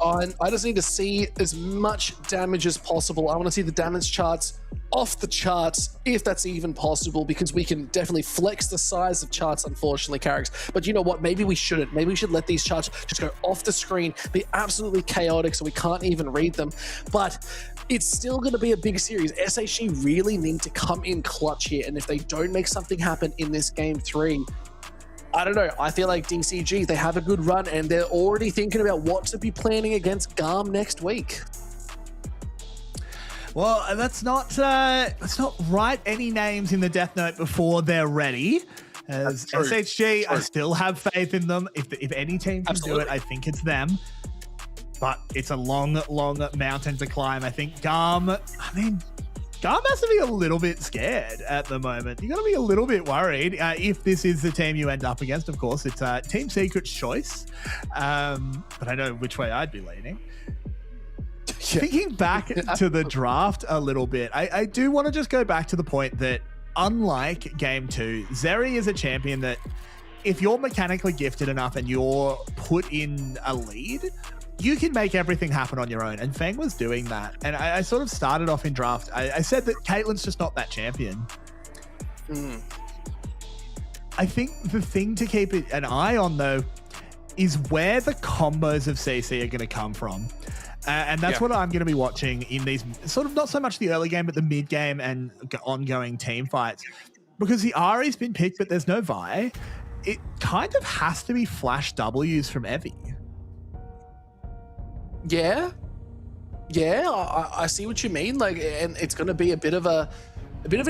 I just need to see as much damage as possible. I want to see the damage charts off the charts, if that's even possible, because we can definitely flex the size of charts, unfortunately, Carrix. But you know what? Maybe we shouldn't. Maybe we should let these charts just go off the screen, be absolutely chaotic so we can't even read them. But it's still going to be a big series. SHG really need to come in clutch here, and if they don't make something happen in this game 3, I don't know. I feel like DCG, they have a good run and they're already thinking about what to be planning against GARM next week. Well, let's not write any names in the Death Note before they're ready. As SHG, I still have faith in them. If any team can do it, I think it's them. But it's a long, long mountain to climb. I think GARM has to be a little bit scared at the moment. You got to be a little bit worried if this is the team you end up against. Of course, it's Team Secret's choice, but I know which way I'd be leaning. Thinking back to the draft a little bit, I do want to just go back to the point that unlike Game 2, Zeri is a champion that if you're mechanically gifted enough and you're put in a lead, you can make everything happen on your own. And Feng was doing that. And I sort of started off in draft. I said that Caitlyn's just not that champion. I think the thing to keep an eye on, though, is where the combos of CC are going to come from. And that's what I'm going to be watching in these, sort of not so much the early game, but the mid game and ongoing team fights. Because the Ari's been picked, but there's no Vi. It kind of has to be flash W's from Evie. Yeah, I see what you mean. Like, and it's going to be a bit of an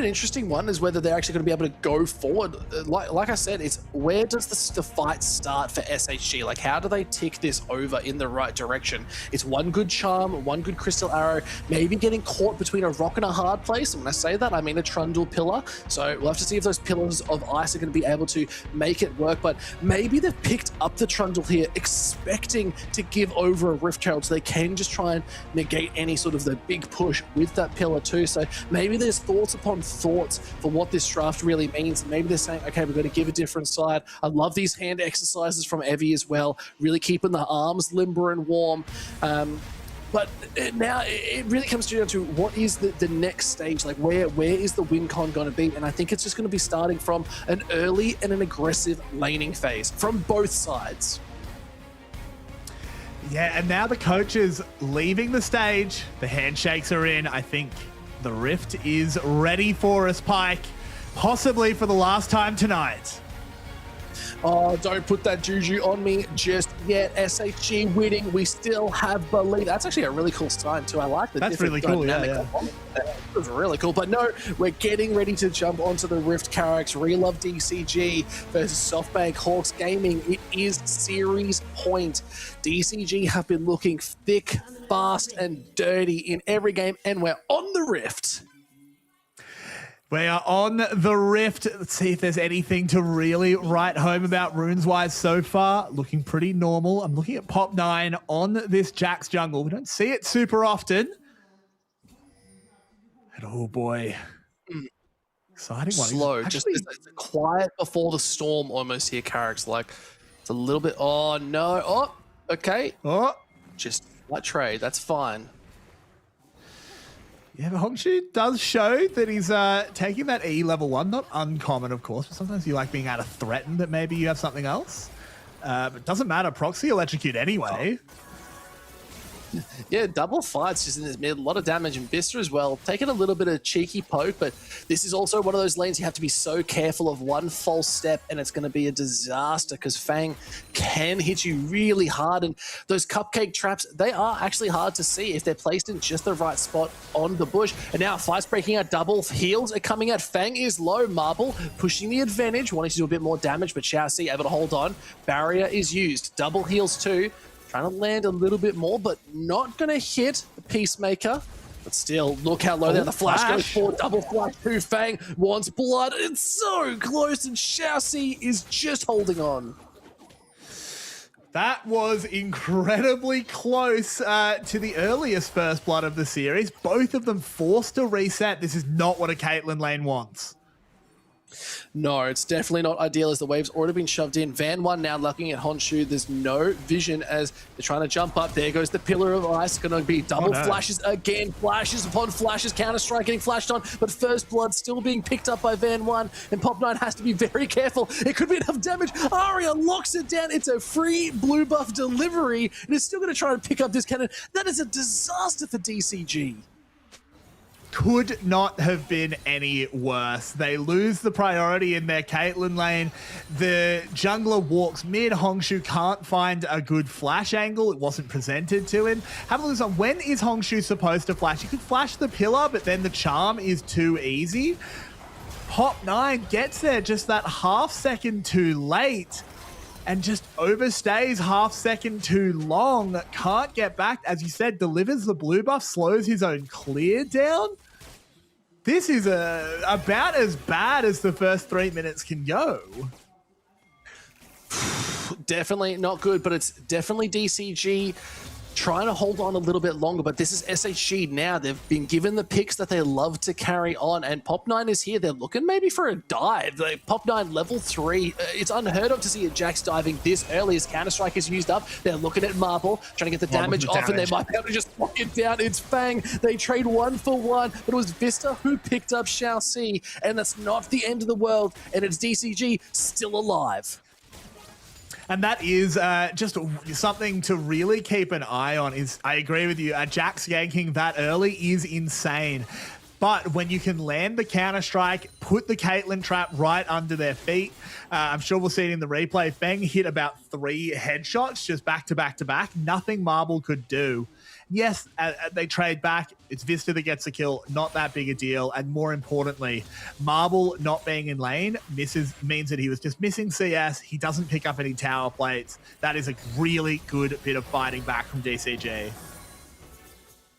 interesting one, is whether they're actually going to be able to go forward. Like I said, it's where does the fight start for SHG? Like, how do they tick this over in the right direction? It's one good charm, one good crystal arrow, maybe getting caught between a rock and a hard place. And when I say that, I mean a Trundle pillar. So we'll have to see if those pillars of ice are going to be able to make it work. But maybe they've picked up the Trundle here, expecting to give over a Rift Herald, so they can just try and negate any sort of the big push with that pillar too. So maybe there's thoughts upon thoughts for what this draft really means, and maybe they're saying, okay, we're going to give a different side. I love these hand exercises from Evie as well, really keeping the arms limber and warm. But now it really comes down to what is the next stage, like where is the win con going to be? And I think it's just going to be starting from an early and an aggressive laning phase from both sides. Yeah, and now the coach is leaving the stage. The handshakes are in. I think the Rift is ready for us, Pike, possibly for the last time tonight. Oh, don't put that juju on me just yet. SHG winning. We still have belief. That's actually a really cool sign too. I like that. That's really cool. Yeah. It was really cool. But no, we're getting ready to jump onto the Rift Carrix. Relove DCG versus SoftBank Hawks Gaming. It is series point. DCG have been looking thick, fast, and dirty in every game, and we're on the Rift. We are on the Rift. Let's see if there's anything to really write home about runes-wise so far. Looking pretty normal. I'm looking at Pop 9 on this Jax jungle. We don't see it super often. And oh boy. Exciting one. Slow. Actually, just it's quiet before the storm almost here, Carrix. Like, it's a little bit, oh no. Oh, okay. Oh. Just that trade. That's fine. Yeah, but Hongshu does show that he's taking that E level 1. Not uncommon, of course, but sometimes you like being able to threaten that maybe you have something else. But it doesn't matter. Proxy electrocute anyway. Yeah, double fights just in this mid. A lot of damage, and Vista as well. Taking a little bit of cheeky poke, but this is also one of those lanes you have to be so careful of. One false step and it's going to be a disaster, because Fang can hit you really hard. And those cupcake traps, they are actually hard to see if they're placed in just the right spot on the bush. And now Fight's breaking out, double heals are coming out. Fang is low. Marble pushing the advantage, wanting to do a bit more damage, but Xiaoxi able to hold on. Barrier is used. Double heals too. Trying to land a little bit more, but not going to hit the Peacemaker. But still, look how low there. The flash goes for double flash. Hu Fang wants blood. It's so close, and Xiaoxi is just holding on. That was incredibly close to the earliest first blood of the series. Both of them forced to reset. This is not what a Caitlyn lane wants. No, it's definitely not ideal, as the wave's already been shoved in. Van 1 now looking at Honshu. There's no vision as they're trying to jump up. There goes the Pillar of Ice. Going to be double flashes again. Flashes upon flashes. Counter-strike getting flashed on. But first blood still being picked up by Van 1. And Pop9 has to be very careful. It could be enough damage. Aria locks it down. It's a free blue buff delivery. And it's still going to try to pick up this cannon. That is a disaster for DCG. Could not have been any worse. They lose the priority in their Caitlyn lane. The jungler walks mid. Hongshu can't find a good flash angle. It wasn't presented to him. Have a look on when is Hongshu supposed to flash? You could flash the pillar, but then the charm is too easy. Pop9 gets there just that half second too late, and just overstays half second too long. Can't get back. As you said, delivers the blue buff, slows his own clear down. This is about as bad as the first 3 minutes can go. Definitely not good, but it's definitely DCG trying to hold on a little bit longer. But this is SHG now. They've been given the picks that they love to carry on, and Pop9 is here. They're looking maybe for a dive. Pop9 level 3. It's unheard of to see a Jax diving this early as Counter-Strike is used up. They're looking at Marble, trying to get the damage off, and they might be able to just lock it down. It's Fang. They trade 1 for 1, but it was Vista who picked up Xiaoxi, and that's not the end of the world, and it's DCG still alive. And that is just something to really keep an eye on. I agree with you. Jax ganking that early is insane. But when you can land the Counter-Strike, put the Caitlyn trap right under their feet, I'm sure we'll see it in the replay. Fang hit about 3 headshots just back to back to back. Nothing Marble could do. Yes, they trade back. It's Vista that gets the kill. Not that big a deal. And more importantly, Marble not being in lane means that he was just missing CS. He doesn't pick up any tower plates. That is a really good bit of fighting back from DCG.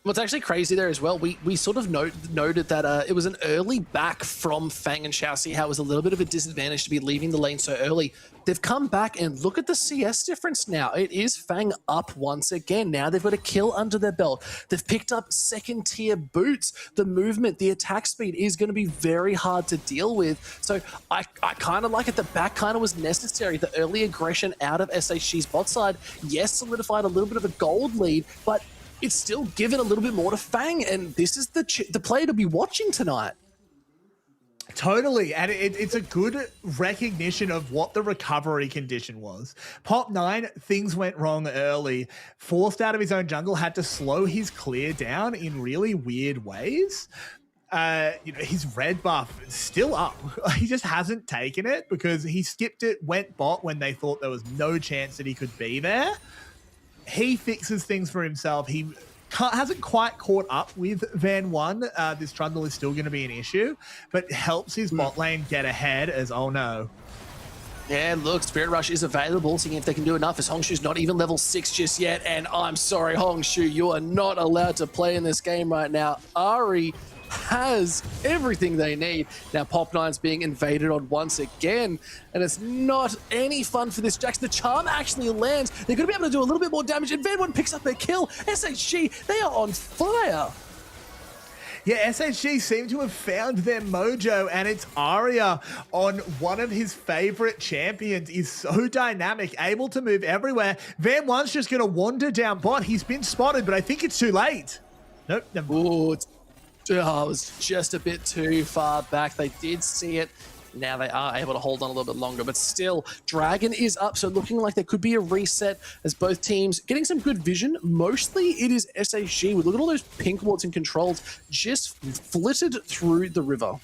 What's actually crazy there as well, we sort of noted that it was an early back from Fang and Xiaoxi, how it was a little bit of a disadvantage to be leaving the lane so early. They've come back and look at the CS difference now. It is Fang up once again. Now they've got a kill under their belt. They've picked up second tier boots. The movement, the attack speed is going to be very hard to deal with. So I kind of like it. The back kind of was necessary. The early aggression out of SHG's bot side, yes, solidified a little bit of a gold lead, but it's still given a little bit more to Fang, and this is the play to be watching tonight. Totally, and it's a good recognition of what the recovery condition was. Pop9, things went wrong early. Forced out of his own jungle, had to slow his clear down in really weird ways. His red buff is still up. He just hasn't taken it because he skipped it, went bot when they thought there was no chance that he could be there. He fixes things for himself. He hasn't quite caught up with Van 1. This trundle is still going to be an issue, but helps his bot lane get ahead as, oh no. Yeah, look, Spirit Rush is available, seeing if they can do enough, as Hongshu's not even level 6 just yet, and I'm sorry, Hongshu, you are not allowed to play in this game right now. Ari has everything they need. Now Pop9's being invaded on once again, and it's not any fun for this Jax. The charm actually lands. They're going to be able to do a little bit more damage, and Van 1 picks up a kill. SHG, they are on fire. Yeah, SHG seem to have found their mojo, and it's Aria on one of his favorite champions. Is so dynamic, able to move everywhere. Van 1's just going to wander down bot. He's been spotted, but I think it's too late. Nope. Ooh, Oh, it was just a bit too far back. They did see it. Now they are able to hold on a little bit longer, but still, Dragon is up, so looking like there could be a reset as both teams getting some good vision. Mostly it is SHG. Look at all those pink wards and controls just flitted through the river.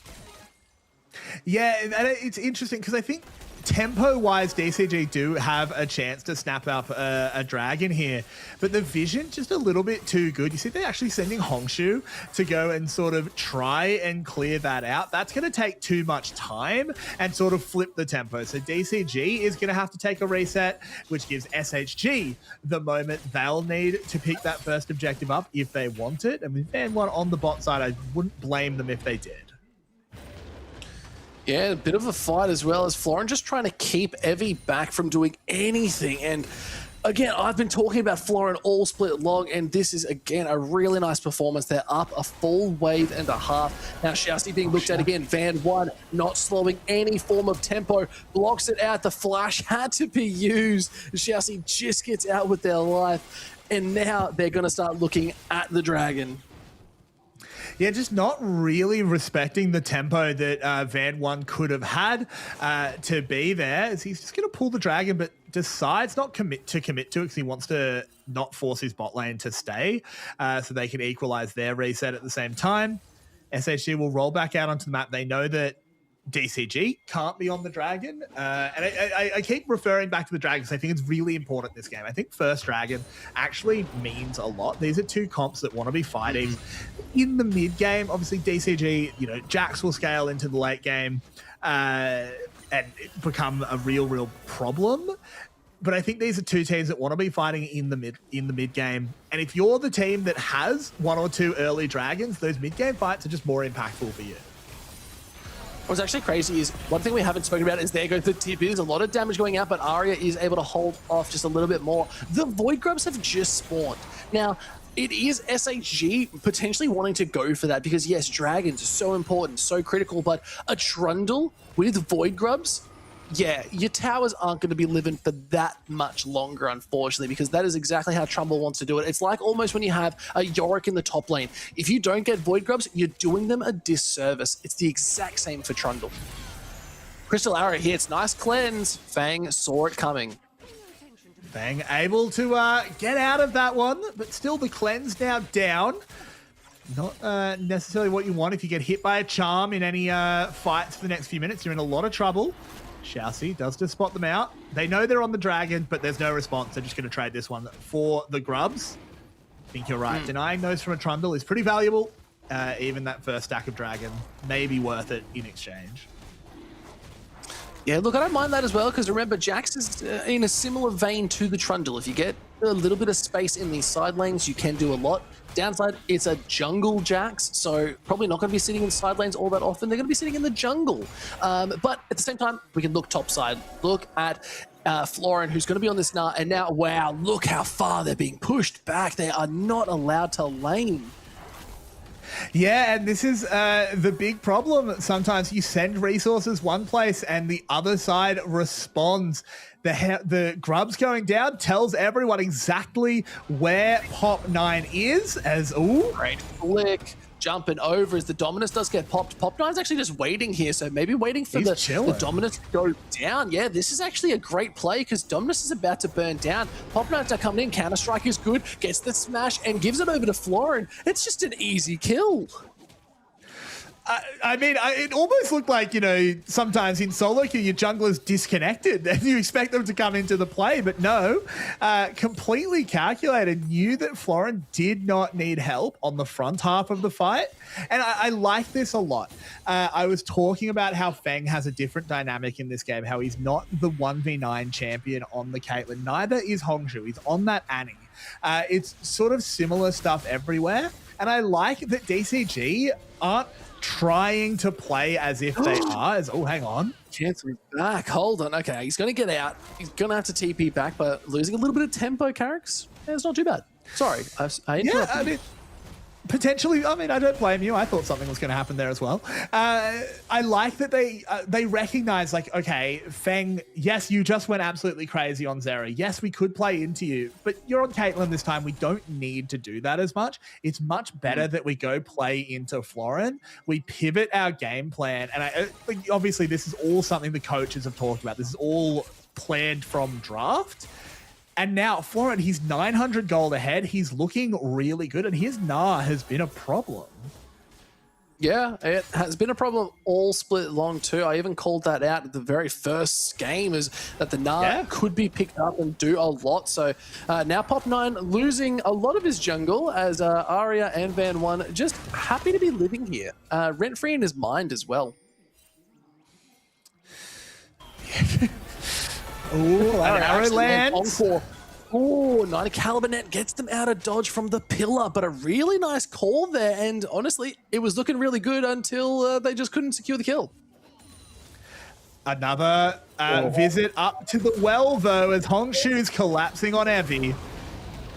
Yeah, and it's interesting because I think tempo-wise, DCG do have a chance to snap up a dragon here, but the vision just a little bit too good. You see they're actually sending Hongshu to go and sort of try and clear that out. That's going to take too much time and sort of flip the tempo. So DCG is going to have to take a reset, which gives SHG the moment they'll need to pick that first objective up if they want it. I mean, Van One on the bot side, I wouldn't blame them if they did. Yeah, a bit of a fight as well as Florin just trying to keep Evie back from doing anything. And again, I've been talking about Florin all split long, and this is, again, a really nice performance. They're up a full wave and a half. Now, Xiaoxi being looked at again. Van One not slowing any form of tempo. Blocks it out. The flash had to be used. Xiaoxi just gets out with their life. And now they're going to start looking at the dragon. Yeah, just not really respecting the tempo that Van One could have had to be there. As he's just going to pull the dragon, but decides not to commit to it because he wants to not force his bot lane to stay so they can equalize their reset at the same time. SHG will roll back out onto the map. They know that DCG can't be on the dragon. And I keep referring back to the dragon because I think it's really important in this game. I think first dragon actually means a lot. These are two comps that want to be fighting in the mid game. Obviously, DCG, you know, Jax will scale into the late game and become a real problem. But I think these are two teams that want to be fighting in the mid game. And if you're the team that has one or two early dragons, those mid game fights are just more impactful for you. What's actually crazy is one thing we haven't spoken about is there goes the tip. There's a lot of damage going out, but Arya is able to hold off just a little bit more. The Void Grubs have just spawned. Now, it is SHG potentially wanting to go for that because, yes, dragons are so important, so critical, but a Trundle with Void Grubs, yeah, your towers aren't going to be living for that much longer, unfortunately, because that is exactly how Trumbull wants to do it. It's like almost when you have a Yorick in the top lane. If you don't get Void Grubs, you're doing them a disservice. It's the exact same for Trundle. Crystal Arrow hits. Nice cleanse. Fang saw it coming. Fang able to get out of that one, but still the cleanse now down. Not necessarily what you want if you get hit by a charm in any fights for the next few minutes. You're in a lot of trouble. Xiaoxi does just spot them out. They know they're on the dragon, but there's no response. They're just going to trade this one for the grubs. I think you're right. Denying those from a Trundle is pretty valuable. Even that first stack of dragon may be worth it in exchange. Yeah, look, I don't mind that as well, because remember, Jax is in a similar vein to the Trundle. If you get a little bit of space in these side lanes, you can do a lot. Downside, it's a jungle Jax, so probably not going to be sitting in side lanes all that often. They're going to be sitting in the jungle. But at the same time, we can look topside. Look at Florin, who's going to be on this now. And now, wow, look how far they're being pushed back. They are not allowed to lane. Yeah, and this is the big problem. Sometimes you send resources one place and the other side responds. The grubs going down tells everyone exactly where Pop 9 is as, ooh. Great flick. Jumping over as the Dominus does get popped. Pop 9's actually just waiting here, so maybe waiting for the Dominus to go down. Yeah, this is actually a great play because Dominus is about to burn down. Pop 9's now coming in. Counter-Strike is good. Gets the smash and gives it over to Florin. It's just an easy kill. I mean, it almost looked like, you know, sometimes in solo queue, your jungler's disconnected and you expect them to come into the play, but no, completely calculated, knew that Florin did not need help on the front half of the fight. And I like this a lot. I was talking about how Feng has a different dynamic in this game, how he's not the 1v9 champion on the Caitlyn. Neither is Hongshu. He's on that Annie. It's sort of similar stuff everywhere. And I like that DCG aren't trying to play as if they are. Oh, hang on. Cancel's back. Hold on. Okay, he's going to get out. He's going to have to TP back, but losing a little bit of tempo, Carrix. Yeah, it's not too bad. Sorry, I interrupted. Yeah, I mean, Potentially, I mean, I don't blame you. I thought something was going to happen there as well. I like that they recognize, like, okay, Feng, yes, you just went absolutely crazy on Zeri. Yes, we could play into you, but you're on Caitlyn this time. We don't need to do that as much. It's much better that we go play into Florin. We pivot our game plan. And obviously, this is all something the coaches have talked about. This is all planned from draft. And now, Florin, he's 900 gold ahead. He's looking really good, and his Gnar has been a problem. Yeah, it has been a problem all split long too. I even called that out at the very first game, is that the Gnar could be picked up and do a lot. So now Pop9 losing a lot of his jungle, as Arya and Van One just happy to be living here. Rent-free in his mind as well. Ooh, an arrow lands. Oh, 90 caliber net gets them out of dodge from the pillar, but a really nice call there. And honestly, it was looking really good until they just couldn't secure the kill. Another visit up to the well, though, as Hongshu's collapsing on Evie.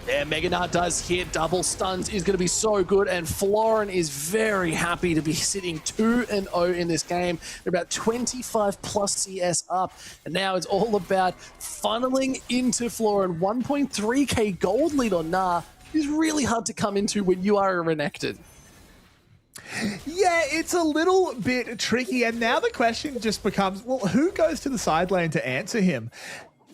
Yeah, Mega Gnar does hit. Double stuns is going to be so good, and Florin is very happy to be sitting 2-0 in this game. They're about 25 plus CS up, and now it's all about funneling into Florin. 1.3k gold lead on Gnar is really hard to come into when you are a Renekton. Yeah, it's a little bit tricky, and now the question just becomes, well, who goes to the side lane to answer him?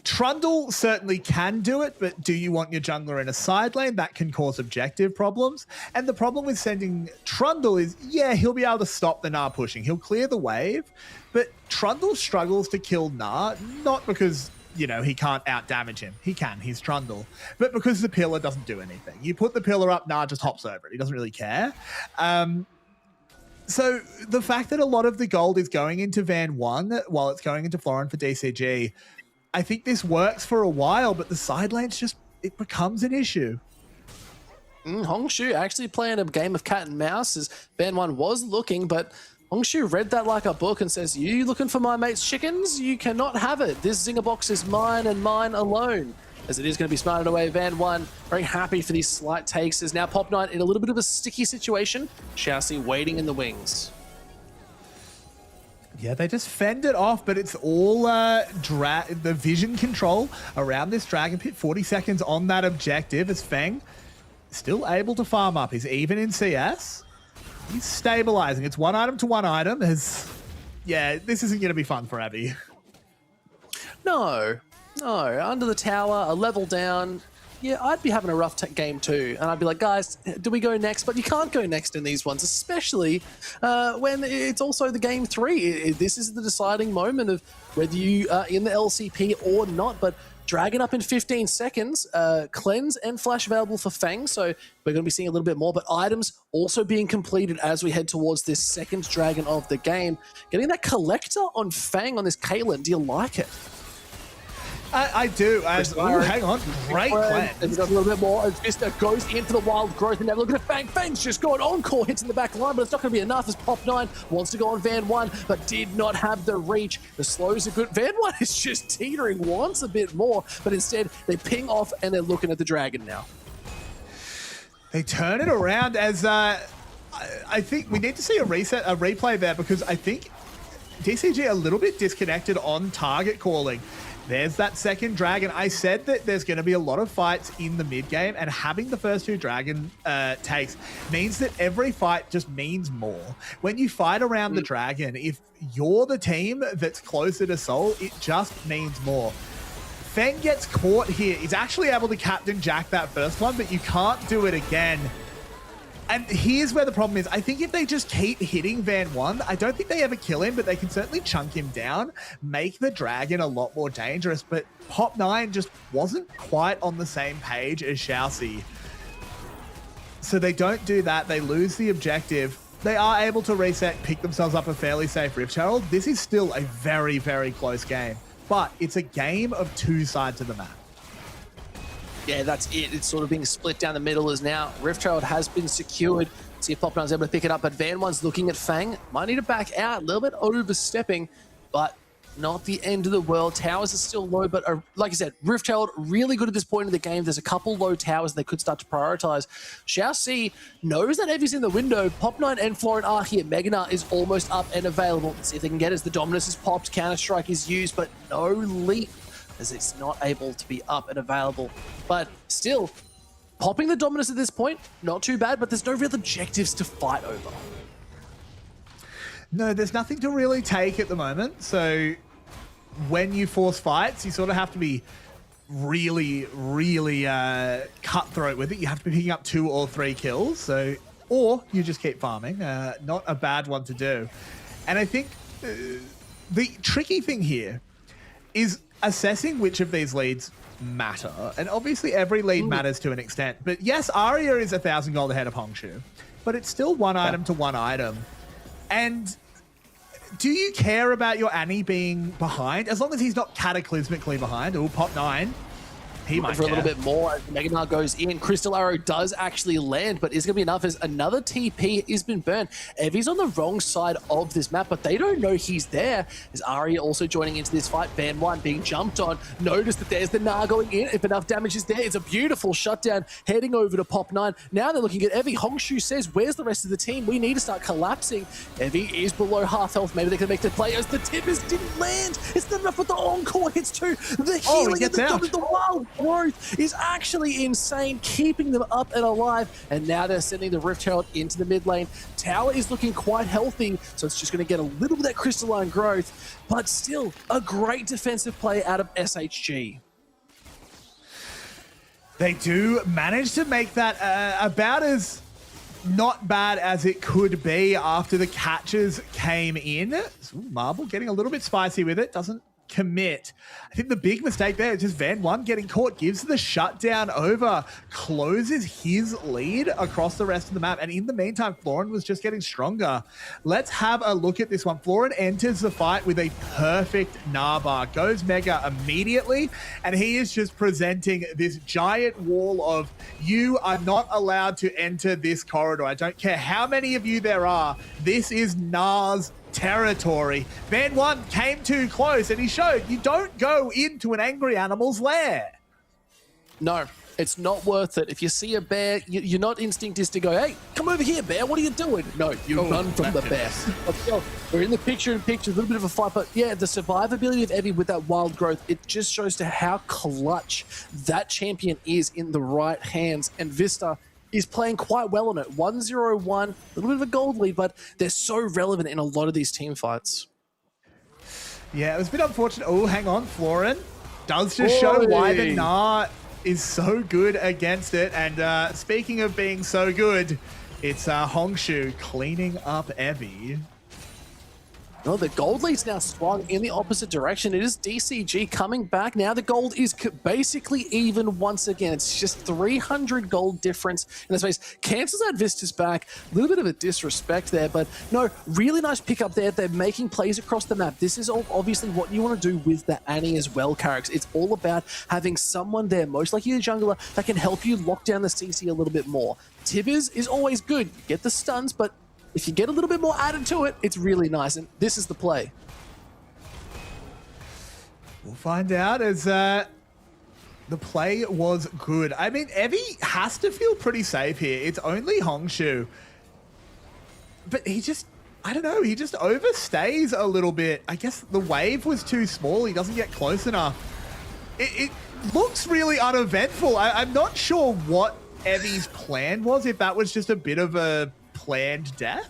Trundle certainly can do it, but do you want your jungler in a side lane? That can cause objective problems. And the problem with sending Trundle is, yeah, he'll be able to stop the Gnar pushing. He'll clear the wave, but Trundle struggles to kill Gnar, not because, you know, he can't out-damage him. He can, he's Trundle. But because the pillar doesn't do anything. You put the pillar up, Gnar just hops over it. He doesn't really care. So the fact that a lot of the gold is going into Van One while it's going into Florin for DCG, I think this works for a while, but the side lane's just, it becomes an issue. Hongshu actually playing a game of cat and mouse, as Van One was looking, but Hongshu read that like a book and says, you looking for my mate's chickens? You cannot have it. This Zinger box is mine and mine alone. As it is going to be smarted away, Van One very happy for these slight takes, as now Pop9 in a little bit of a sticky situation. Xiaoxi waiting in the wings. Yeah, they just fend it off, but it's all the vision control around this Dragon Pit. 40 seconds on that objective as Feng still able to farm up. He's even in CS. He's stabilizing. It's one item to one item. Yeah, this isn't going to be fun for Abby. No, under the tower, a level down. Yeah, I'd be having a rough game too. And I'd be like, guys, do we go next? But you can't go next in these ones, especially when it's also the game 3. This is the deciding moment of whether you are in the LCP or not. But Dragon up in 15 seconds, cleanse and flash available for Feng. So we're going to be seeing a little bit more. But items also being completed as we head towards this second Dragon of the game. Getting that collector on Feng on this Caitlyn, do you like it? I do. Hang on. Great cleanse. There's a little bit more as Vista goes in for the wild growth, and now look at Fang. Fang's just got encore hits in the back line, but it's not going to be enough as Pop9 wants to go on Van One, but did not have the reach. The slows are good. Van One is just teetering, wants a bit more, but instead they ping off and they're looking at the Dragon now. They turn it around as I think we need to see a replay there, because I think DCG a little bit disconnected on target calling. There's that second Dragon. I said that there's going to be a lot of fights in the mid game, and having the first 2 Dragon takes means that every fight just means more. When you fight around the Dragon, if you're the team that's closer to Soul, it just means more. Feng gets caught here. He's actually able to Captain Jack that first one, but you can't do it again. And here's where the problem is. I think if they just keep hitting Van One, I don't think they ever kill him, but they can certainly chunk him down, make the Dragon a lot more dangerous. But Pop9 just wasn't quite on the same page as Xiaoxi. So they don't do that. They lose the objective. They are able to reset, pick themselves up a fairly safe Rift Herald. This is still a very, very close game, but it's a game of 2 sides of the map. Yeah, that's it. It's sort of being split down the middle as now Rift Herald has been secured. See if Pop9's able to pick it up, but Van One's looking at Fang. Might need to back out, a little bit overstepping, but not the end of the world. Towers are still low, but like I said, Rift Herald really good at this point in the game. There's a couple low towers they could start to prioritize. SHG knows that Evi's in the window. Pop9 and Florin are here. Meganar is almost up and available. Let's see if they can get it as the Dominus is popped. Counter-Strike is used, but no leap as it's not able to be up and available. But still, popping the Dominus at this point, not too bad, but there's no real objectives to fight over. No, there's nothing to really take at the moment. So when you force fights, you sort of have to be really, really cutthroat with it. You have to be picking up 2 or 3 kills. So, or you just keep farming. Not a bad one to do. And I think the tricky thing here is assessing which of these leads matter. And obviously every lead matters to an extent. But yes, Arya is 1,000 gold ahead of Hongshu, but it's still one item to one item. And do you care about your Annie being behind? As long as he's not cataclysmically behind. Oh, Pop9. He might for a little bit more as Meganar goes in. Crystal Arrow does actually land, but is going to be enough as another TP has been burned. Evi's on the wrong side of this map, but they don't know he's there. As Arya also joining into this fight. Van1 being jumped on. Notice that there's the Gnar going in. If enough damage is there, it's a beautiful shutdown heading over to Pop9. Now they're looking at Evi. Hongshu says, where's the rest of the team? We need to start collapsing. Evi is below half health. Maybe they can make the play as the Tippers didn't land. It's not enough with the encore hits too. The healing and the wild growth is actually insane, keeping them up and alive. And now they're sending the Rift Herald into the mid lane. Tower is looking quite healthy, so it's just going to get a little bit of that crystalline growth, but still a great defensive play out of SHG. They do manage to make that about as not bad as it could be after the catches came in. Ooh, Marble getting a little bit spicy with it, doesn't commit. I think the big mistake there is just Van1 getting caught, gives the shutdown over, closes his lead across the rest of the map, and in the meantime, Florin was just getting stronger. Let's have a look at this one. Florin enters the fight with a perfect Gnar, goes mega immediately, and he is just presenting this giant wall of, you are not allowed to enter this corridor. I don't care how many of you there are. This is Gnar's territory. Van1 came too close, and he showed you don't go into an angry animal's lair. No, it's not worth it. If you see a bear, your not instinct is to go, hey, come over here, bear, what are you doing? No, you run from the bear. We're in the picture-in-picture, a little bit of a fight, but yeah, the survivability of Evi with that wild growth, it just shows to how clutch that champion is in the right hands, and Vista is playing quite well on it. 1-0-1, a little bit of a gold lead, but they're so relevant in a lot of these team fights. Yeah, it was a bit unfortunate. Oh, hang on, Florin does just show why the Gnar is so good against it. And speaking of being so good, it's Hongshu cleaning up Evi. No, the gold lead's now swung in the opposite direction. It is DCG coming back. Now the gold is basically even once again. It's just 300 gold difference in the space. Cancels out Vista's back. A little bit of a disrespect there, but no, really nice pickup there. They're making plays across the map. This is obviously what you want to do with the Annie as well, Carrix. It's all about having someone there, most likely a jungler, that can help you lock down the CC a little bit more. Tibbers is always good. You get the stuns, but if you get a little bit more added to it, it's really nice, and this is the play. We'll find out as the play was good. I mean, Evi has to feel pretty safe here. It's only Hongshu. But he just, I don't know, he just overstays a little bit. I guess the wave was too small. He doesn't get close enough. It looks really uneventful. I'm not sure what Evi's plan was, if that was just a bit of a planned death?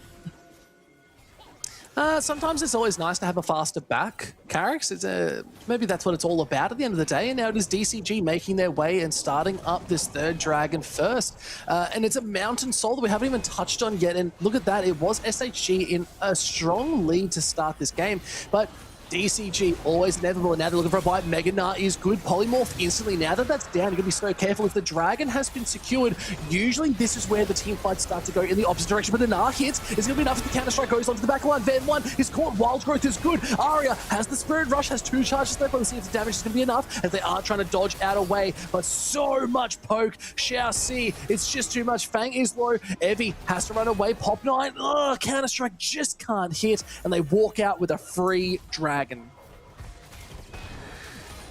Sometimes it's always nice to have a faster back, Carrix. Maybe that's what it's all about at the end of the day. And now it is DCG making their way and starting up this third dragon first. And it's a mountain soul that we haven't even touched on yet. And look at that, it was SHG in a strong lead to start this game. But DCG, always inevitable, and now they're looking for a bite. Meganar is good. Polymorph instantly. Now that that's down, you're going to be so careful. If the dragon has been secured, usually this is where the team fights start to go in the opposite direction. But the Gnar hits. It's going to be enough if the counter-strike goes onto the back line. Van1 is caught. Wild growth is good. Arya has the Spirit Rush, has 2 charges left. Let's see if the damage is going to be enough, as they are trying to dodge out of way. But so much poke. Xiaoxi, it's just too much. Fang is low. Evi has to run away. Pop9, counter-strike just can't hit. And they walk out with a free dragon.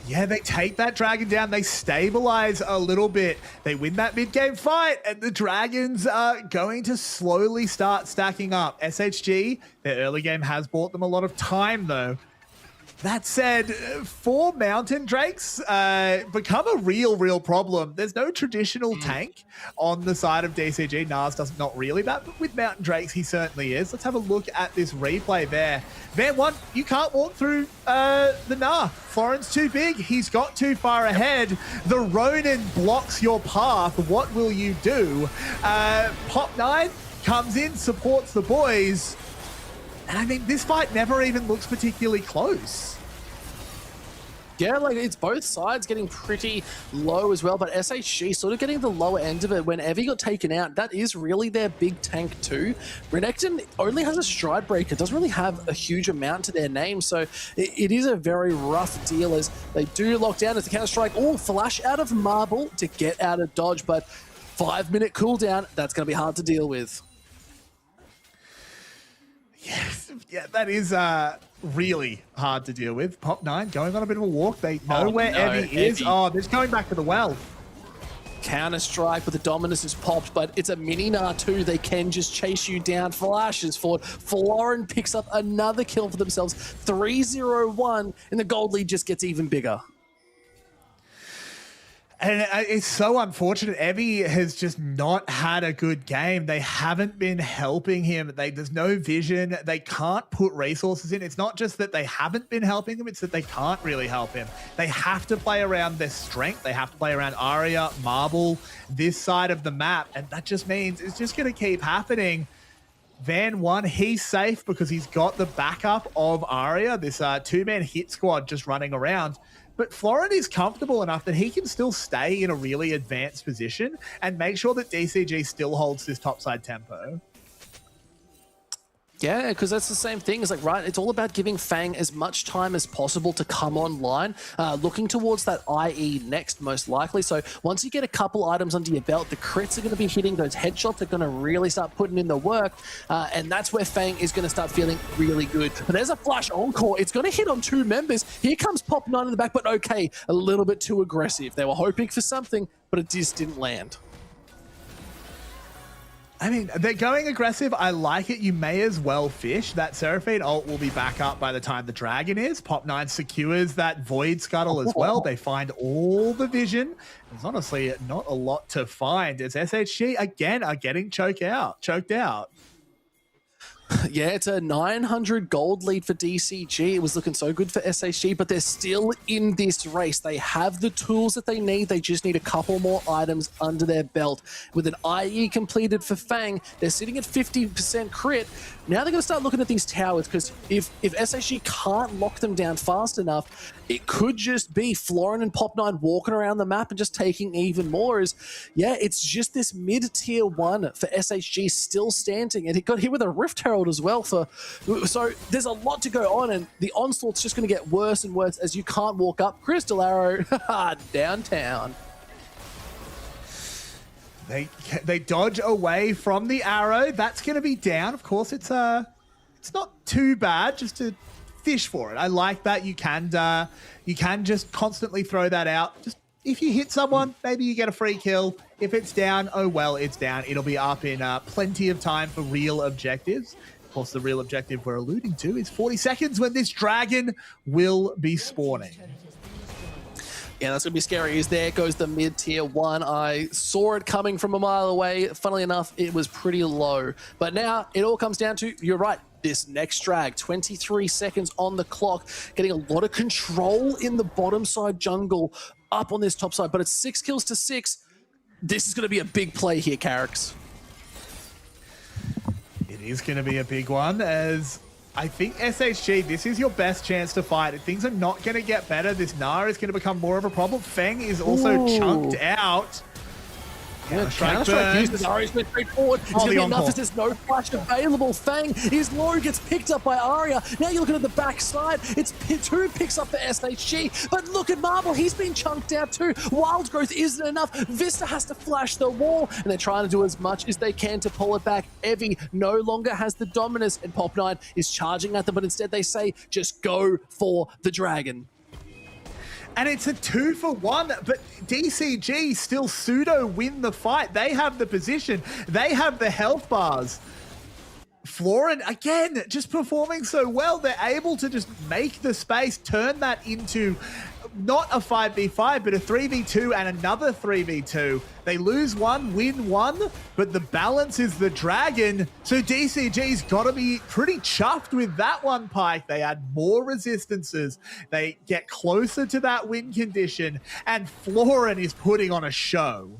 Yeah, they take that dragon down. They stabilize a little bit. They win that mid-game fight, and the dragons are going to slowly start stacking up. SHG, their early game has bought them a lot of time, though. That said, 4 mountain drakes become a real problem. There's no traditional tank on the side of DCG. Nas doesn't, not really that, but with mountain drakes, he certainly is. Let's have a look at this replay there. Van 1, you can't walk through the Nah. Florin's too big. He's got too far ahead. The Ronin blocks your path. What will you do? Pop 9 comes in, supports the boys. And I mean, this fight never even looks particularly close. Yeah, like it's both sides getting pretty low as well, but SHG sort of getting the lower end of it. When Evie got taken out, that is really their big tank too. Renekton only has a stride breaker, doesn't really have a huge amount to their name, so it is a very rough deal as they do lock down as the counter-strike. Oh, flash out of Marble to get out of dodge, but 5-minute cooldown, that's going to be hard to deal with. Yes, yeah, that is really hard to deal with. Pop 9 going on a bit of a walk. They know where Evie is. Oh, they're going back to the well. Counter-strike, but the dominus is popped, but it's a mini Nah too. They can just chase you down. Flashes forward. Florin picks up another kill for themselves. 3-0-1, and the gold lead just gets even bigger. And it's so unfortunate. Evie has just not had a good game. They haven't been helping him. There's no vision. They can't put resources in. It's not just that they haven't been helping him, it's that they can't really help him. They have to play around their strength. They have to play around Arya, Marble, this side of the map. And that just means it's just going to keep happening. Van 1, he's safe because he's got the backup of Arya, this two-man hit squad just running around. But Florin is comfortable enough that he can still stay in a really advanced position and make sure that DCG still holds this topside tempo. Yeah, because that's the same thing. It's like, right, it's all about giving Fang as much time as possible to come online, looking towards that IE next, most likely. So once you get a couple items under your belt, the crits are going to be hitting, those headshots are going to really start putting in the work, and that's where Fang is going to start feeling really good. But there's a flash encore. It's going to hit on 2 members. Here comes Pop 9 in the back, but okay, a little bit too aggressive. They were hoping for something, but it just didn't land. I mean, they're going aggressive. I like it. You may as well fish. That Seraphine ult will be back up by the time the dragon is. Pop 9 secures that Void Scuttle as well. They find all the vision. There's honestly not a lot to find as SHG, again, are getting choked out. Yeah, it's a 900 gold lead for DCG. It was looking so good for SHG, but they're still in this race. They have the tools that they need. They just need a couple more items under their belt. With an IE completed for Fang, they're sitting at 50% crit. Now they're going to start looking at these towers, because if SHG can't lock them down fast enough, it could just be Florin and Pop 9 walking around the map and just taking even more. Yeah, it's just this mid-tier 1 for SHG still standing, and it got hit with a Rift Herald as well. So there's a lot to go on, and the onslaught's just going to get worse and worse as you can't walk up. Crystal Arrow downtown. They dodge away from the arrow. That's going to be down. Of course, it's not too bad just to fish for it. I like that. You can just constantly throw that out. Just if you hit someone, maybe you get a free kill. If it's down, oh well, it's down. It'll be up in plenty of time for real objectives. Of course, the real objective we're alluding to is 40 seconds when this dragon will be spawning. Yeah, that's going to be scary. There goes the mid-tier 1. I saw it coming from a mile away. Funnily enough, it was pretty low. But now it all comes down to, you're right, this next drag. 23 seconds on the clock. Getting a lot of control in the bottom side jungle up on this top side. But it's 6 kills to 6. This is going to be a big play here, Carrix. It is going to be a big one, as I think SHG, this is your best chance to fight. Things are not going to get better. This Nah is going to become more of a problem. Feng is also chunked out. Counter-strike uses Arya's been straightforward. It's going to be enough as there's no flash available. Fang is low, gets picked up by Arya. Now you're looking at the backside. It's 2 picks up for SHG. But look at Marble. He's been chunked out too. Wild Growth isn't enough. Vista has to flash the wall, and they're trying to do as much as they can to pull it back. Evie no longer has the dominance, and Pop 9 is charging at them, but instead they say, just go for the dragon. And it's a 2-for-1, but DCG still pseudo win the fight. They have the position. They have the health bars. Florin, again, just performing so well. They're able to just make the space, turn that into not a 5v5, but a 3v2 and another 3v2. They lose one, win one, but the balance is the dragon. So DCG's got to be pretty chuffed with that one, Pike. They add more resistances. They get closer to that win condition, and Florin is putting on a show.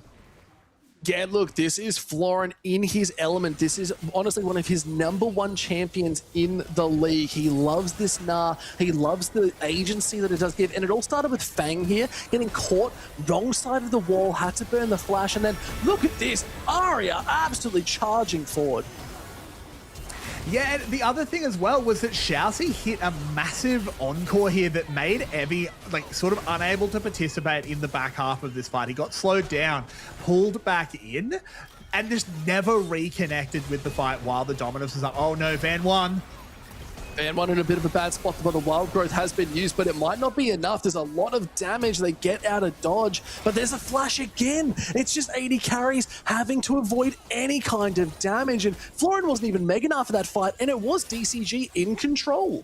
Yeah, look, this is Florin in his element. This is honestly one of his #1 champions in the league. He loves this Gnar. He loves the agency that it does give. And it all started with Fang here, getting caught wrong side of the wall, had to burn the flash. And then look at this, Arya absolutely charging forward. Yeah, and the other thing as well was that Shousey hit a massive encore here that made Evie like sort of unable to participate in the back half of this fight. He got slowed down, pulled back in, and just never reconnected with the fight while the Dominus was like, oh no, Van 1. Van 1 in a bit of a bad spot, but the wild growth has been used, but it might not be enough. There's a lot of damage. They get out of dodge, but there's a flash again. It's just 80 carries having to avoid any kind of damage, and Florin wasn't even mega enough for that fight, and it was DCG in control.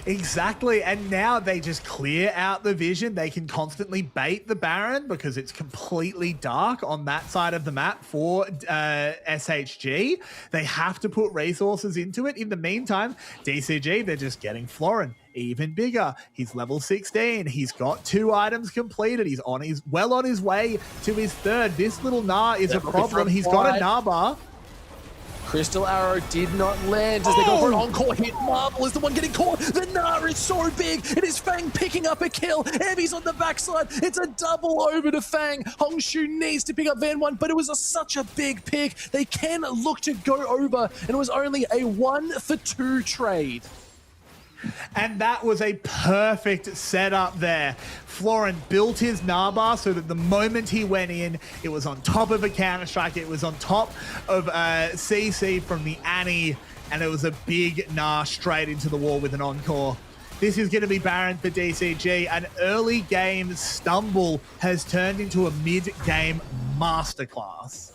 Exactly, and now they just clear out the vision. They can constantly bait the Baron because it's completely dark on that side of the map for SHG. They have to put resources into it. In the meantime, DCG, they're just getting Florin even bigger. He's level 16. He's got 2 items completed. He's well on his way to his 3rd. This little Gnar is a problem. He's got a Gnar bar. Crystal Arrow did not land as they go for an encore hit. Marvel is the one getting caught. The Gnar is so big. It is Fang picking up a kill. Evie's on the backside. It's a double over to Fang. Hongshu needs to pick up Van 1, but it was such a big pick. They can look to go over, and it was only a 1-for-2 trade. And that was a perfect setup there. Florin built his Gnar bar so that the moment he went in, it was on top of a Counter-Strike, it was on top of CC from the Annie, and it was a big Gnar straight into the wall with an encore. This is going to be Baron for DCG. An early game stumble has turned into a mid-game masterclass.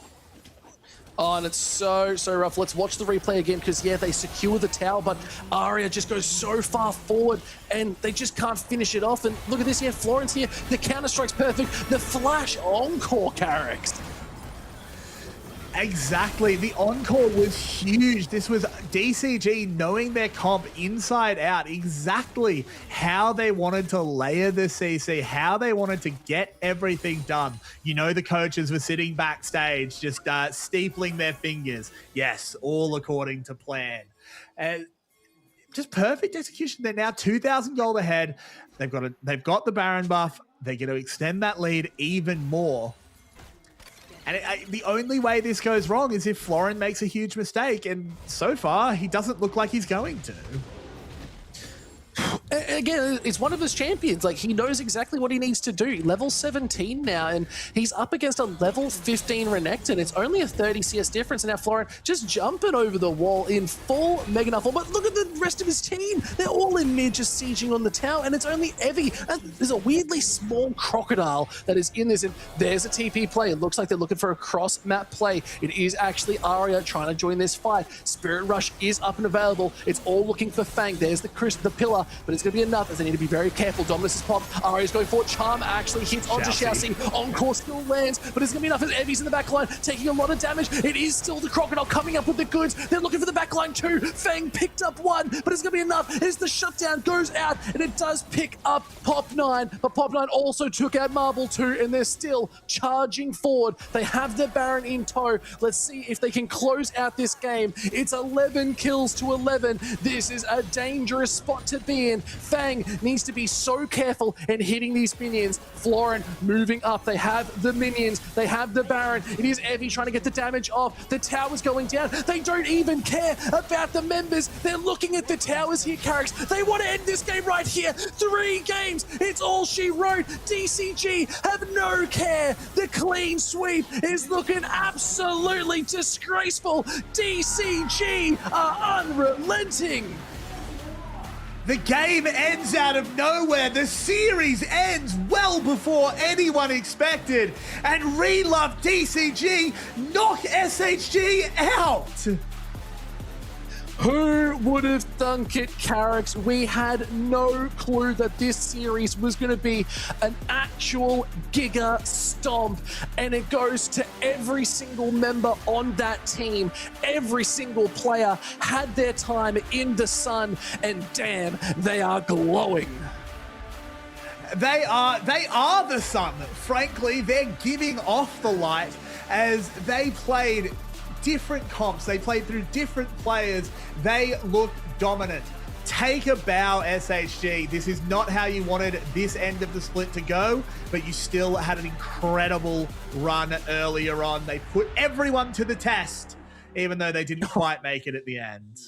Oh, and it's so rough. Let's watch the replay again because, yeah, they secure the tower, but Arya just goes so far forward and they just can't finish it off. And look at this here, Florin's here. The Counter-Strike's perfect. The flash encore Carrix. Exactly. The encore was huge. This was DCG knowing their comp inside out, exactly how they wanted to layer the CC, how they wanted to get everything done. You know, the coaches were sitting backstage just steepling their fingers. Yes, all according to plan. Just perfect execution. They're now 2,000 gold ahead. They've got the Baron buff. They're going to extend that lead even more. And the only way this goes wrong is if Florin makes a huge mistake, and so far, he doesn't look like he's going to. Again, it's one of his champions. Like, he knows exactly what he needs to do. Level 17 now, and he's up against a level 15 Renekton. It's only a 30 CS difference, and now Florin just jumping over the wall in full Mega Knuckle. But look at the rest of his team. They're all in mid just sieging on the tower, and it's only Evie. And there's a weirdly small crocodile that is in this, and there's a TP play. It looks like they're looking for a cross-map play. It is actually Arya trying to join this fight. Spirit Rush is up and available. It's all looking for Fang. There's the pillar, but it's going to be enough as they need to be very careful. Dominus is popped. Arya's going for it. Charm actually hits onto Shousey. Encore still lands, but it's going to be enough as Evie's in the back line, taking a lot of damage. It is still the Crocodile coming up with the goods. They're looking for the back line too. Fang picked up one, but it's going to be enough as the shutdown goes out, and it does pick up Pop9, but Pop9 also took out Marble too, and they're still charging forward. They have the Baron in tow. Let's see if they can close out this game. It's 11 kills to 11. This is a dangerous spot to be in. Fang needs to be so careful in hitting these minions. Florin moving up. They have the minions. They have the Baron. It is Evie trying to get the damage off. The tower's going down. They don't even care about the members. They're looking at the towers here, Carrix. They want to end this game right here. 3 games. It's all she wrote. DCG have no care. The clean sweep is looking absolutely disgraceful. DCG are unrelenting. The game ends out of nowhere. The series ends well before anyone expected. And Relove DCG knock SHG out. Who would have thunk it, Carrick? We had no clue that this series was going to be an actual giga stomp, and it goes to every single member on that team. Every single player had their time in the sun, and damn, they are glowing. They are the sun. Frankly, they're giving off the light as they played different comps. They played through different players. They look dominant. Take a bow, SHG. This is not how you wanted this end of the split to go, but you still had an incredible run earlier on. They put everyone to the test, even though they didn't quite make it at the end.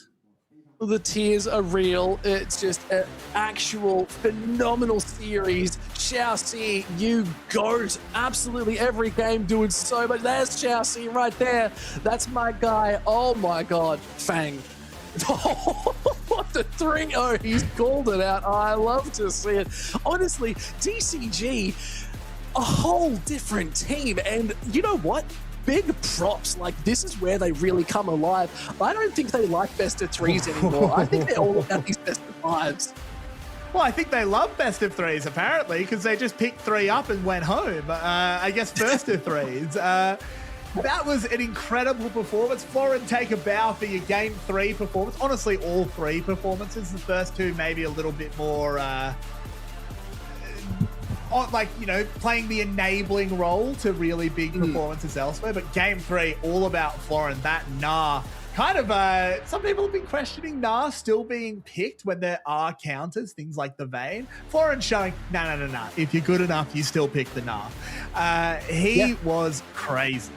The tears are real. It's just an actual phenomenal series. Xiaoxi, you goat. Absolutely every game doing so much. There's Xiaoxi right there. That's my guy. Oh my God. Fang. What the 3-0. He's called it out. I love to see it. Honestly, DCG, a whole different team. And you know what? Big props. Like, this is where they really come alive. I don't think they like best of threes anymore. I think they're all about these best of fives. Well, I think they love best of threes, apparently, because they just picked 3 up and went home. I guess first of threes. That was an incredible performance. Florin, take a bow for your Game 3 performance. Honestly, all 3 performances. The first 2 maybe a little bit more... like, you know, playing the enabling role to really big performances elsewhere. But Game 3, all about Florin. That Nah. Kind of, some people have been questioning Nah still being picked when there are counters, things like the Vayne. Florin showing, no. If you're good enough, you still pick the Nah. He was crazy.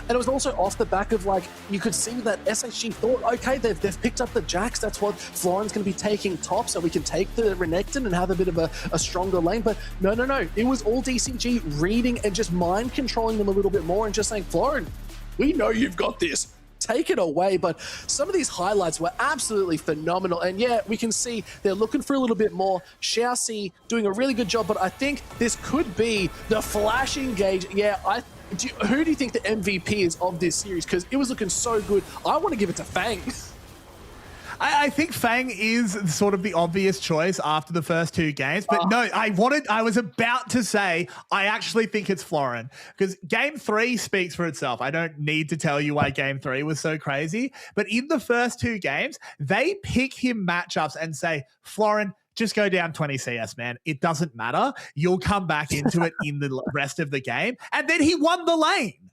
And it was also off the back of, like, you could see that SHG thought, okay, they've picked up the Jax. That's what Florin's going to be taking top, so we can take the Renekton and have a bit of a stronger lane. But no. It was all DCG reading and just mind controlling them a little bit more and just saying, Florin, we know you've got this. Take it away. But some of these highlights were absolutely phenomenal. And yeah, we can see they're looking for a little bit more. Xiaoxi doing a really good job, but I think this could be the flash engage. Yeah, who do you think the MVP is of this series? Because it was looking so good. I want to give it to Fang. I think Fang is sort of the obvious choice after the first 2 games. But no, I was about to say, I actually think it's Florin. Because Game 3 speaks for itself. I don't need to tell you why Game 3 was so crazy. But in the first 2 games, they pick him matchups and say, Florin, just go down 20 CS, man. It doesn't matter. You'll come back into it in the rest of the game. And then he won the lane.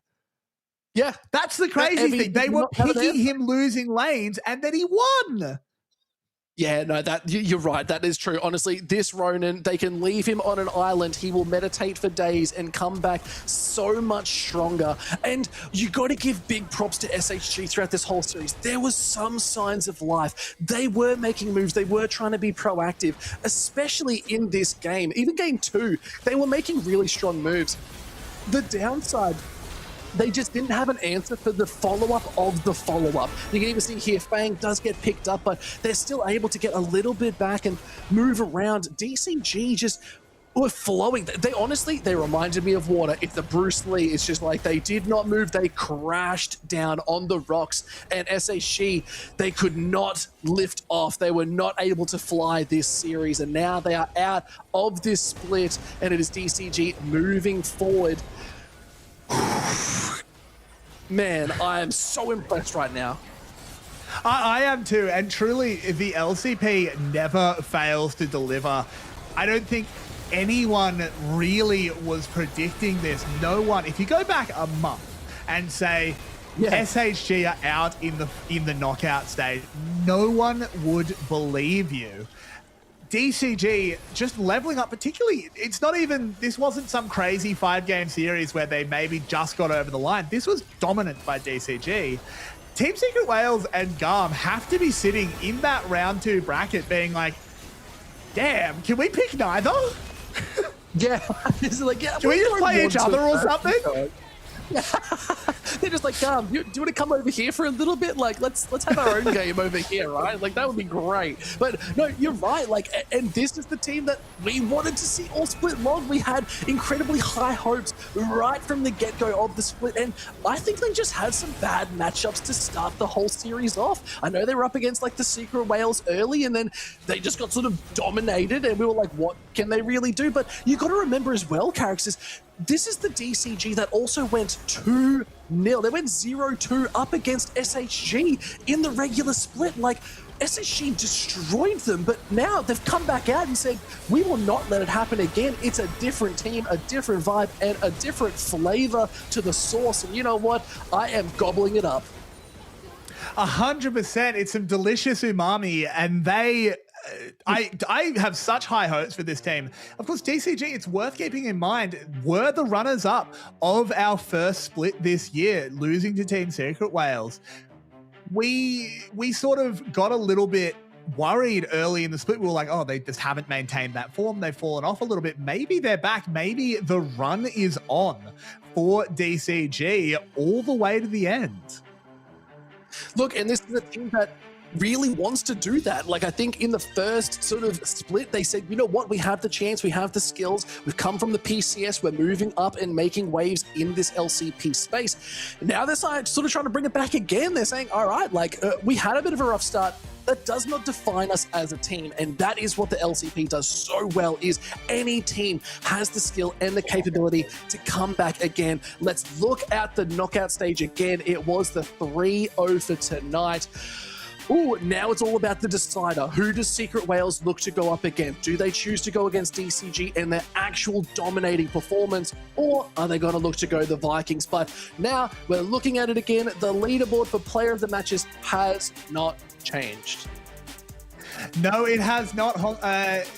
Yeah. That's the crazy thing. They were picking him losing lanes, and then he won. Yeah, no, you're right. That is true. Honestly, this Ronin, they can leave him on an island. He will meditate for days and come back so much stronger. And you got to give big props to SHG throughout this whole series. There was some signs of life. They were making moves. They were trying to be proactive, especially in this game. Even Game 2, they were making really strong moves. The downside, they just didn't have an answer for the follow-up of the follow-up. You can even see here, Fang does get picked up, but they're still able to get a little bit back and move around. DCG just were flowing. They reminded me of water. It's the Bruce Lee. It's just like they did not move. They crashed down on the rocks. And SHG, they could not lift off. They were not able to fly this series. And now they are out of this split. And it is DCG moving forward. Man, I am so impressed right now. I am too, and truly, the LCP never fails to deliver. I don't think anyone really was predicting this. No one. If you go back a month and say SHG are out in the knockout stage, no one would believe you. DCG just leveling up, particularly, this wasn't some crazy 5-game series where they maybe just got over the line. This was dominant by DCG. Team Secret Wales and Garm have to be sitting in that round 2 bracket being like, damn, can we pick neither? Yeah. It's like, yeah, can we just play each other or something? They're just like, do you want to come over here for a little bit? Like, let's have our own game over here, right? Like, that would be great. But no, you're right. Like, and this is the team that we wanted to see all split long. We had incredibly high hopes right from the get-go of the split, and I think they just had some bad matchups to start the whole series off. I know they were up against like the Secret Whales early, and then they just got sort of dominated, and we were like, what can they really do? But you got to remember as well, characters, this is the DCG that also went 2-0. They went 0-2 up against SHG in the regular split. Like, SHG destroyed them, but now they've come back out and said, we will not let it happen again. It's a different team, a different vibe, and a different flavor to the sauce. And you know what? I am gobbling it up. 100%. It's some delicious umami, and they... I have such high hopes for this team. Of course, DCG, it's worth keeping in mind, were the runners-up of our first split this year, losing to Team Secret Whales. We sort of got a little bit worried early in the split. We were like, oh, they just haven't maintained that form. They've fallen off a little bit. Maybe they're back. Maybe the run is on for DCG all the way to the end. Look, and this is a team that really wants to do that. Like, I think in the first sort of split, they said, you know what, we have the chance, we have the skills, we've come from the PCS, we're moving up and making waves in this LCP space. Now they're sort of trying to bring it back again. They're saying, all right, like, we had a bit of a rough start. That does not define us as a team, and that is what the LCP does so well, is any team has the skill and the capability to come back again. Let's look at the knockout stage again. It was the 3-0 for tonight. Ooh, now it's all about the decider. Who does Secret Whales look to go up against? Do they choose to go against DCG and their actual dominating performance, or are they going to look to go the Vikings? But now we're looking at it again. The leaderboard for player of the matches has not changed. No, it has not.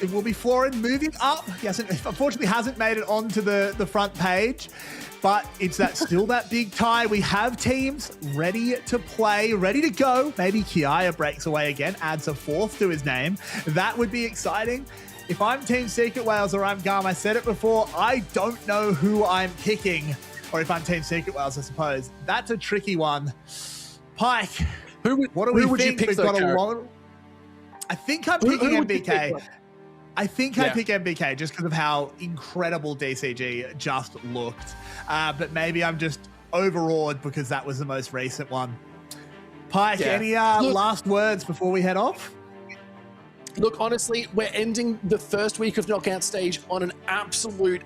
It will be Florin moving up. Yes, it unfortunately hasn't made it onto the front page, but it's still that big tie. We have teams ready to play, ready to go. Maybe Kiaya breaks away again, adds a fourth to his name. That would be exciting. If I'm Team Secret Whales or I'm Garm, I said it before, I don't know who I'm picking. Or if I'm Team Secret Whales, I suppose. That's a tricky one. Pike, what do we think? We've got a lot. I think I'm picking MBK. I think I pick MBK just because of how incredible DCG just looked. But maybe I'm just overawed because that was the most recent one. Pike, any last words before we head off? Look, honestly, we're ending the first week of Knockout Stage on an absolute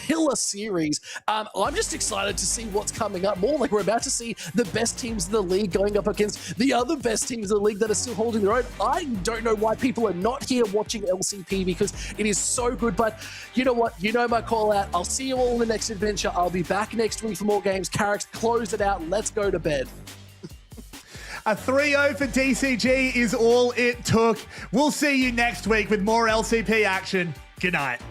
killer series. I'm just excited to see what's coming up more. Like, we're about to see the best teams in the league going up against the other best teams in the league that are still holding their own. I don't know why people are not here watching LCP, because it is so good. But you know what? You know my call out. I'll see you all in the next adventure. I'll be back next week for more games. Carrick, close it out. Let's go to bed. A 3-0 for DCG is all it took. We'll see you next week with more LCP action. Good night.